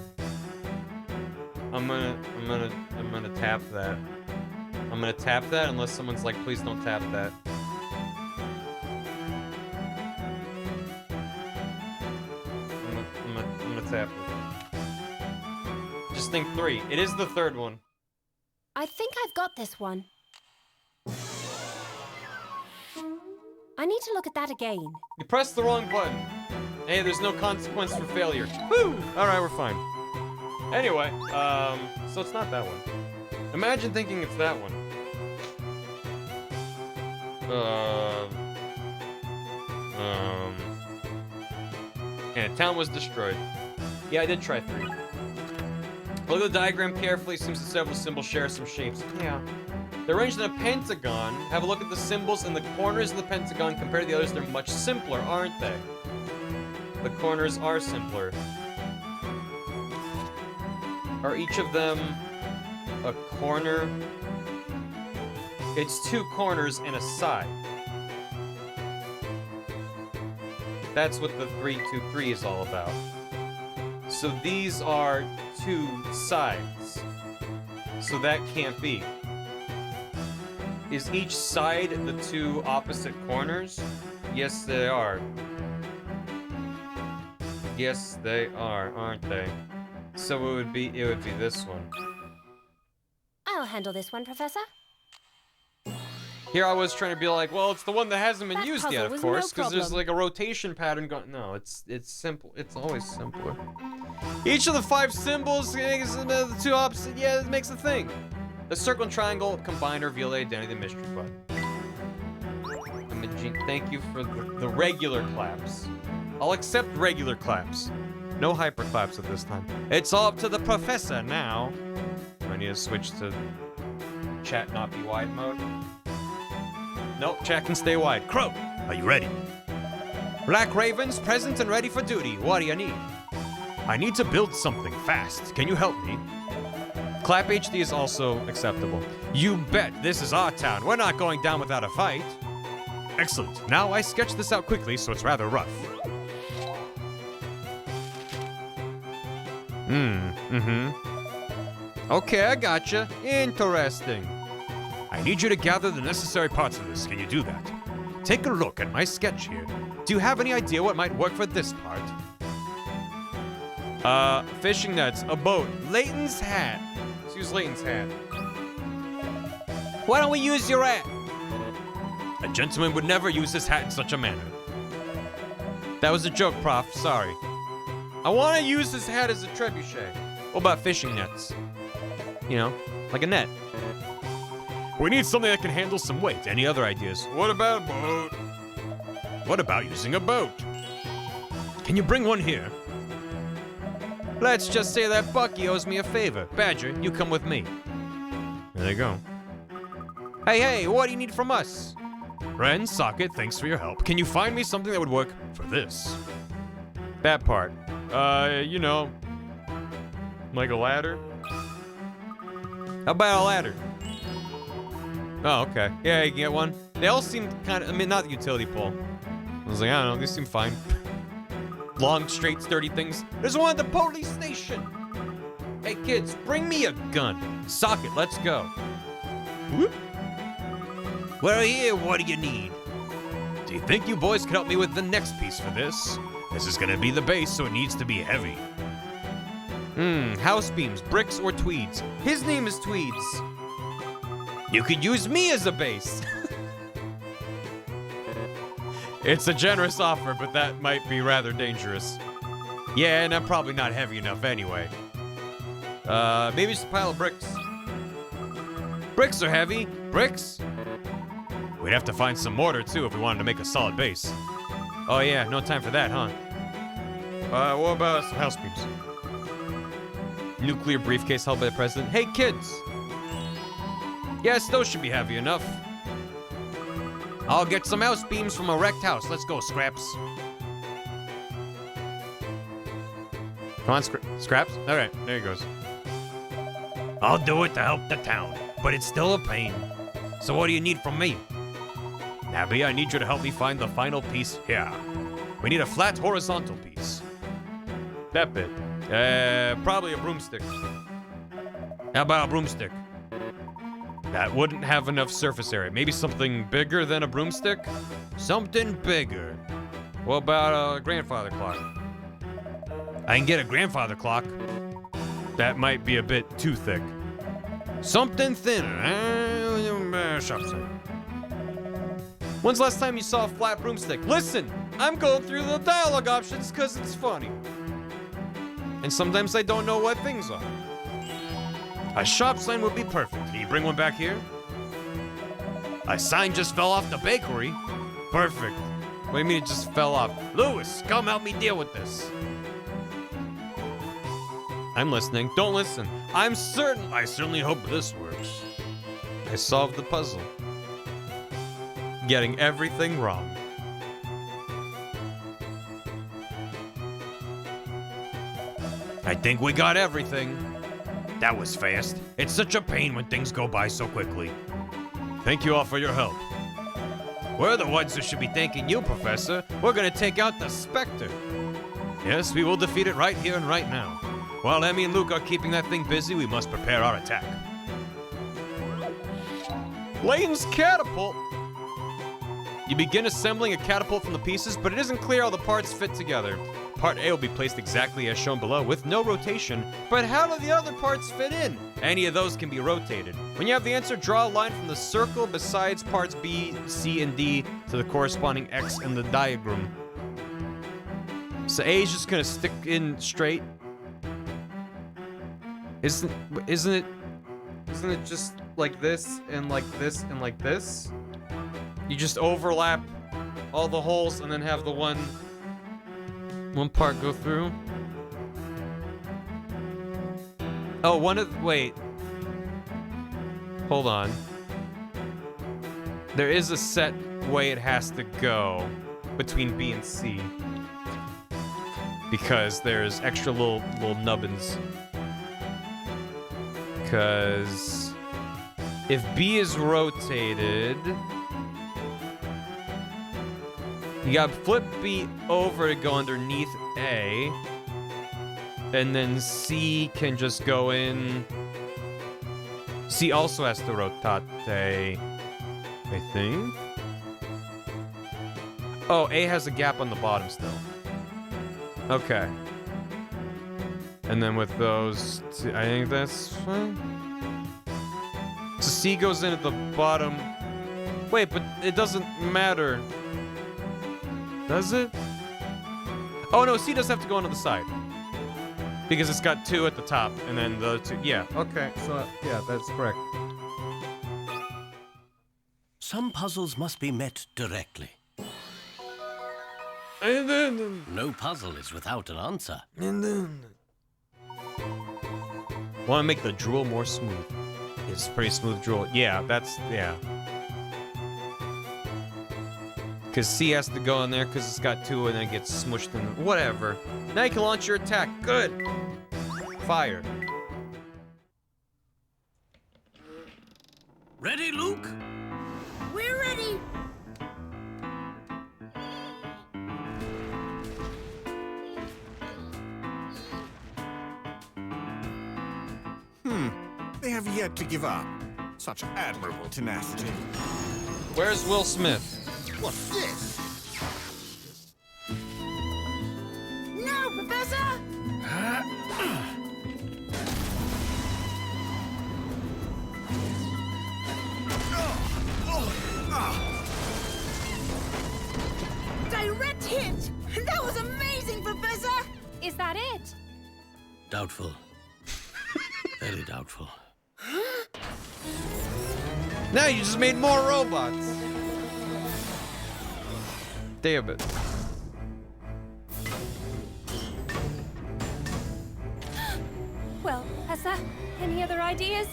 I'm gonna tap that. I'm gonna tap that unless someone's like, please don't tap that. I'm gonna tap it. Just think 3. It is the third one. I think I've got this one. I need to look at that again. You pressed the wrong button. Hey, there's no consequence for failure. Woo! Alright, we're fine. Anyway, so it's not that one. Imagine thinking it's that one. And town was destroyed. Yeah, I did try 3. Look at the diagram carefully. Seems that several symbols share some shapes. Yeah. They're arranged in a pentagon. Have a look at the symbols in the corners of the pentagon. Compared to the others, they're much simpler, aren't they? The corners are simpler. Are each of them a corner? It's 2 corners and a side. That's what the 3, 2, 3 is all about. So these are 2 sides. So that can't be. Is each side the 2 opposite corners? Yes, they are. Yes, they are, aren't they? So it would be this one. I'll handle this one, Professor. Here I was trying to be like, well, it's the one that hasn't been used yet, of course, because there's problem. like a rotation pattern going. No, it's simple. It's always simpler. Each of the 5 symbols is the 2 opposite. Yeah, it makes a thing. The circle and triangle combined reveal the identity of the mystery button. Thank you for the regular claps. I'll accept regular claps. No hyper claps at this time. It's all up to the professor now. I need to switch to chat not be wide mode. Nope, chat can stay wide. Crow, Are you ready? Black Ravens present and ready for duty. What do you need? I need to build something fast. Can you help me? Clap HD is also acceptable. You bet. This is our town. We're not going down without a fight. Excellent. Now I sketched this out quickly, so it's rather rough. Okay, I gotcha. Interesting. I need you to gather the necessary parts of this. Can you do that? Take a look at my sketch here. Do you have any idea what might work for this part? Fishing nets, a boat, Layton's hat. Let's use Layton's hat. Why don't we use your hat? A gentleman would never use his hat in such a manner. That was a joke, Prof. Sorry. I want to use his hat as a trebuchet. What about fishing nets? You know, like a net. We need something that can handle some weight. Any other ideas? What about a boat? What about using a boat? Can you bring one here? Let's just say that Bucky owes me a favor. Badger, you come with me. There you go. Hey, what do you need from us? Ren, Socket, thanks for your help. Can you find me something that would work for this? That part. You know, like a ladder? How about a ladder? Oh, okay. Yeah, you can get one. They all seem kind of, I mean, not the utility pole. I was like, I don't know, these seem fine. Long, straight, sturdy things. There's one at the police station. Hey, kids, bring me a gun. Socket, let's go. Whoop. Well, here, what do you need? Do you think you boys could help me with the next piece for this? This is gonna be the base, so it needs to be heavy. House beams, bricks, or tweeds. His name is Tweeds. You could use me as a base. It's a generous offer, but that might be rather dangerous. Yeah, and I'm probably not heavy enough anyway. Maybe just a pile of bricks. Bricks are heavy. Bricks? We'd have to find some mortar, too, if we wanted to make a solid base. Oh, yeah, no time for that, huh? What about some house beams? Nuclear briefcase held by the president. Hey, kids! Yes, those should be heavy enough. I'll get some house beams from a wrecked house. Let's go, Scraps. Come on, Scraps. All right, there he goes. I'll do it to help the town, but it's still a pain. So what do you need from me? Nabby, I need you to help me find the final piece here. We need a flat horizontal piece. That bit. Probably a broomstick. How about a broomstick? That wouldn't have enough surface area. Maybe something bigger than a broomstick? Something bigger. What about a grandfather clock? I can get a grandfather clock. That might be a bit too thick. Something thinner. Shop site. When's the last time you saw a flat broomstick? Listen, I'm going through the dialogue options because it's funny. And sometimes I don't know what things are. A shop sign would be perfect. Can you bring one back here? A sign just fell off the bakery. Perfect. What do you mean it just fell off? Lewis, come help me deal with this. I'm listening. Don't listen. I certainly hope this works. I solved the puzzle. Getting everything wrong. I think we got everything. That was fast. It's such a pain when things go by so quickly. Thank you all for your help. We're the ones who should be thanking you, Professor. We're gonna take out the Spectre. Yes, we will defeat it right here and right now. While Emmy and Luke are keeping that thing busy, we must prepare our attack. Layton's catapult! You begin assembling a catapult from the pieces, but it isn't clear how the parts fit together. Part A will be placed exactly as shown below with no rotation, but how do the other parts fit in? Any of those can be rotated. When you have the answer, draw a line from the circle besides parts B, C, and D to the corresponding X in the diagram. So A is just gonna stick in straight. Isn't it just like this and like this and like this? You just overlap all the holes and then have the one part go through. Oh, wait. Hold on. There is a set way it has to go between B and C. Because there's extra little nubbins. Because if B is rotated, you gotta flip B over to go underneath A, and then C can just go in. C also has to rotate, I think. Oh, A has a gap on the bottom still. Okay. And then with those, I think that's fine. So C goes in at the bottom. Wait, but it doesn't matter. Does it? Oh no, C does have to go onto the side. Because it's got two at the top, and then the two, yeah, okay, so, yeah, that's correct. Some puzzles must be met directly. And then... No puzzle is without an answer. And then... Want to make the drool more smooth. It's pretty smooth drool. Yeah, yeah. Because C has to go in there because it's got two and then it gets smushed in. Whatever. Now you can launch your attack. Good. Fire. Ready, Luke? We're ready. They have yet to give up. Such admirable tenacity. Where's Will Smith? What's this? No, Professor! Direct hit! That was amazing, Professor! Is that it? Doubtful. Very doubtful. Now you just made more robots. Damn it. Well, Professor, any other ideas?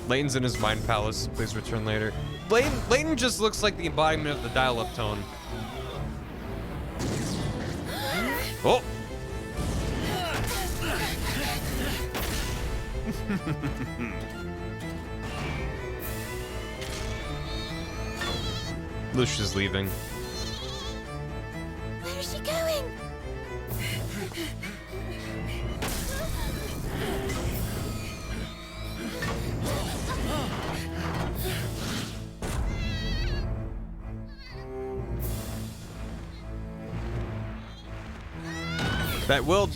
Layton's in his mind palace. Please return later. Layton just looks like the embodiment of the dial-up tone. Oh! Lucia's leaving. Where is she going? That will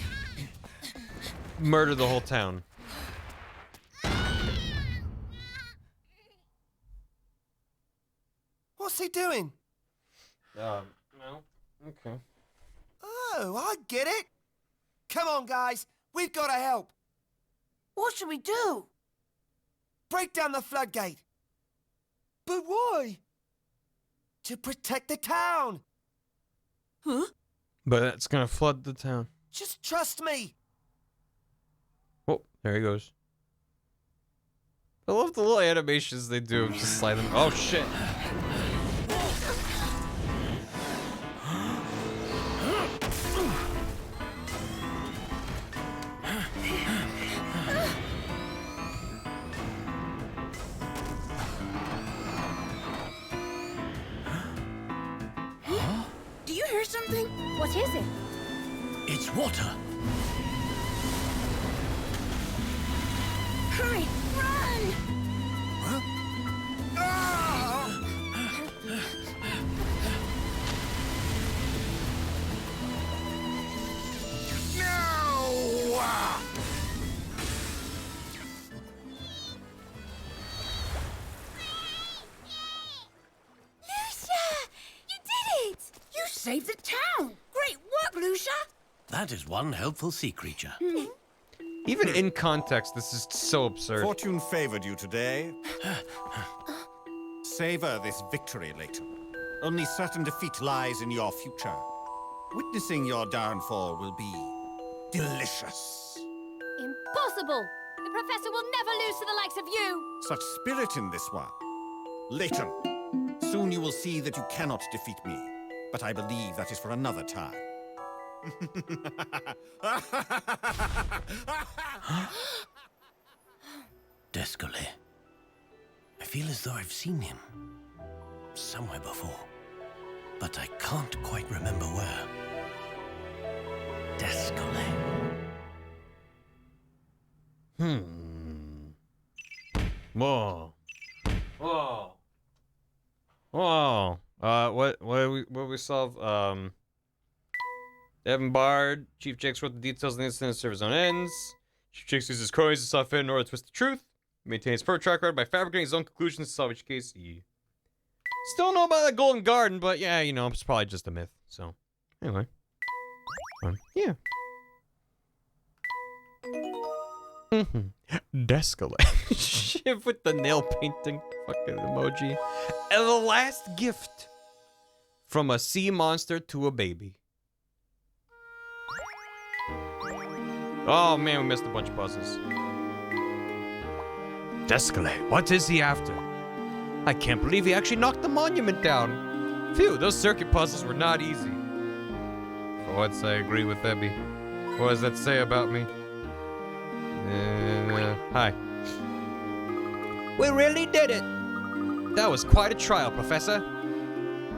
murder the whole town. What's he doing? No. Okay. Oh, I get it. Come on, guys. We've got to help. What should we do? Break down the floodgate. But why? To protect the town. Huh? But that's gonna flood the town. Just trust me. Oh, there he goes. I love the little animations they do of just slide them. Oh shit. Do you hear something? What is it? It's water. Hurry, run! You saved the town! Great work, Lucia! That is one helpful sea creature. Even in context, this is so absurd. Fortune favored you today. Savor this victory, Layton. Only certain defeat lies in your future. Witnessing your downfall will be delicious. Impossible! The Professor will never lose to the likes of you! Such spirit in this one. Layton, soon you will see that you cannot defeat me. But I believe that is for another time. Descole. I feel as though I've seen him somewhere before, but I can't quite remember where. Descole. Whoa. Whoa. Whoa. What we solve? Evan Bard, Chief Jakes wrote the details of the incident, serve his own ends. Chief Jakes uses coins to soften in order to twist the truth. He maintains per track record by fabricating his own conclusions to solve each case. Still don't know about that Golden Garden, but yeah, you know, it's probably just a myth. So, anyway. Yeah. Descole. Shit with the nail painting fucking emoji. And the last gift from a sea monster to a baby. Oh man, we missed a bunch of puzzles. Descole, what is he after? I can't believe he actually knocked the monument down. Phew, those circuit puzzles were not easy. For once, I agree with Ebby. What does that say about me? Hi. We really did it! That was quite a trial, Professor.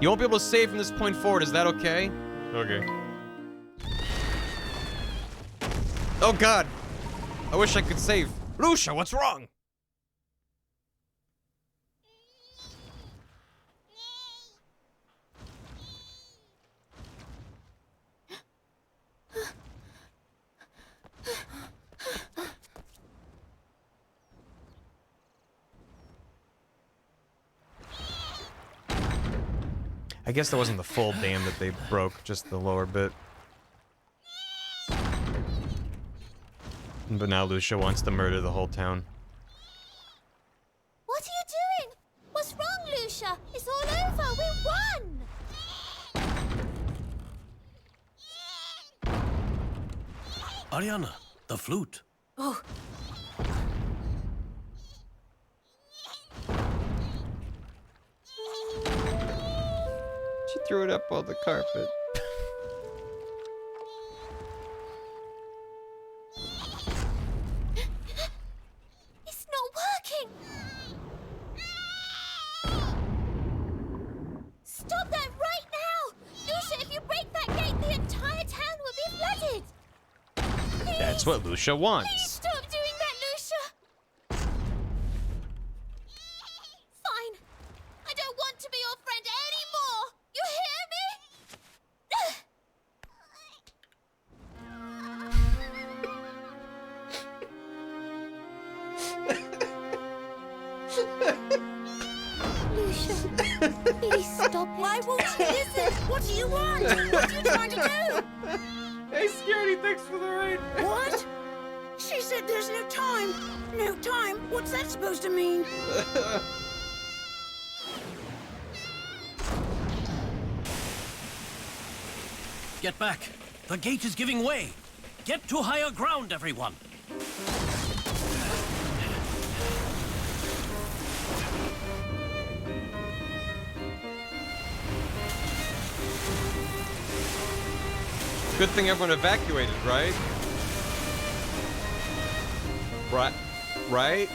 You won't be able to save from this point forward, is that okay? Okay. Oh god! I wish I could save. Lucia, what's wrong? I guess that wasn't the full dam that they broke, just the lower bit. But now Lucia wants to murder the whole town. What are you doing? What's wrong, Lucia? It's all over. We won! Ariana, the flute. Oh, She threw it up on the carpet. It's not working! Stop that right now! Lucia, if you break that gate, the entire town will be flooded! Please, That's what Lucia please wants. stop doing that, Lucia! Fine. I don't want to be your friend anymore! You hear me? Lucia, please stop. why won't you listen? What do you want? What are you trying to do? Hey, Scaredy, thanks for the raid. What? She said there's no time. No time? What's that supposed to mean? Get back. The gate is giving way. Get to higher ground, everyone. Good thing everyone evacuated, right? Right?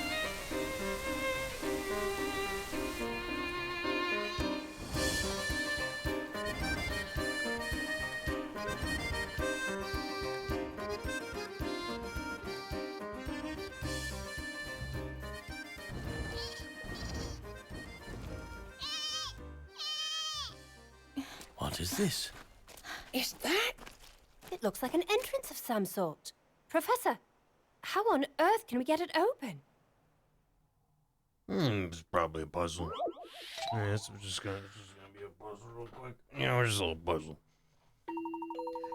What is this? Is that? It looks like an entrance of some sort. Professor, how on earth can we get it open? It's probably a puzzle. Yeah, it's just gonna be a puzzle real quick. Yeah, just a little puzzle.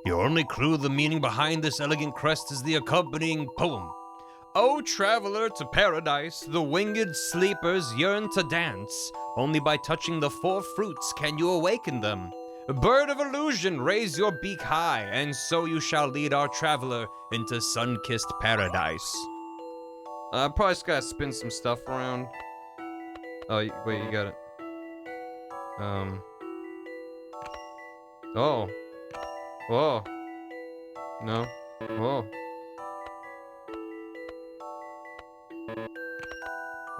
Your only clue the meaning behind this elegant crest is the accompanying poem. O traveler to paradise, the winged sleepers yearn to dance. Only by touching the four fruits can you awaken them. Bird of illusion, raise your beak high, and so you shall lead our traveler into sun-kissed paradise. Probably just gotta spin some stuff around. Oh, wait, you got it. Oh. Whoa. No. Whoa.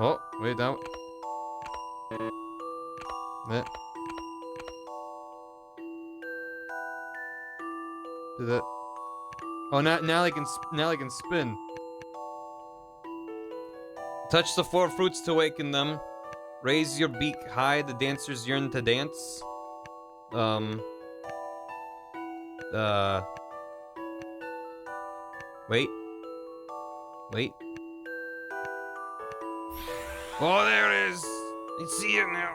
Oh, wait, that. That. Do that. Oh, now I can spin. Touch the four fruits to awaken them. Raise your beak high, the dancers yearn to dance. Wait. Oh, there it is! I see it now.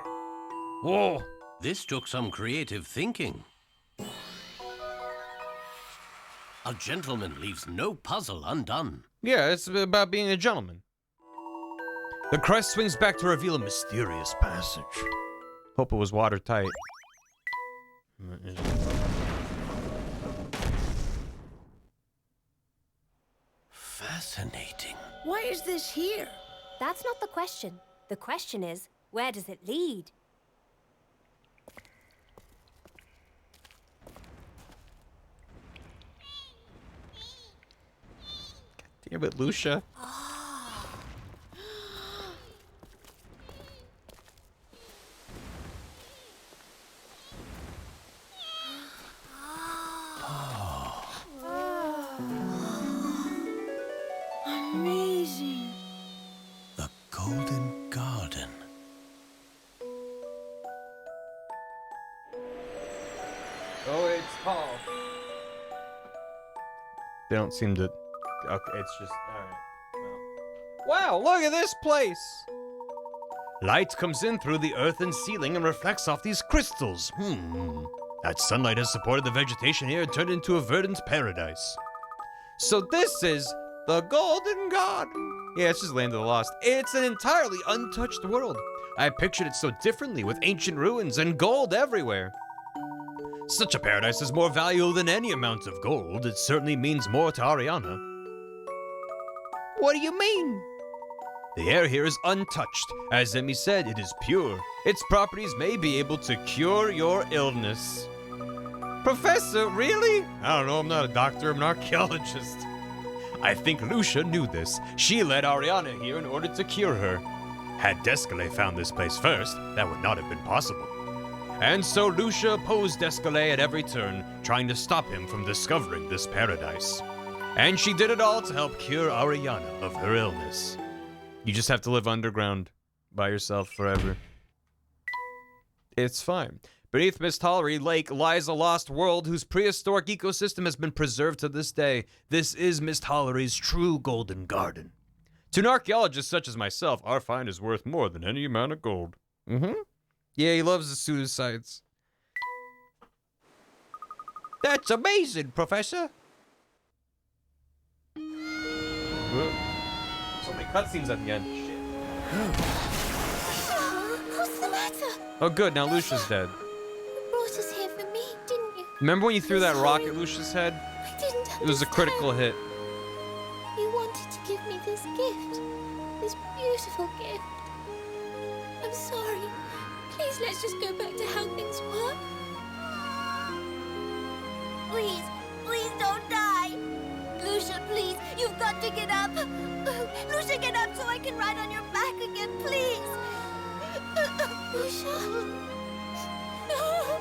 Whoa! This took some creative thinking. A gentleman leaves no puzzle undone. Yeah, it's about being a gentleman. The crest swings back to reveal a mysterious passage. Hope it was watertight. Fascinating. Why is this here? That's not the question. The question is, where does it lead? Damn it, Lucia. Amazing. The Golden Garden. Oh, it's tall. They don't seem to. Okay, it's just. Alright. Well. Wow, look at this place! Light comes in through the earthen ceiling and reflects off these crystals. That sunlight has supported the vegetation here and turned into a verdant paradise. So this is the Golden Garden. Yeah, it's just Land of the Lost. It's an entirely untouched world. I pictured it so differently, with ancient ruins and gold everywhere. Such a paradise is more valuable than any amount of gold. It certainly means more to Ariana. What do you mean? The air here is untouched. As Emmy said, it is pure. Its properties may be able to cure your illness. Professor, really? I don't know, I'm not a doctor, I'm an archaeologist. I think Lucia knew this. She led Ariana here in order to cure her. Had Descalais found this place first, that would not have been possible. And so Lucia opposed Descalais at every turn, trying to stop him from discovering this paradise. And she did it all to help cure Ariana of her illness. You just have to live underground by yourself forever. It's fine. Beneath Mist Hollery Lake lies a lost world whose prehistoric ecosystem has been preserved to this day. This is Mist Hollery's true Golden Garden. To an archaeologist such as myself, our find is worth more than any amount of gold. Yeah, he loves the suicides. That's amazing, Professor. So many cutscenes at the end. Shit. What's the matter? Oh good, now Lucia's dead. You brought us here for me, didn't you? Remember when you threw that rock at Lucia's head? I didn't understand. It was a critical hit. You wanted to give me this gift. This beautiful gift. I'm sorry. Please, let's just go back to how things were. Please, please don't die. Lucia, please, you've got to get up. Lucia, get up so I can ride on your back again, please. Lucia? No.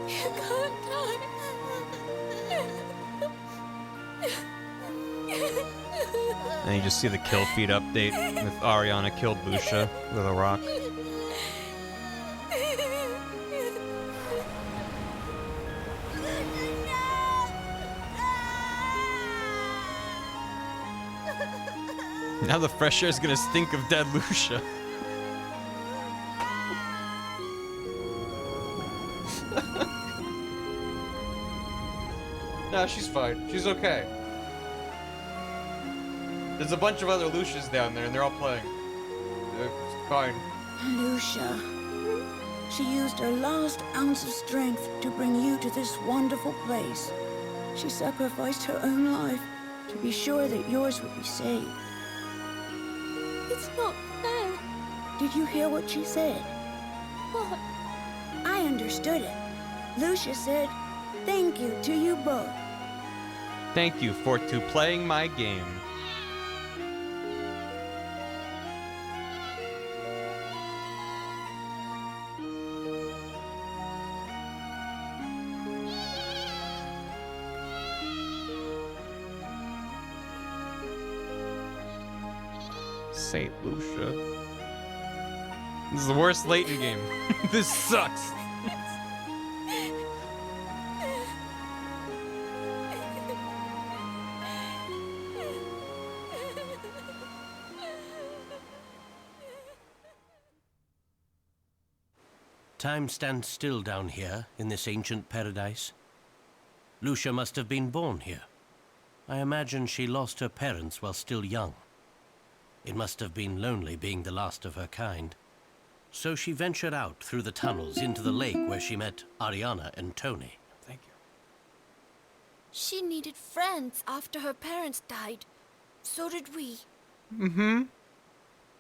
You can't die. And you just see the kill feed update with Ariana killed Lucia with a rock. Now the fresh air is gonna stink of dead Lucia. Nah, she's fine. She's okay. There's a bunch of other Lucias down there, and they're all playing. It's fine. Lucia. She used her last ounce of strength to bring you to this wonderful place. She sacrificed her own life to be sure that yours would be saved. It's not fair. Did you hear what she said? What? I understood it. Lucia said, thank you to you both. Thank you for playing my game. Saint Lucia. This is the worst Layton game. This sucks. Time stands still down here in this ancient paradise. Lucia must have been born here. I imagine she lost her parents while still young. It must have been lonely being the last of her kind. So she ventured out through the tunnels into the lake where she met Ariana and Tony. Thank you. She needed friends after her parents died. So did we. Mm-hmm.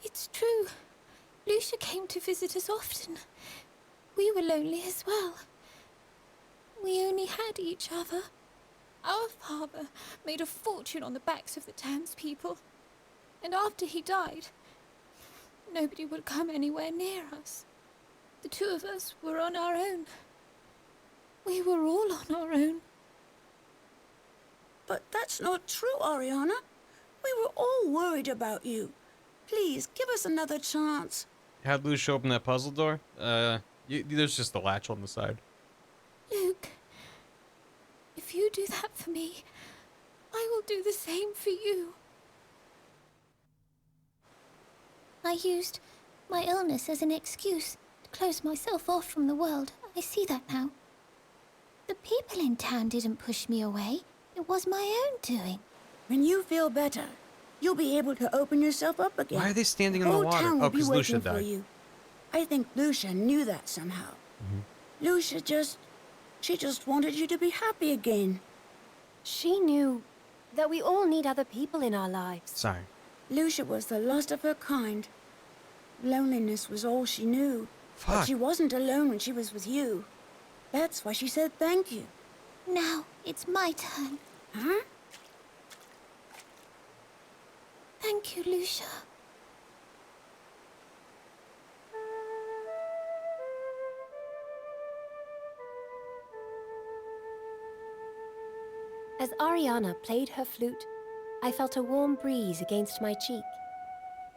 It's true. Lucia came to visit us often. We were lonely as well. We only had each other. Our father made a fortune on the backs of the townspeople. And after he died, nobody would come anywhere near us. The two of us were on our own. We were all on our own. But that's not true, Ariana. We were all worried about you. Please, give us another chance. How'd Lucia open that puzzle door? There's just a latch on the side. Luke, if you do that for me, I will do the same for you. I used My illness as an excuse to close myself off from the world. I see that now. The people in town didn't push me away. It was my own doing. When you feel better, you'll be able to open yourself up again. Why are they standing in the whole water? town Oh, will be because Lucia waiting for died. you. I think Lucia knew that somehow. Lucia she just wanted you to be happy again. She knew that we all need other people in our lives. Sorry. Lucia was the last of her kind. Loneliness was all she knew. But Fuck. she wasn't alone when she was with you. That's why she said thank you. Now it's my turn. Huh? Thank you, Lucia. As Ariana played her flute, I felt a warm breeze against my cheek.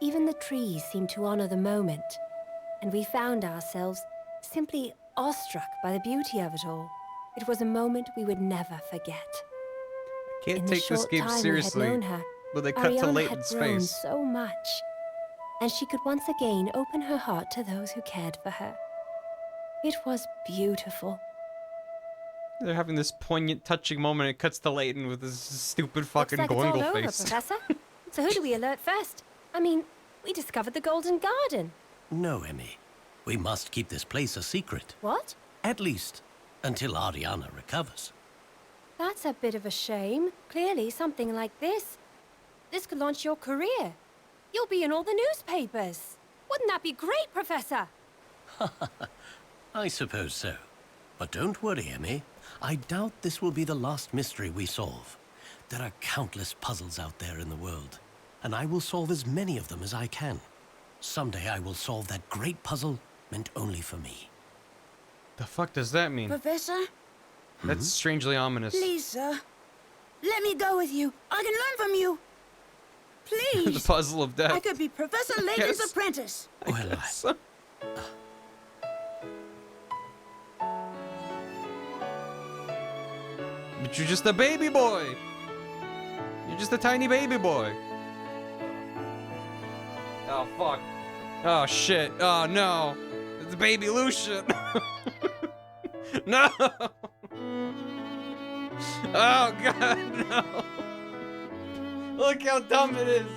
Even the trees seemed to honor the moment, and we found ourselves simply awestruck by the beauty of it all. It was a moment we would never forget. Can't In the take this short game time seriously. we had known her, But they cut to Ariana Layton's had grown face. so much, and she could once again open her heart to those who cared for her. It was beautiful. They're having this poignant, touching moment. It cuts to Layton with this stupid fucking Looks like it's all goingle over, face. Professor. So who do we alert first? I mean, we discovered the Golden Garden. No, Emmy. We must keep this place a secret. What? At least until Ariana recovers. That's a bit of a shame. Clearly, something like this could launch your career. You'll be in all the newspapers. Wouldn't that be great, Professor? I suppose so. But don't worry, Emmy. I doubt this will be the last mystery we solve. There are countless puzzles out there in the world, and I will solve as many of them as I can. Someday I will solve that great puzzle meant only for me. The fuck does that mean? Professor, That's strangely ominous. please, sir. Let me go with you. I can learn from you. The Please. puzzle of death. I could be Professor Layton's Yes. apprentice. Well, But you're just a baby boy. You're just a tiny baby boy. Oh, fuck. Oh, shit. Oh, no. It's baby Lucian. No. Oh, God, no. Look how dumb it is.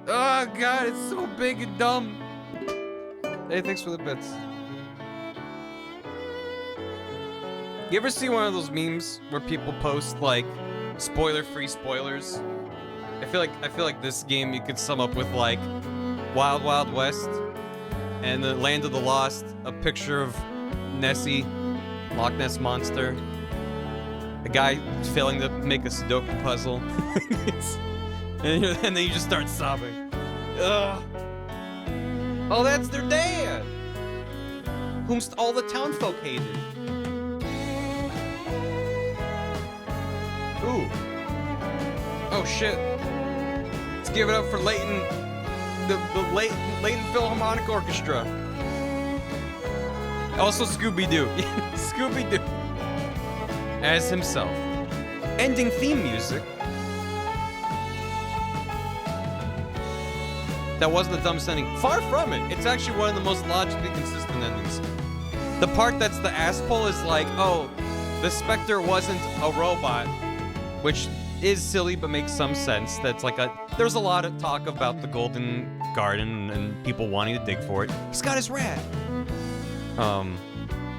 Oh, God, it's so big and dumb. Hey, thanks for the bits. You ever see one of those memes where people post like spoiler-free spoilers? I feel like this game you could sum up with like Wild Wild West and the Land of the Lost, a picture of Nessie, Loch Ness Monster, a guy failing to make a Sudoku puzzle, and then you just start sobbing. Ugh. Oh, that's their dad, whom all the townfolk hated. Ooh. Oh shit. Let's give it up for Layton, the Layton Philharmonic Orchestra. Also Scooby-Doo. Scooby-Doo. As himself. Ending theme music. That wasn't the dumbest ending. Far from it. It's actually one of the most logically consistent endings. The part that's the ass pull is like, oh, the Spectre wasn't a robot, which is silly but makes some sense. That's like there's a lot of talk about the Golden Garden and people wanting to dig for it. He's got his rat.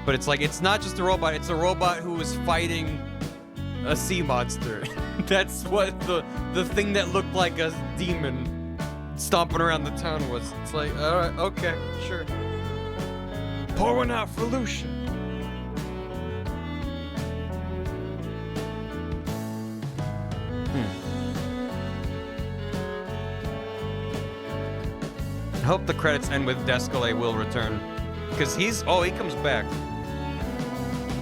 But it's like, it's not just a robot, it's a robot who was fighting a sea monster. That's what the thing that looked like a demon stomping around the town was. It's like, alright, okay, sure. Pour one out for Lucian. I hope the credits end with Descalay will return. Because he comes back.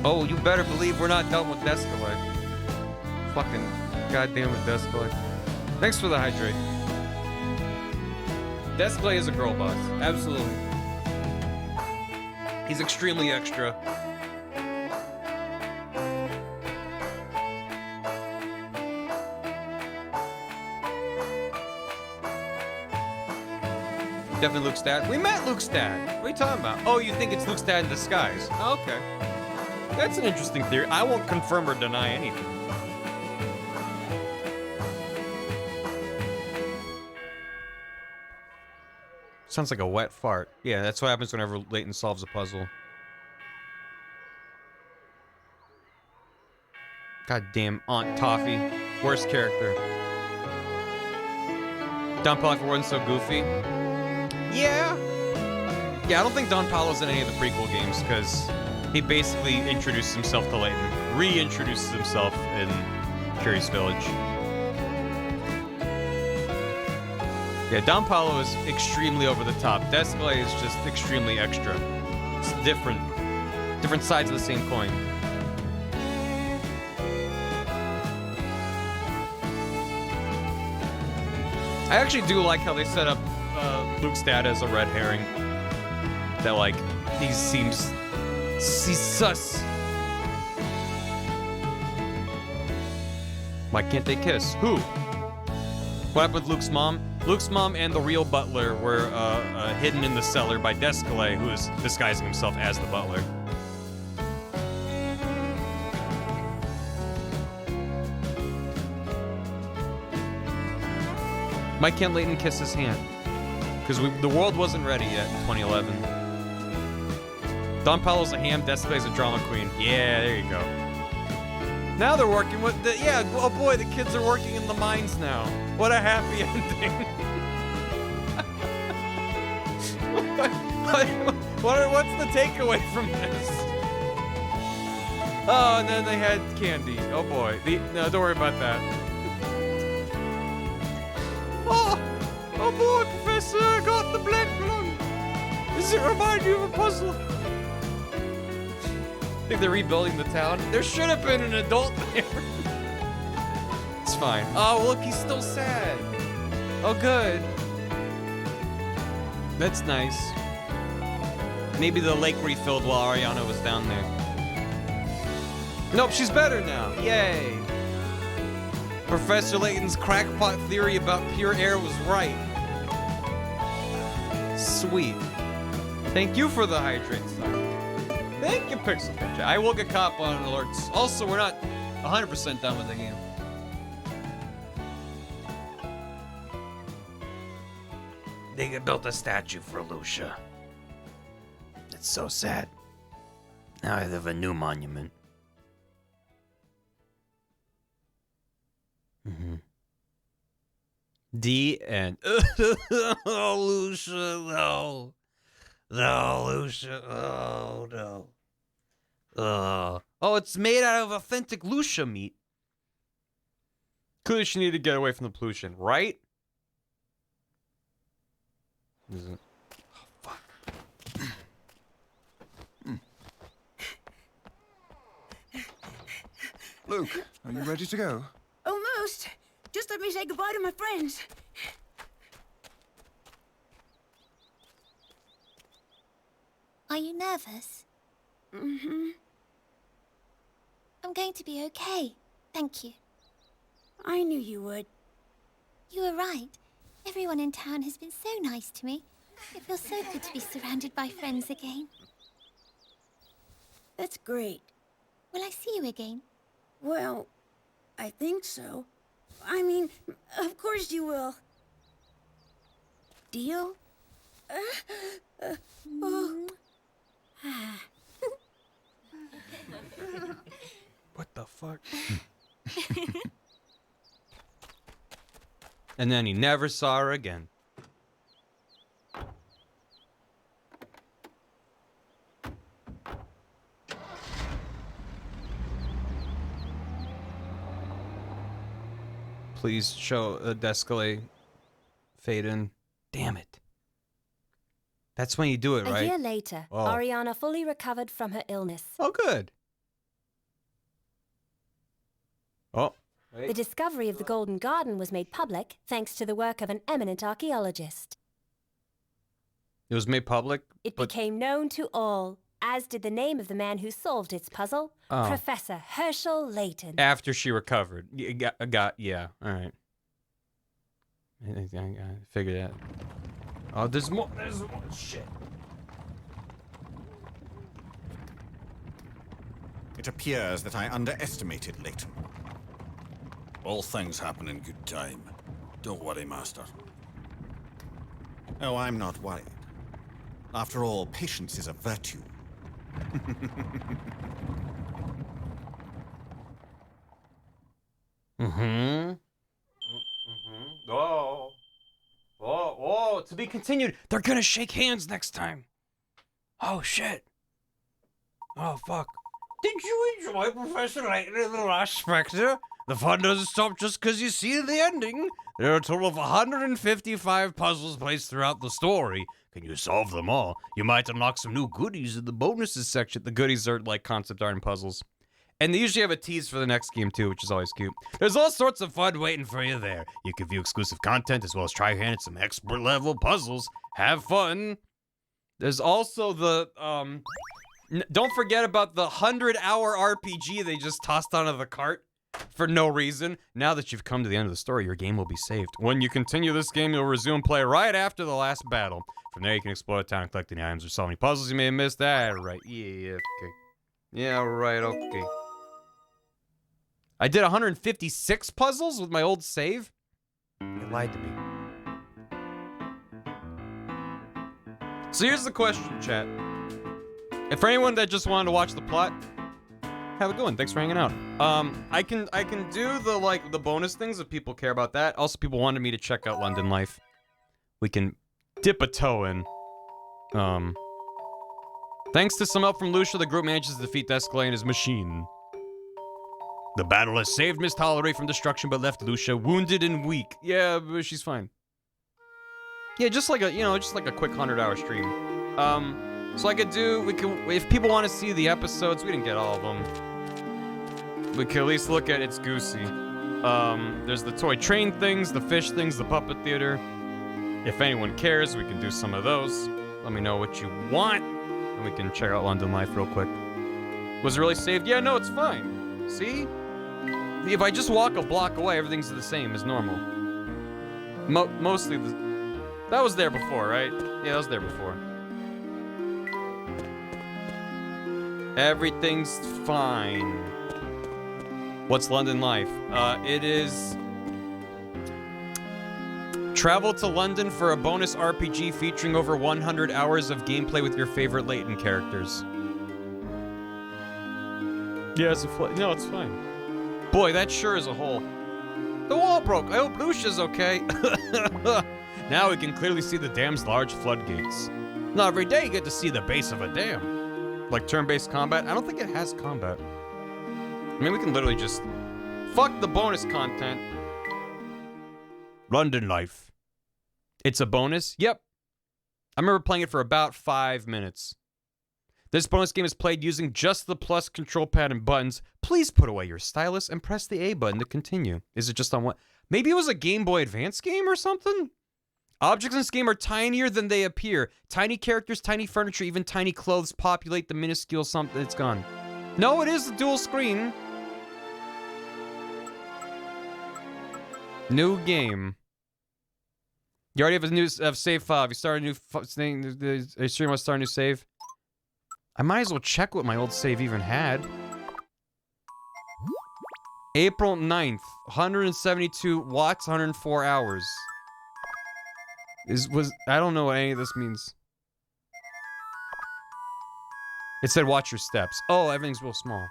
Oh, you better believe we're not done with Descalay. Fucking goddamn it, Descalay. Thanks for the hydrate. Descalay is a girl boss. Absolutely. He's extremely extra. Definitely Luke's dad. We met Luke's dad. What are you talking about? Oh, you think it's Luke's dad in disguise? Oh, okay. That's an interesting theory. I won't confirm or deny anything. Sounds like a wet fart. Yeah, that's what happens whenever Layton solves a puzzle. Goddamn Aunt Toffee. Worst character. Don Paulo wasn't so goofy. Yeah. Yeah, I don't think Don Paulo's in any of the prequel games because he basically introduced himself to Layton. Reintroduces himself in Curious Village. Yeah, Don Paulo is extremely over the top. Descalay is just extremely extra. It's different. Different sides of the same coin. I actually do like how they set up Luke's dad as a red herring. That, like, he seems... He's sus. Why can't they kiss? Who? What happened with Luke's mom? Luke's mom and the real butler were hidden in the cellar by Descalay, who is disguising himself as the butler. Why can't Layton kiss his hand? Because the world wasn't ready yet in 2011. Don Paulo's a ham, Descalay's a drama queen. Yeah, there you go. Now they're working with the... Yeah, oh boy, the kids are working in the mines now. What a happy ending. What's the takeaway from this? Oh, and then they had candy. Oh boy. No, don't worry about that. Oh boy, Professor, I got the black lung. Does it remind you of a puzzle? I think they're rebuilding the town. There should have been an adult there. It's fine. Oh, look, he's still sad. Oh, good. That's nice. Maybe the lake refilled while Ariana was down there. Nope, she's better now. Yay. Professor Layton's crackpot theory about pure air was right. Sweet. Thank you for the hydrate stuff. Thank you, Pixel Pitch. I will get caught on alerts. Also, we're not 100% done with the game. They built a statue for Lucia. It's so sad. Now I have a new monument. The end. Oh, Lucia, no. No, Lucia, oh, no. Oh, it's made out of authentic Lucia meat. Clearly she needed to get away from the pollution, right? Is it? Oh, fuck. Luke, are you ready to go? Almost. Just let me say goodbye to my friends. Are you nervous? Mm-hmm. I'm going to be okay. Thank you. I knew you would. You were right. Everyone in town has been so nice to me. It feels so good to be surrounded by friends again. That's great. Will I see you again? Well, I think so. I mean, of course you will. Deal? Oh. What the fuck? And then he never saw her again. Please show Descalay fade in. Damn it. That's when you do it, right? A year later, Oh. Ariana fully recovered from her illness. Oh, good. Oh. The discovery of the Golden Garden was made public thanks to the work of an eminent archaeologist. It was made public? It became known to all, as did the name of the man who solved its puzzle, Oh. Professor Herschel Layton. After she recovered. Yeah, all right. I figured that. Oh, there's more shit. It appears that I underestimated Layton. All things happen in good time. Don't worry, Master. Oh, I'm not worried. After all, patience is a virtue. Oh, to be continued. They're gonna shake hands next time. Oh, shit. Oh, fuck. Did you enjoy Professor Layton in The Last Spectre? The fun doesn't stop just because you see the ending. There are a total of 155 puzzles placed throughout the story. Can you solve them all? You might unlock some new goodies in the bonuses section. The goodies are like concept art and puzzles. And they usually have a tease for the next game too, which is always cute. There's all sorts of fun waiting for you there. You can view exclusive content as well as try handing some expert level puzzles. Have fun. There's also the, don't forget about the 100-hour RPG they just tossed onto the cart for no reason. Now that you've come to the end of the story, your game will be saved. When you continue this game, you'll resume play right after the last battle. From there, you can explore the town and collect any items or solve any puzzles you may have missed. Right. Yeah, okay. Yeah, right, okay. I did 156 puzzles with my old save? You lied to me. So here's the question, chat. And for anyone that just wanted to watch the plot, have a good one. Thanks for hanging out. I can do the bonus things if people care about that. Also, people wanted me to check out London Life. We can dip a toe in. Thanks to some help from Lucia, the group manages to defeat Desclay and his machine. The battle has saved Miss Tolerate from destruction, but left Lucia wounded and weak. Yeah, but she's fine. Yeah, just like a quick 100-hour stream. So I could do, if people want to see the episodes, we didn't get all of them. We could at least look at It's Goosey. There's the toy train things, the fish things, the puppet theater. If anyone cares, we can do some of those. Let me know what you want, and we can check out London Life real quick. Was it really saved? Yeah, no, it's fine. See? If I just walk a block away, everything's the same as normal. Mostly, that was there before, right? Yeah, that was there before. Everything's fine. What's London Life? It is... Travel to London for a bonus RPG featuring over 100 hours of gameplay with your favorite Layton characters. Yeah, no, it's fine. Boy, that sure is a hole. The wall broke. I hope Lucia's okay. Now we can clearly see the dam's large floodgates. Not every day you get to see the base of a dam. Like turn-based combat? I don't think it has combat. I mean, we can literally just... Fuck the bonus content. London Life. It's a bonus? Yep. I remember playing it for about 5 minutes. This bonus game is played using just the plus control pad and buttons. Please put away your stylus and press the A button to continue. Is it just on what? Maybe it was a Game Boy Advance game or something? Objects in this game are tinier than they appear. Tiny characters, tiny furniture, even tiny clothes populate the minuscule something. It's gone. No, it is a dual screen. New game. You already have a new save file. If you start a new thing, the stream wants to start a new save. I might as well check what my old save even had. April 9th, 172 watts, 104 hours. I don't know what any of this means. It said watch your steps. Oh, everything's real small.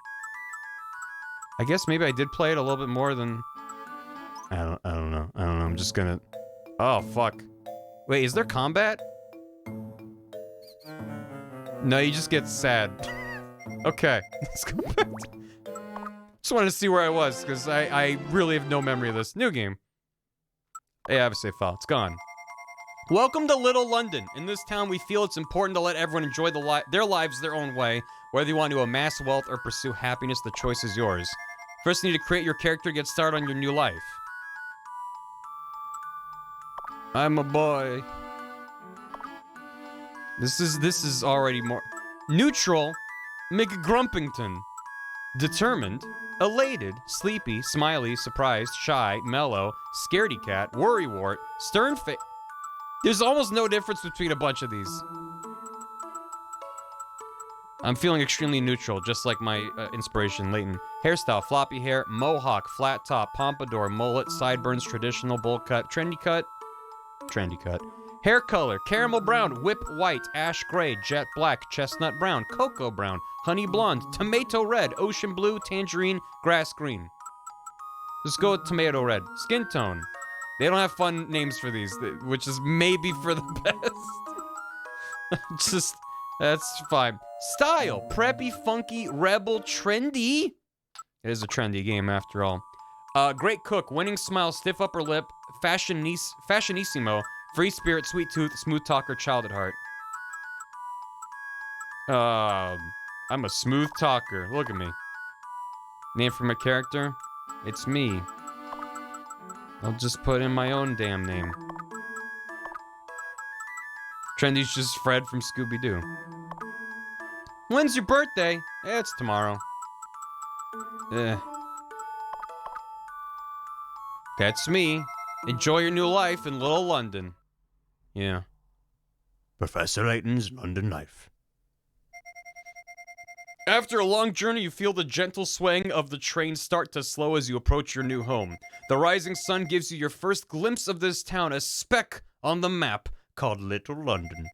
I guess maybe I did play it a little bit more than... I don't know. I'm just gonna... Oh, fuck. Wait, is there combat? No, you just get sad. Okay, let's go back. Just wanted to see where I was, because I really have no memory of this. New game. Hey, I have a save file. It's gone. Welcome to Little London. In this town, we feel it's important to let everyone enjoy their lives their own way. Whether you want to amass wealth or pursue happiness, the choice is yours. First, you need to create your character to get started on your new life. I'm a boy. This is already more... Neutral, McGrumpington. Determined, elated, sleepy, smiley, surprised, shy, mellow, scaredy cat, worrywart, stern face... There's almost no difference between a bunch of these. I'm feeling extremely neutral, just like my inspiration, Layton. Hairstyle, floppy hair, mohawk, flat top, pompadour, mullet, sideburns, traditional, bowl cut, trendy cut. Trendy cut. Hair color, caramel brown, whip white, ash gray, jet black, chestnut brown, cocoa brown, honey blonde, tomato red, ocean blue, tangerine, grass green. Let's go with tomato red. Skin tone. They don't have fun names for these, which is maybe for the best. Just, that's fine. Style, preppy, funky, rebel, trendy. It is a trendy game after all. Great cook, winning smile, stiff upper lip, fashionissimo, free spirit, sweet tooth, smooth talker, child at heart. I'm a smooth talker. Look at me. Name for my character? It's me. I'll just put in my own damn name. Trendy's just Fred from Scooby-Doo. When's your birthday? It's tomorrow. That's me. Enjoy your new life in Little London. Yeah. Professor Layton's London Life. After a long journey, you feel the gentle swaying of the train start to slow as you approach your new home. The rising sun gives you your first glimpse of this town, a speck on the map called Little London.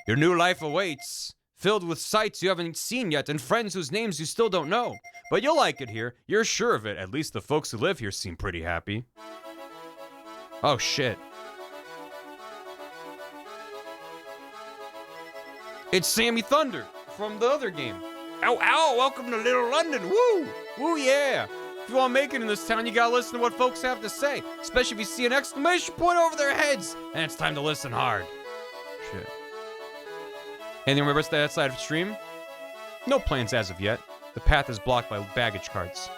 Your new life awaits, filled with sights you haven't seen yet and friends whose names you still don't know. But you'll like it here. You're sure of it. At least the folks who live here seem pretty happy. Oh, shit. It's Sammy Thunder from the other game. Ow, ow, welcome to Little London. Woo! Woo, yeah. If you want to make it in this town, you gotta listen to what folks have to say. Especially if you see an exclamation point over their heads. And it's time to listen hard. Shit. Anything remember that side of stream? No plans as of yet. The path is blocked by baggage carts.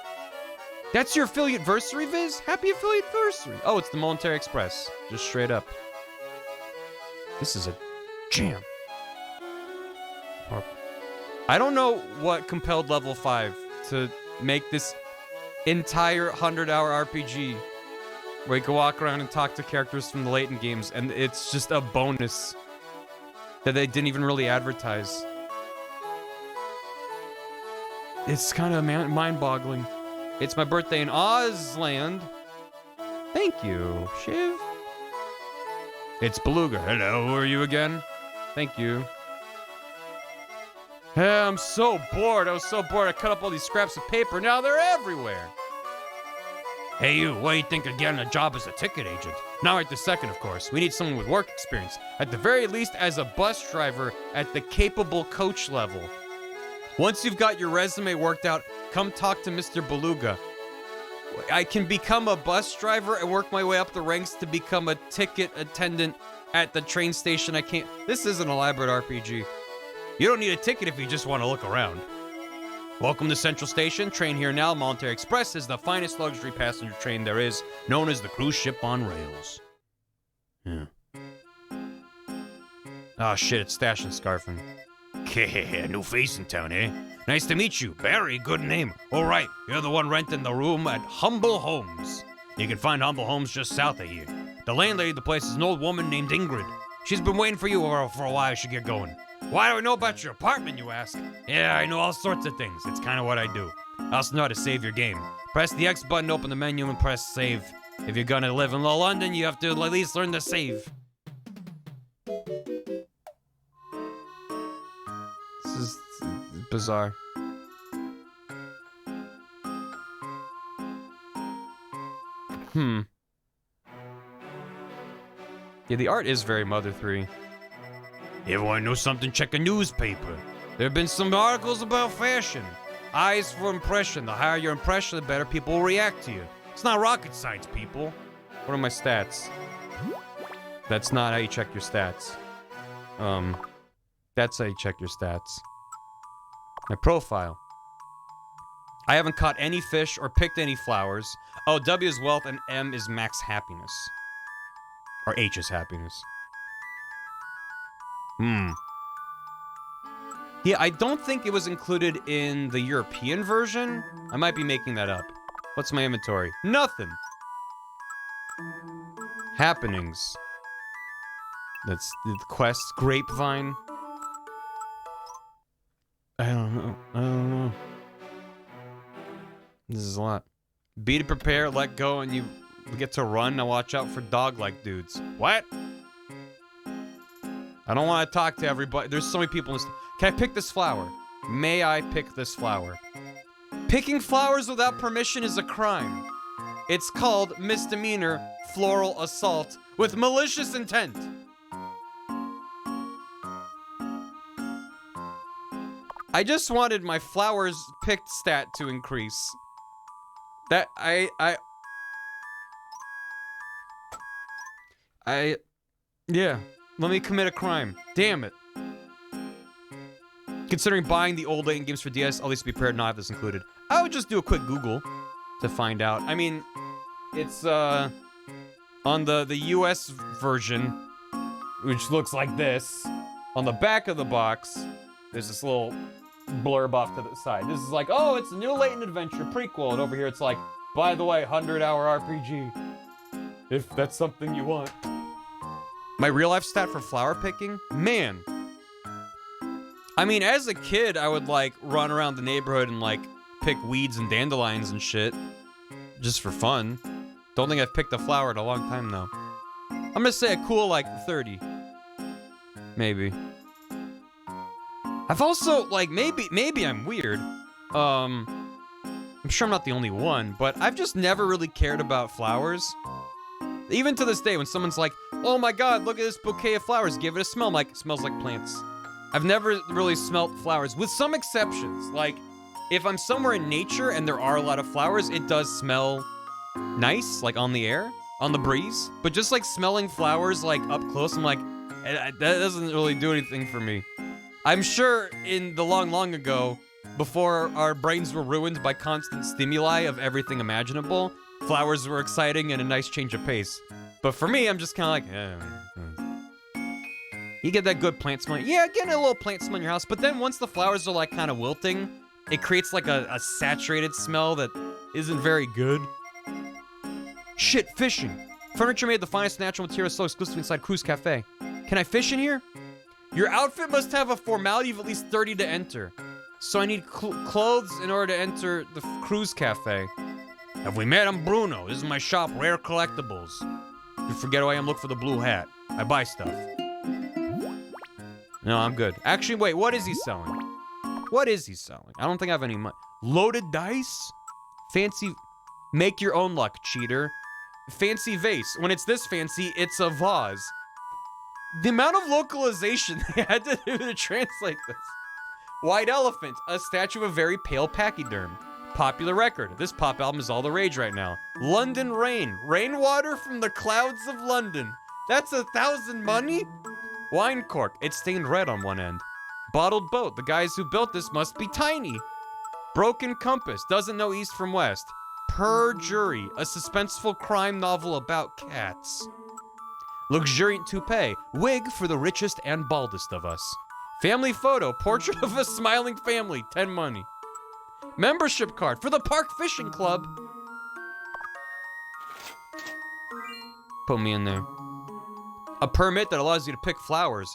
That's your affiliate-versary, Viz? Happy affiliate-versary. Oh, it's the Military Express. Just straight up. This is a jam. I don't know what compelled level 5 to make this entire 100-hour RPG where you can walk around and talk to characters from the Layton games, and it's just a bonus that they didn't even really advertise. It's kind of mind-boggling. It's my birthday in Ozland. Thank you, Shiv. It's Beluga. Hello, who are you again? Thank you. I'm so bored. I was so bored. I cut up all these scraps of paper. Now they're everywhere. Hey, you. What do you think of getting a job as a ticket agent? Not right this second, of course. We need someone with work experience. At the very least, as a bus driver at the capable coach level. Once you've got your resume worked out, come talk to Mr. Beluga. I can become a bus driver and work my way up the ranks to become a ticket attendant at the train station. I can't. This is an elaborate RPG. You don't need a ticket if you just want to look around. Welcome to Central Station. Train here now. Military Express is the finest luxury passenger train there is, known as the cruise ship on rails. Yeah. Oh shit, it's Stash and Scarfin. New face in town, eh? Nice to meet you. Barry, good name. All right, you're the one renting the room at Humble Homes. You can find Humble Homes just south of here. The landlady of the place is an old woman named Ingrid. She's been waiting for you for a while. You should get going. Why do I know about your apartment, you ask? Yeah, I know all sorts of things. It's kind of what I do. I also know how to save your game. Press the X button, open the menu, and press save. If you're gonna live in Low London, you have to at least learn to save. This is bizarre. Yeah, the art is very Mother 3. You want to know something? Check a newspaper. There have been some articles about fashion. Eyes for impression. The higher your impression, the better people will react to you. It's not rocket science, people. What are my stats? That's not how you check your stats. That's how you check your stats. My profile. I haven't caught any fish or picked any flowers. Oh, W is wealth and M is max happiness. Or H is happiness. Yeah, I don't think it was included in the European version. I might be making that up. What's my inventory? Nothing. Happenings. That's the quest. Grapevine. I don't know. This is a lot. Be to prepare, let go, and you get to run. Now watch out for dog-like dudes. What? I don't want to talk to everybody. There's so many people in this. Can I pick this flower? May I pick this flower? Picking flowers without permission is a crime. It's called misdemeanor floral assault with malicious intent. I just wanted my flowers picked stat to increase. That yeah. Let me commit a crime. Damn it. Considering buying the old Layton games for DS, at least be prepared not have this included. I would just do a quick Google to find out. I mean, it's on the US version, which looks like this. On the back of the box, there's this little blurb off to the side. This is like, oh, it's a new Layton adventure prequel, and over here it's like, by the way, 100-hour RPG. If that's something you want. My real life stat for flower picking? Man. I mean, as a kid, I would like run around the neighborhood and like pick weeds and dandelions and shit. Just for fun. Don't think I've picked a flower in a long time though. I'm gonna say a cool like 30. Maybe. I've also like, maybe I'm weird. I'm sure I'm not the only one, but I've just never really cared about flowers. Even to this day, when someone's like, oh my god, look at this bouquet of flowers, give it a smell. I'm like, smells like plants. I've never really smelt flowers, with some exceptions. Like, if I'm somewhere in nature and there are a lot of flowers, it does smell nice, like on the air, on the breeze. But just like smelling flowers like up close, I'm like, that doesn't really do anything for me. I'm sure in the long ago, before our brains were ruined by constant stimuli of everything imaginable, flowers were exciting and a nice change of pace. But for me, I'm just kind of like, You get that good plant smell. Yeah, getting a little plant smell in your house, but then once the flowers are like kind of wilting, it creates like a saturated smell that isn't very good. Shit, fishing. Furniture made of the finest natural materials sold exclusively inside Cruise Cafe. Can I fish in here? Your outfit must have a formality of at least 30 to enter. So I need clothes in order to enter the Cruise Cafe. Have we met? I'm Bruno. This is my shop, Rare Collectibles. If you forget who I am, look for the blue hat. I buy stuff. No, I'm good. Actually, wait, what is he selling? What is he selling? I don't think I have any money. Loaded dice? Fancy... Make your own luck, cheater. Fancy vase. When it's this fancy, it's a vase. The amount of localization they had to do to translate this. White elephant. A statue of a very pale pachyderm. Popular record. This pop album is all the rage right now. London rain. Rainwater from the clouds of London. That's 1,000 money? Wine cork. It's stained red on one end. Bottled boat. The guys who built this must be tiny. Broken compass. Doesn't know east from west. Perjury. A suspenseful crime novel about cats. Luxuriant toupee. Wig for the richest and baldest of us. Family photo. Portrait of a smiling family. 10 money. Membership card for the Park Fishing Club. Put me in there. A permit that allows you to pick flowers.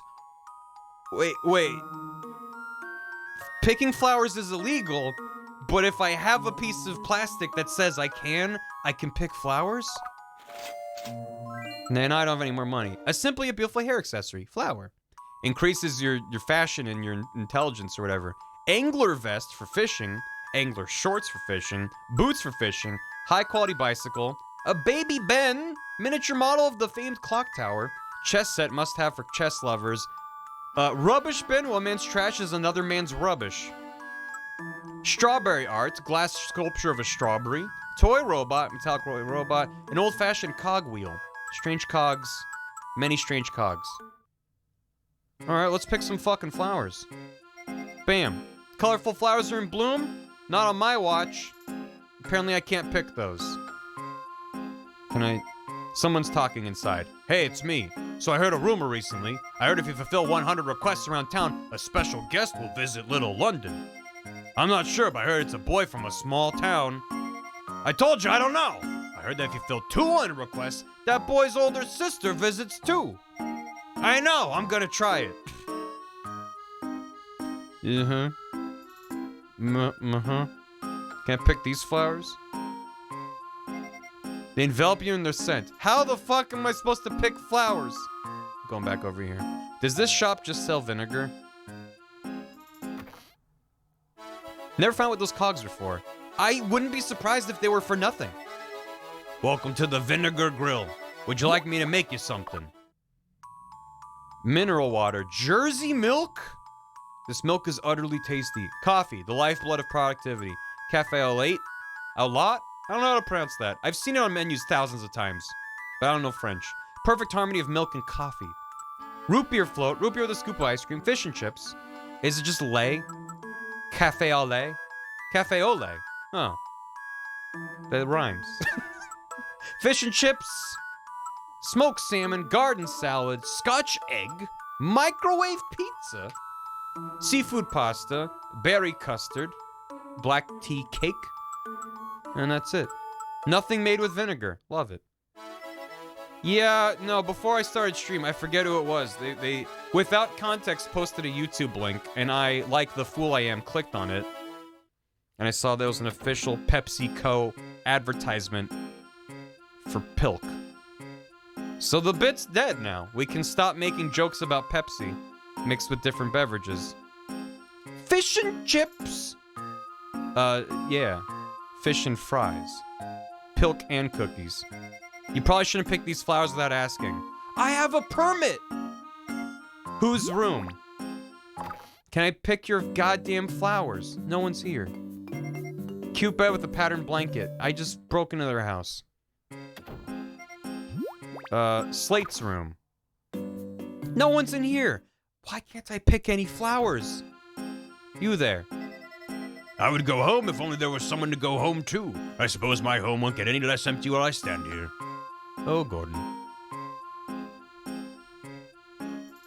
Wait. Picking flowers is illegal, but if I have a piece of plastic that says I can pick flowers? Nah, I don't have any more money. Simply a beautiful hair accessory. Flower. Increases your fashion and your intelligence or whatever. Angler vest for fishing. Angler shorts for fishing. Boots for fishing. High quality bicycle. A baby Ben. Miniature model of the famed clock tower. Chess set must have for chess lovers. Rubbish bin. One man's trash is another man's rubbish. Strawberry art. Glass sculpture of a strawberry. Toy robot. Metallic robot. An old-fashioned cog wheel. Strange cogs. Many strange cogs. Alright, let's pick some fucking flowers. Bam. Colorful flowers are in bloom? Not on my watch. Apparently I can't pick those. Can I... Someone's talking inside. Hey, it's me. So I heard a rumor recently. I heard if you fulfill 100 requests around town, a special guest will visit Little London. I'm not sure, but I heard it's a boy from a small town. I told you, I don't know. I heard that if you fill 200 requests, that boy's older sister visits too. I know, I'm gonna try it. Uh-huh. Uh-huh. Can I pick these flowers? They envelop you in their scent. How the fuck am I supposed to pick flowers? Going back over here. Does this shop just sell vinegar? Never found what those cogs are for. I wouldn't be surprised if they were for nothing. Welcome to the Vinegar Grill. Would you like me to make you something? Mineral water. Jersey milk? This milk is utterly tasty. Coffee, the lifeblood of productivity. Cafe au lait? A lot? I don't know how to pronounce that. I've seen it on menus thousands of times, but I don't know French. Perfect harmony of milk and coffee. Root beer float, root beer with a scoop of ice cream, fish and chips. Is it just lait? Cafe au lait? Cafe au lait. Oh. That rhymes. Fish and chips. Smoked salmon, garden salad, scotch egg, microwave pizza, seafood pasta, berry custard, black tea cake, and that's it. Nothing made with vinegar. Love it. Yeah, no, before I started stream, I forget who it was. They without context, posted a YouTube link, and I, like the fool I am, clicked on it. And I saw there was an official PepsiCo advertisement for Pilk. So the bit's dead now. We can stop making jokes about Pepsi, mixed with different beverages. Fish and chips! Yeah. Fish and fries. Pilk and cookies. You probably shouldn't pick these flowers without asking. I have a permit! Whose room? Can I pick your goddamn flowers? No one's here. Cute bed with a patterned blanket. I just broke into their house. Slate's room. No one's in here. Why can't I pick any flowers? You there. I would go home if only there was someone to go home to. I suppose my home won't get any less empty while I stand here. Oh, Gordon.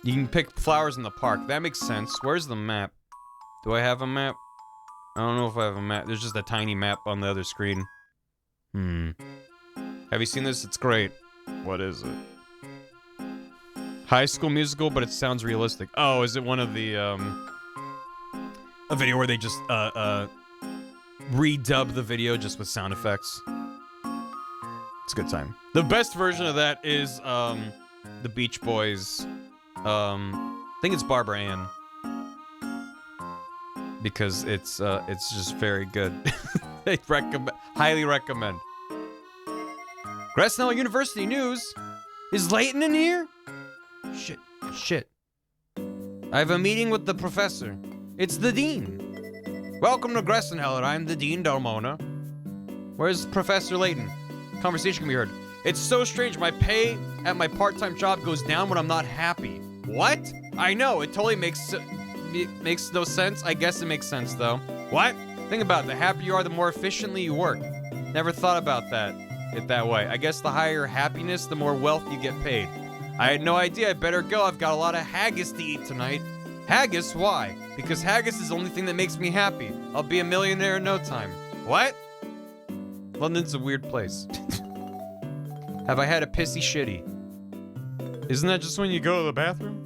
You can pick flowers in the park. That makes sense. Where's the map? Do I have a map? I don't know if I have a map. There's just a tiny map on the other screen. Have you seen this? It's great. What is it? High School Musical, but it sounds realistic. Oh, is it one of the, a video where they just, redub the video just with sound effects? It's a good time. The best version of that is, the Beach Boys, I think it's Barbara Ann. Because it's just very good. I highly recommend. Gressnell University News. Is Layton in here? Shit. I have a meeting with the professor. It's the dean. Welcome to Gressnell, I'm the Dean Dalmona. Where's Professor Layton? Conversation can be heard. It's so strange, my pay at my part-time job goes down when I'm not happy. What? I know, it totally makes no sense. I guess it makes sense, though. What? Think about it. The happier you are, the more efficiently you work. Never thought about it that way. I guess the higher your happiness, the more wealth you get paid. I had no idea. I better go. I've got a lot of haggis to eat tonight. Haggis? Why? Because haggis is the only thing that makes me happy. I'll be a millionaire in no time. What? London's a weird place. Have I had a pissy shitty? Isn't that just when you go to the bathroom?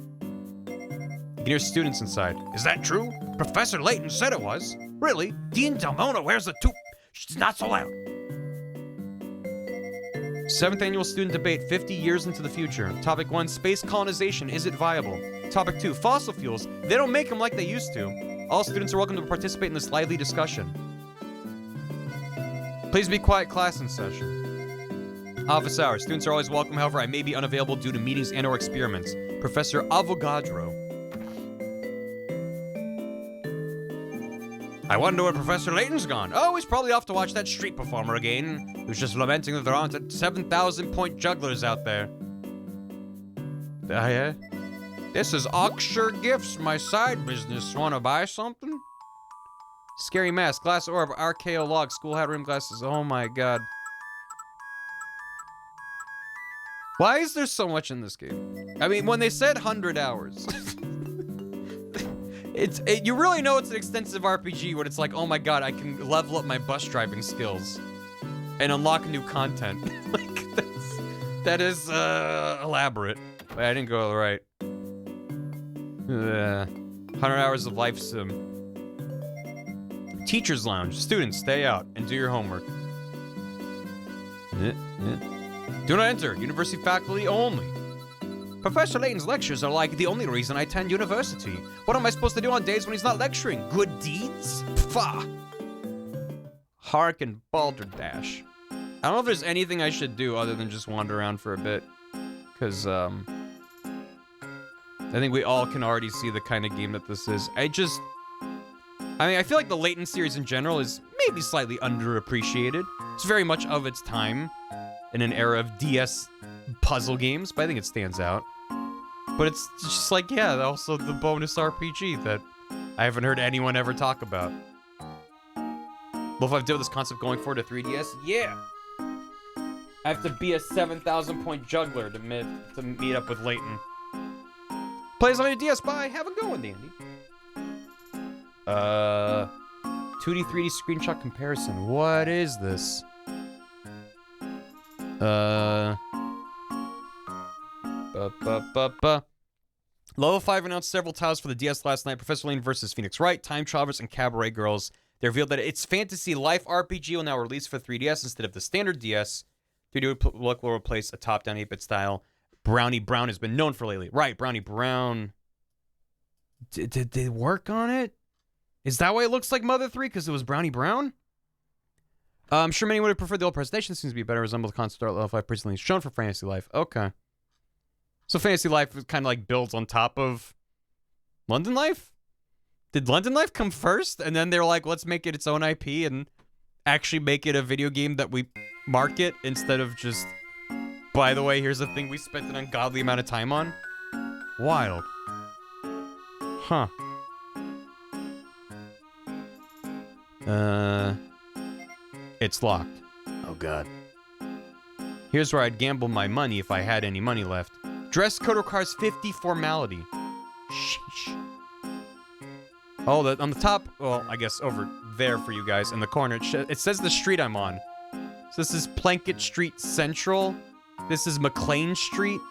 You can hear students inside. Is that true? Professor Layton said it was. Really? Dean Dalmona wears a tube. She's not so loud. 7th Annual Student Debate, 50 years into the future. Topic 1, space colonization, is it viable? Topic 2, fossil fuels, they don't make them like they used to. All students are welcome to participate in this lively discussion. Please be quiet, class in session. Office hours, students are always welcome, however, I may be unavailable due to meetings and or experiments. Professor Avogadro. I wonder where Professor Layton's gone. Oh, he's probably off to watch that street performer again, who's just lamenting that there aren't 7,000-point jugglers out there. Yeah? This is Oxshire Gifts, my side business. Wanna buy something? Scary mask, glass orb, RKO log, school hat, rim glasses. Oh my god. Why is there so much in this game? I mean, when they said 100 hours... you really know it's an extensive RPG when it's like, oh my god, I can level up my bus driving skills and unlock new content. Like, that is elaborate. Wait, I didn't go right. 100 hours of life sim. Teacher's lounge. Students, stay out and do your homework. Do not enter. University faculty only. Professor Layton's lectures are like the only reason I attend university. What am I supposed to do on days when he's not lecturing? Good deeds? Pfah. Hark and balderdash. I don't know if there's anything I should do other than just wander around for a bit. Because, I think we all can already see the kind of game that this is. I mean, I feel like the Layton series in general is maybe slightly underappreciated. It's very much of its time in an era of DS puzzle games, but I think it stands out. But it's just like, yeah, also the bonus RPG that I haven't heard anyone ever talk about. Well, if I've dealt with this concept going forward to 3DS, yeah! I have to be a 7,000 point juggler to meet up with Layton. Plays on your DS, bye! Have a good one, Dandy. 2D, 3D screenshot comparison. What is this? Level 5 announced several titles for the DS last night. Professor Layton vs. Phoenix Wright, Time Travelers, and Cabaret Girls. They revealed that its Fantasy Life RPG will now release for 3DS instead of the standard DS. 3D look will replace a top-down 8-bit style. Brownie Brown has been known for lately. Right, Brownie Brown. Did they work on it? Is that why it looks like Mother 3? Because it was Brownie Brown? I'm sure many would have preferred the old presentation. Seems to be better resemble the concept art level 5 recently shown for Fantasy Life. Okay. So Fantasy Life kind of like builds on top of London Life? Did London Life come first? And then they're like, let's make it its own IP and actually make it a video game that we market instead of just, by the way, here's a thing we spent an ungodly amount of time on? Wild. Huh. It's locked. Oh, God. Here's where I'd gamble my money if I had any money left. Dress code requires 50 formality. Sheesh. Oh, on the top, well, I guess over there for you guys in the corner, it says the street I'm on. So this is Plunkett Street Central. This is McLean Street.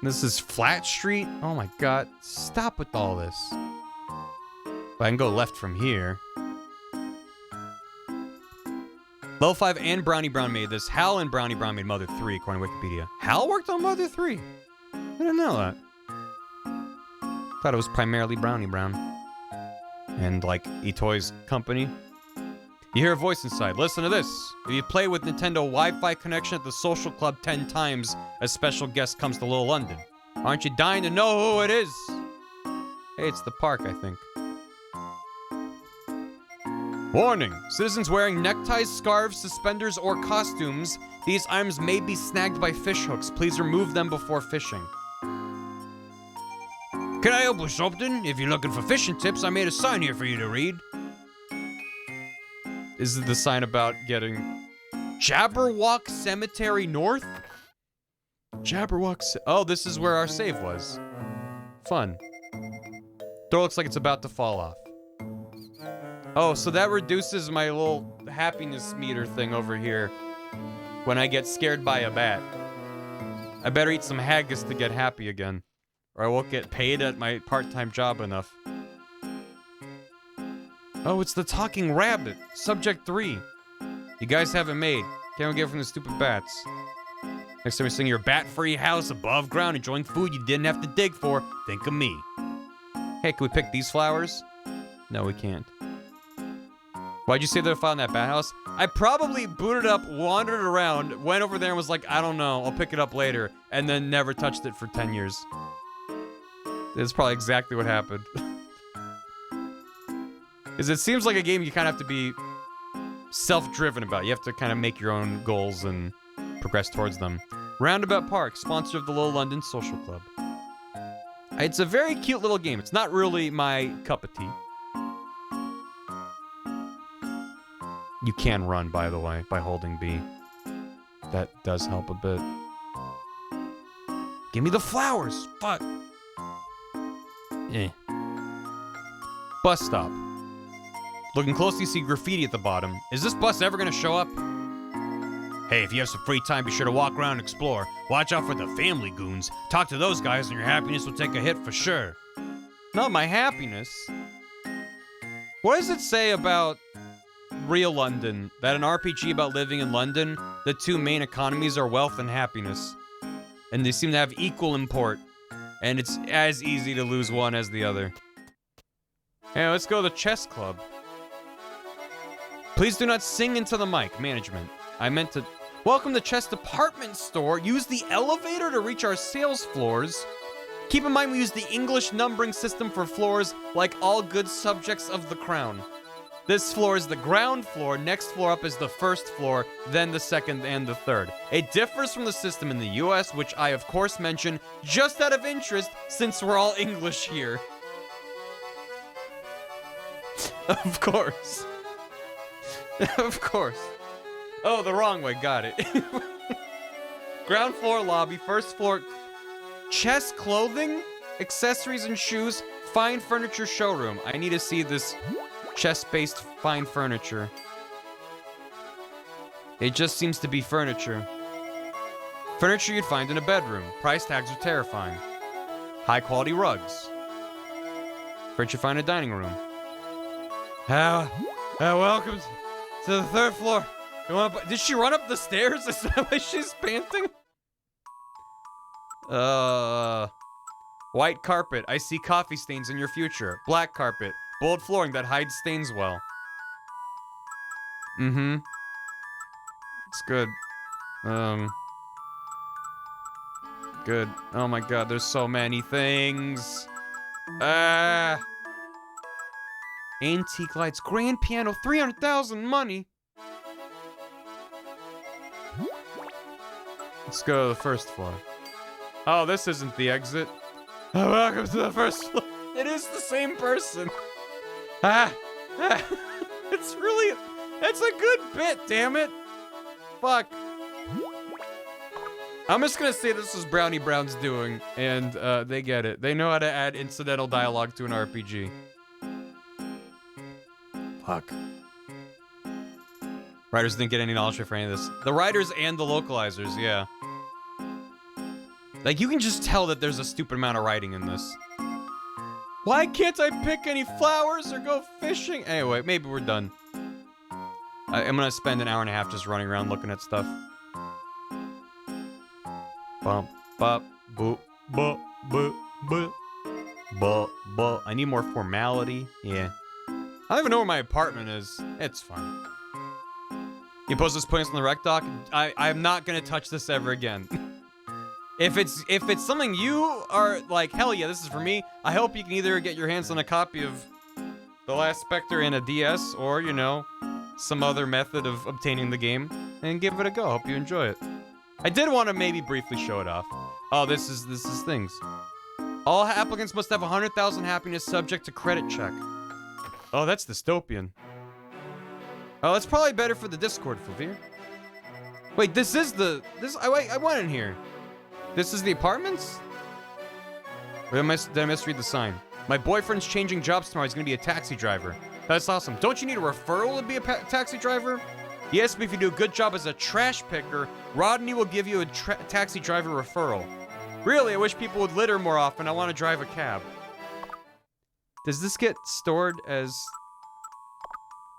This is Flat Street. Oh my God, stop with all this. But I can go left from here. Level 5 and Brownie Brown made this. Hal and Brownie Brown made Mother 3, according to Wikipedia. Hal worked on Mother 3? I didn't know that. Thought it was primarily Brownie Brown. And, like, Itoi's company. You hear a voice inside. Listen to this. If you play with Nintendo Wi-Fi connection at the social club 10 times, a special guest comes to Little London. Aren't you dying to know who it is? Hey, it's the park, I think. Warning! Citizens wearing neckties, scarves, suspenders, or costumes. These items may be snagged by fishhooks. Please remove them before fishing. Can I help with something? If you're looking for fishing tips, I made a sign here for you to read. Is it the sign about getting... Jabberwock Cemetery North? Oh, this is where our save was. Fun. Door looks like it's about to fall off. Oh, so that reduces my little happiness meter thing over here when I get scared by a bat. I better eat some haggis to get happy again, or I won't get paid at my part-time job enough. Oh, it's the talking rabbit. Subject 3. You guys have it made. Can't get from the stupid bats. Next time you sing your bat-free house above ground, enjoying food you didn't have to dig for, think of me. Hey, can we pick these flowers? No, we can't. Why'd you say they're found in that bat house? I probably booted up, wandered around, went over there and was like, I don't know, I'll pick it up later, and then never touched it for 10 years. That's probably exactly what happened. Because it seems like a game you kind of have to be self-driven about. You have to kind of make your own goals and progress towards them. Roundabout Park, sponsor of the Little London Social Club. It's a very cute little game. It's not really my cup of tea. You can run, by the way, by holding B. That does help a bit. Give me the flowers! Fuck! Eh. Bus stop. Looking closely, you see graffiti at the bottom. Is this bus ever gonna show up? Hey, if you have some free time, be sure to walk around and explore. Watch out for the family goons. Talk to those guys and your happiness will take a hit for sure. Not my happiness. What does it say about real London? That an RPG about living in London, the two main economies are wealth and happiness. And they seem to have equal import. And it's as easy to lose one as the other. Hey, let's go to the chess club. Please do not sing into the mic. Management. I meant to... Welcome to Chess Department Store. Use the elevator to reach our sales floors. Keep in mind we use the English numbering system for floors like all good subjects of the crown. This floor is the ground floor, next floor up is the first floor, then the second and the third. It differs from the system in the US, which I of course mention just out of interest since we're all English here. Of course. Of course. Oh, the wrong way, got it. Ground floor lobby, first floor chess clothing, accessories and shoes, fine furniture showroom. I need to see this chess-based fine furniture. It just seems to be furniture. Furniture you'd find in a bedroom. Price tags are terrifying. High-quality rugs. Furniture you find in a dining room. Welcome to the third floor. Did she run up the stairs? Is that why she's panting? White carpet. I see coffee stains in your future. Black carpet. Bold flooring that hides stains well. Mm-hmm. It's good. Good. Oh my god, there's so many things. Antique lights. Grand piano. 300,000 money. Let's go to the first floor. Oh, this isn't the exit. Oh, welcome to the first floor. It is the same person. It's really... It's a good bit, damn it. Fuck. I'm just gonna say this is Brownie Brown's doing, and they get it. They know how to add incidental dialogue to an RPG. Fuck. Writers didn't get any knowledge for any of this. The writers and the localizers, yeah. Like, you can just tell that there's a stupid amount of writing in this. Why can't I pick any flowers or go fishing? Anyway, maybe we're done. I'm gonna spend an hour and a half just running around looking at stuff. Bump, bop, boop, boop, boop, boop. Buh, buh. I need more formality. Yeah. I don't even know where my apartment is. It's fine. You post this place on the rec doc. I'm not gonna touch this ever again. If it's something you are like, hell yeah, this is for me, I hope you can either get your hands on a copy of The Last Spectre in a DS, or, you know, some other method of obtaining the game, and give it a go. Hope you enjoy it. I did want to maybe briefly show it off. Oh, this is things. All applicants must have 100,000 happiness subject to credit check. Oh, that's dystopian. Oh, that's probably better for the Discord, Flavir. Wait, this is the... I went in here. This is the apartments? Or did I misread the sign? My boyfriend's changing jobs tomorrow. He's going to be a taxi driver. That's awesome. Don't you need a referral to be a taxi driver? He asked me if you do a good job as a trash picker, Rodney will give you a taxi driver referral. Really, I wish people would litter more often. I want to drive a cab. Does this get stored as...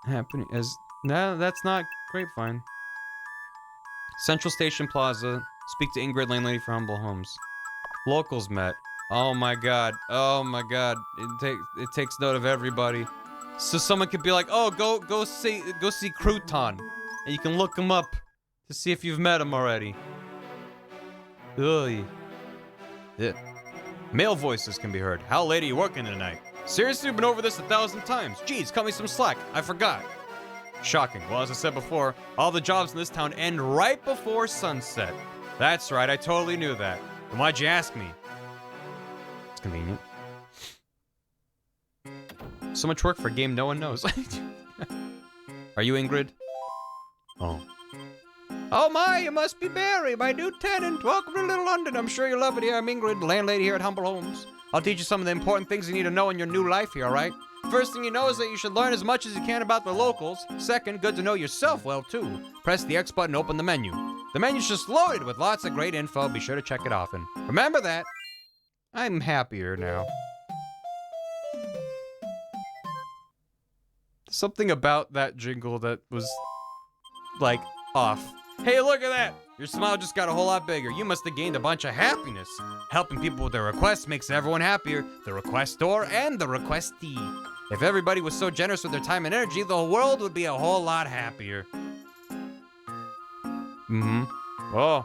happening as... No, that's not Grapevine. Central Station Plaza. Speak to Ingrid, landlady for Humble Homes. Locals met. Oh my god. Oh my god. It takes note of everybody. So someone could be like, oh, go see Crouton. And you can look him up to see if you've met him already. Ugh. Yeah. Male voices can be heard. How late are you working tonight? Seriously, we've been over this 1,000 times. Jeez, cut me some slack. I forgot. Shocking. Well, as I said before, all the jobs in this town end right before sunset. That's right, I totally knew that. Then why'd you ask me? It's convenient. So much work for a game no one knows. Are you Ingrid? Oh. Oh my, you must be Barry, my new tenant. Welcome to Little London. I'm sure you'll love it here. I'm Ingrid, landlady here at Humble Homes. I'll teach you some of the important things you need to know in your new life here, alright? First thing you know is that you should learn as much as you can about the locals. Second, good to know yourself well, too. Press the X button to open the menu. The menu's just loaded with lots of great info. Be sure to check it often. Remember that. I'm happier now. Something about that jingle that was, like, off. Hey, look at that! Your smile just got a whole lot bigger. You must have gained a bunch of happiness. Helping people with their requests makes everyone happier. The requestor and the requestee. If everybody was so generous with their time and energy, the world would be a whole lot happier. Oh.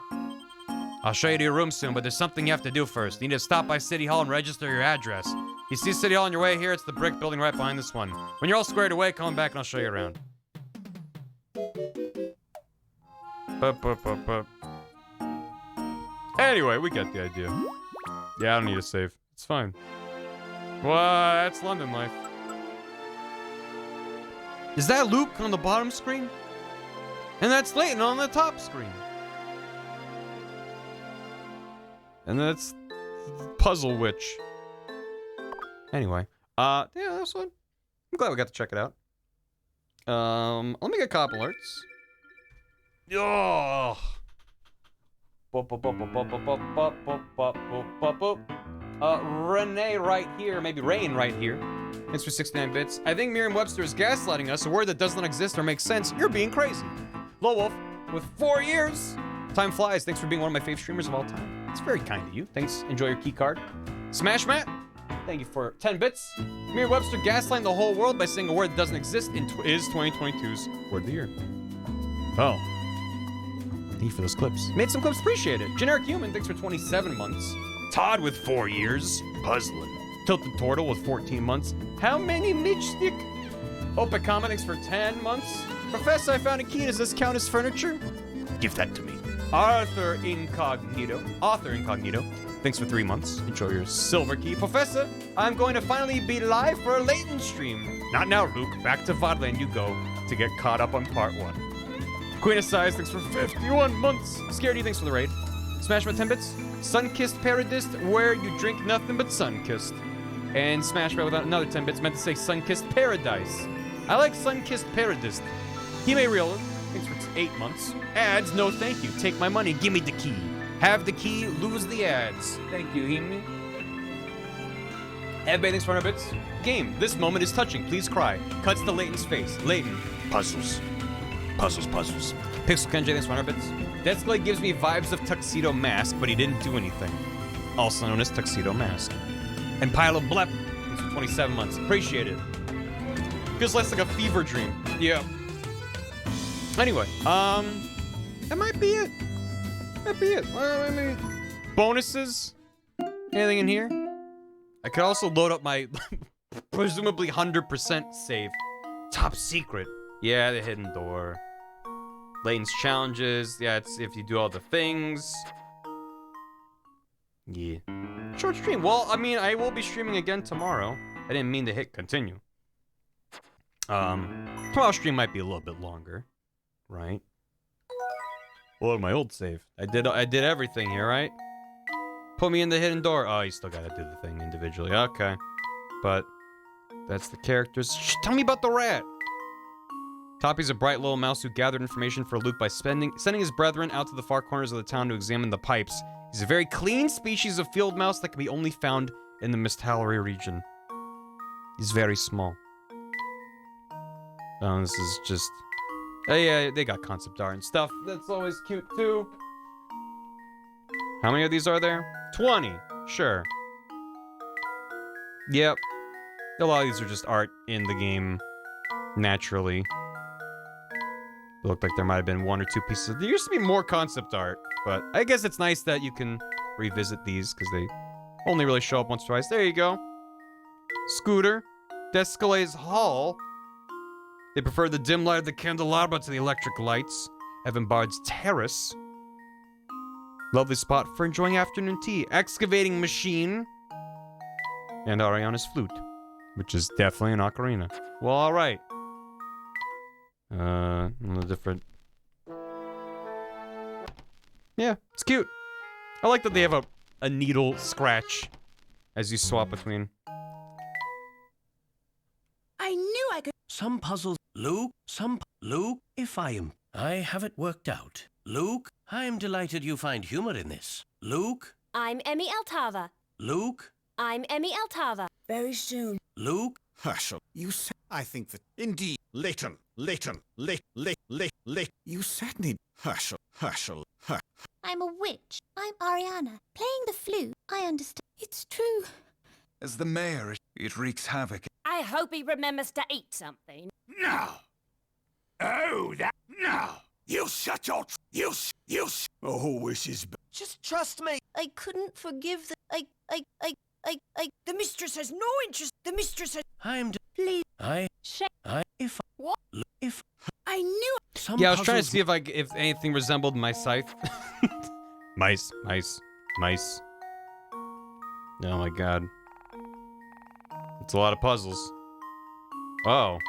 I'll show you to your room soon, but there's something you have to do first. You need to stop by City Hall and register your address. You see City Hall on your way here, it's the brick building right behind this one. When you're all squared away, come back and I'll show you around. Anyway, we get the idea. Yeah, I don't need a save. It's fine. Well, that's London life. Is that Luke on the bottom screen? And that's Layton on the top screen. And that's Puzzle Witch. Anyway, yeah, that's fun. I'm glad we got to check it out. Let me get cop alerts. Oh. Renee right here, maybe Rain right here. Thanks for 69 bits. I think Merriam-Webster is gaslighting us, a word that does not exist or make sense. You're being crazy. Low Wolf, with 4 years. Time flies. Thanks for being one of my favorite streamers of all time. It's very kind of you. Thanks. Enjoy your key card. Smash Matt, thank you for 10 bits. Merriam-Webster gaslighting the whole world by saying a word that doesn't exist is 2022's word of the year. Oh. Thank you for those clips. Made some clips, appreciate it. Generic Human, thanks for 27 months. Todd with 4 years. Puzzling. Tilted Turtle with 14 months. How many Midgestick? Opa Comment, thanks for 10 months. Professor, I found a key. Does this count as furniture? Give that to me. Author Incognito, thanks for 3 months. Enjoy your silver key. Professor, I'm going to finally be live for a Layton stream. Not now, Luke. Back to Vodland you go to get caught up on part 1. Queen of Size, thanks for 51 months. Scaredy, thanks for the raid. Smash my 10 bits. Sunkissed Paradist, where you drink nothing but Sunkissed. And Smash right without another 10 bits, meant to say Sunkissed Paradise. I like Sunkissed Paradist. He may reel it. Thanks for 8 months. Ads, no thank you. Take my money, give me the key. Have the key, lose the ads. Thank you, Himi. Everybody, thanks for 100 bits. Game, this moment is touching, please cry. Cuts to Layton's face. Layton. Puzzles. Puzzles. Pixel Kenji, thanks for 100 bits. Deathsglade gives me vibes of Tuxedo Mask, but he didn't do anything. Also known as Tuxedo Mask. And Pile of Blep, thanks for 27 months. Appreciate it. Feels less like a fever dream. Yeah. Anyway, that might be it. Well, I mean, bonuses? Anything in here? I could also load up my presumably 100% save. Top secret. Yeah, the hidden door. Layton's challenges. Yeah, it's if you do all the things. Yeah. Short stream. Well, I mean, I will be streaming again tomorrow. I didn't mean to hit continue. Tomorrow's stream might be a little bit longer. Right? Load my old save. I did everything here, right? Put me in the hidden door. Oh, you still gotta do the thing individually. Okay. But that's the characters. Shh, tell me about the rat. Toppy's a bright little mouse who gathered information for Luke by sending his brethren out to the far corners of the town to examine the pipes. He's a very clean species of field mouse that can be only found in the Misthallery region. He's very small. Oh, this is just... Oh yeah, they got concept art and stuff. That's always cute too. How many of these are there? 20. Sure. Yep. A lot of these are just art in the game naturally. It looked like there might have been 1 or 2 pieces. There used to be more concept art, but I guess it's nice that you can revisit these because they only really show up once or twice. There you go. Scooter. Descalade's Hall. They prefer the dim light of the candelabra to the electric lights. Evan Bard's Terrace. Lovely spot for enjoying afternoon tea. Excavating Machine. And Ariana's Flute. Which is definitely an ocarina. Well, alright. A little different. Yeah, it's cute. I like that they have a needle scratch as you swap between. Some puzzles... Luke, Luke, if I have it worked out. Luke, I'm delighted you find humor in this. Luke? I'm Emmy Altava. Luke? I'm Emmy Altava. Very soon. Luke? Herschel, you said... I think that... Indeed, Layton. You certainly... Herschel. I'm a witch. I'm Ariana. Playing the flute. I understand. It's true. As the mayor, it wreaks havoc. I hope he remembers to eat something. No! Oh, that... No! You shut your... Oh, this is... Just trust me. I couldn't forgive the... The mistress has no interest. The mistress has... Please. What? If... I knew... Yeah, I was trying to see if anything resembled my scythe. Mice. Oh my god. It's a lot of puzzles. Oh.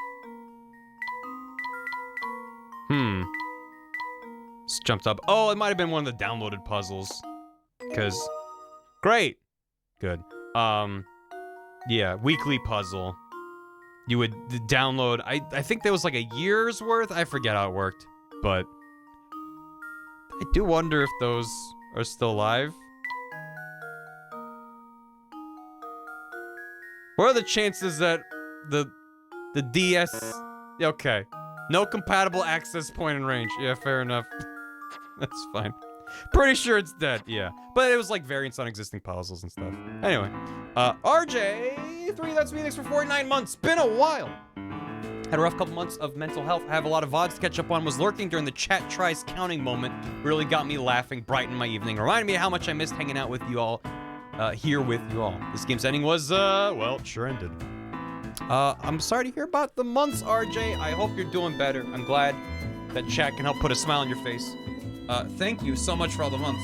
Just jumped up. Oh, it might have been one of the downloaded puzzles. Cause... Great! Good. Yeah, weekly puzzle. You would download... I think there was like a year's worth? I forget how it worked. But... I do wonder if those are still alive. What are the chances that the DS... Okay. No compatible access point and range. Yeah, fair enough. That's fine. Pretty sure it's dead, yeah. But it was like variants on existing puzzles and stuff. Anyway. RJ3, that's me. Thanks for 49 months. Been a while. Had a rough couple months of mental health. I have a lot of VODs to catch up on. Was lurking during the chat tries counting moment. Really got me laughing, brightened my evening. Reminded me of how much I missed hanging out with you all. Here with you all. This game's ending was, well, it sure ended. I'm sorry to hear about the months, RJ. I hope you're doing better. I'm glad that chat can help put a smile on your face. Thank you so much for all the months.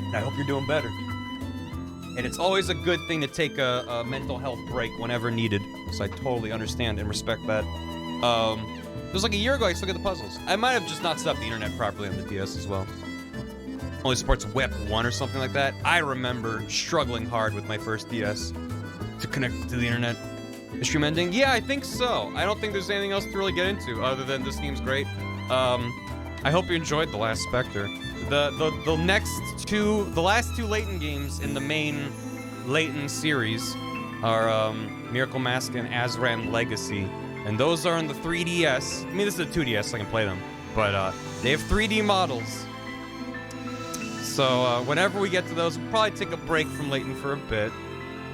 And I hope you're doing better. And it's always a good thing to take a mental health break whenever needed. So I totally understand and respect that. It was like a year ago I still get the puzzles. I might have just not set up the internet properly on the DS as well. Only supports WEP 1 or something like that. I remember struggling hard with my first DS to connect to the internet. Is stream ending? Yeah, I think so. I don't think there's anything else to really get into other than this game's great. I hope you enjoyed The Last Specter. The last two Layton games in the main Layton series are Miracle Mask and Azran Legacy. And those are on the 3DS. I mean, this is a 2DS, so I can play them. But they have 3D models. So whenever we get to those, we'll probably take a break from Layton for a bit.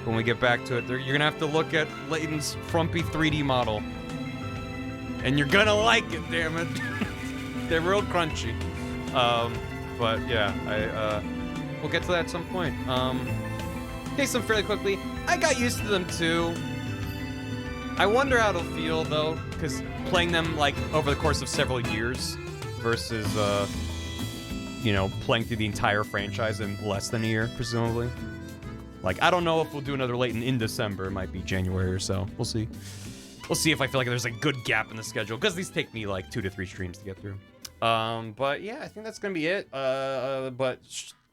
When we get back to it, you're gonna have to look at Layton's frumpy 3D model. And you're gonna like it, damn it. They're real crunchy. But yeah, we'll get to that at some point. Take some fairly quickly. I got used to them too. I wonder how it'll feel though, because playing them like over the course of several years versus you know, playing through the entire franchise in less than a year, presumably. Like, I don't know if we'll do another Layton in December. It might be January or so. We'll see. We'll see if I feel like there's a good gap in the schedule, because these take me like 2 to 3 streams to get through. But yeah, I think that's gonna be it. But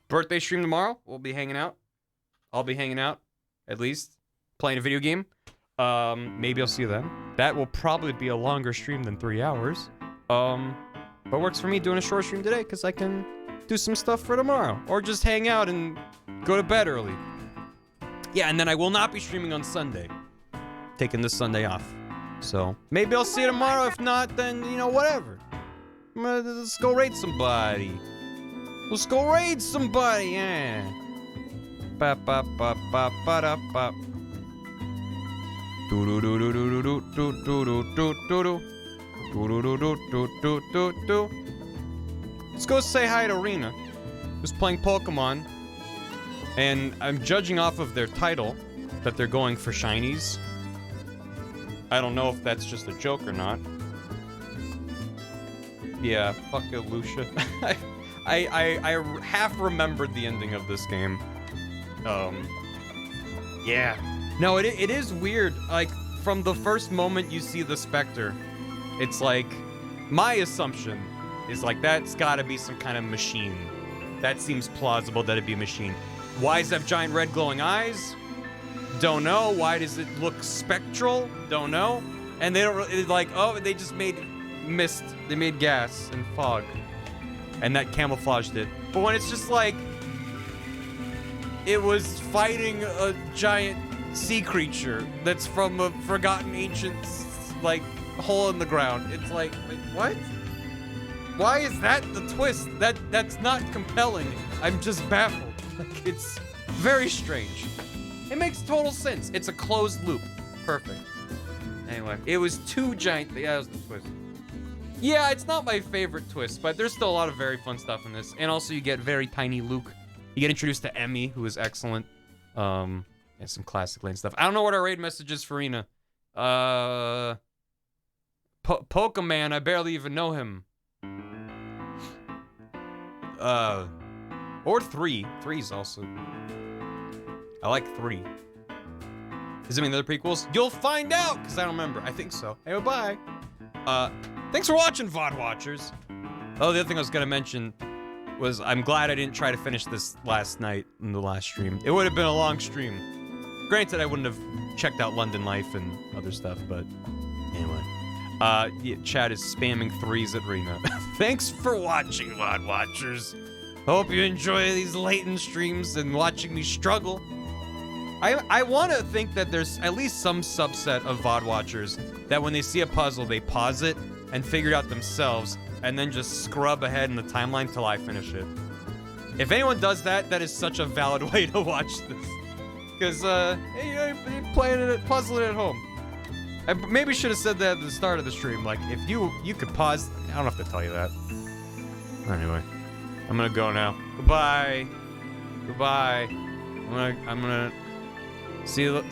birthday stream tomorrow. We'll be hanging out. I'll be hanging out, at least, playing a video game. Maybe I'll see you then. That will probably be a longer stream than 3 hours. But works for me doing a short stream today, because I can do some stuff for tomorrow, or just hang out and go to bed early. Yeah, and then I will not be streaming on Sunday. Taking this Sunday off. So, maybe I'll see you tomorrow. If not, then, you know, whatever. Let's go raid somebody. Let's go raid somebody, yeah. Ba ba ba ba ba da ba. Do do do do do do do do do do do do. Do do do do do do do do. Let's go say hi to Rena, who's playing Pokemon. And I'm judging off of their title that they're going for shinies. I don't know if that's just a joke or not. Yeah, fuck it, Lucia. I half remembered the ending of this game. Yeah. No, it is weird. Like, from the first moment you see the Spectre, it's like, my assumption is like, that's gotta be some kind of machine. That seems plausible that it'd be a machine. Why does it have giant red glowing eyes? Don't know. Why does it look spectral? Don't know. And they don't really, it's like, oh, they just made mist. They made gas and fog. And that camouflaged it. But when it's just like, it was fighting a giant sea creature that's from a forgotten ancient, like, hole in the ground. It's like what? Why is that the twist? That's not compelling. I'm just baffled. Like, it's very strange. It makes total sense. It's a closed loop. Perfect. Anyway, it was two giant. Yeah, that was the twist. Yeah, it's not my favorite twist, but there's still a lot of very fun stuff in this. And also, you get very tiny Luke. You get introduced to Emmy, who is excellent. And some classic Layton stuff. I don't know what our raid message is for Ina. Pokemon, I barely even know him. Or 3. 3's also. I like 3. Does it mean the other prequels? You'll find out, because I don't remember. I think so. Hey, bye. Thanks for watching, VOD watchers. Oh, the other thing I was gonna mention was I'm glad I didn't try to finish this last night in the last stream. It would have been a long stream. Granted, I wouldn't have checked out London Life and other stuff, but anyway. Yeah, Chad is spamming 3s at Rena. Thanks for watching, VOD watchers. Hope you enjoy these Layton streams and watching me struggle. I want to think that there's at least some subset of VOD watchers that when they see a puzzle, they pause it and figure it out themselves and then just scrub ahead in the timeline till I finish it. If anyone does that, that is such a valid way to watch this. Because, hey, you're playing it, puzzling it at home. I maybe should have said that at the start of the stream. Like, if you could pause, I don't have to tell you that. Anyway, I'm gonna go now. Goodbye. Goodbye. I'm gonna see you.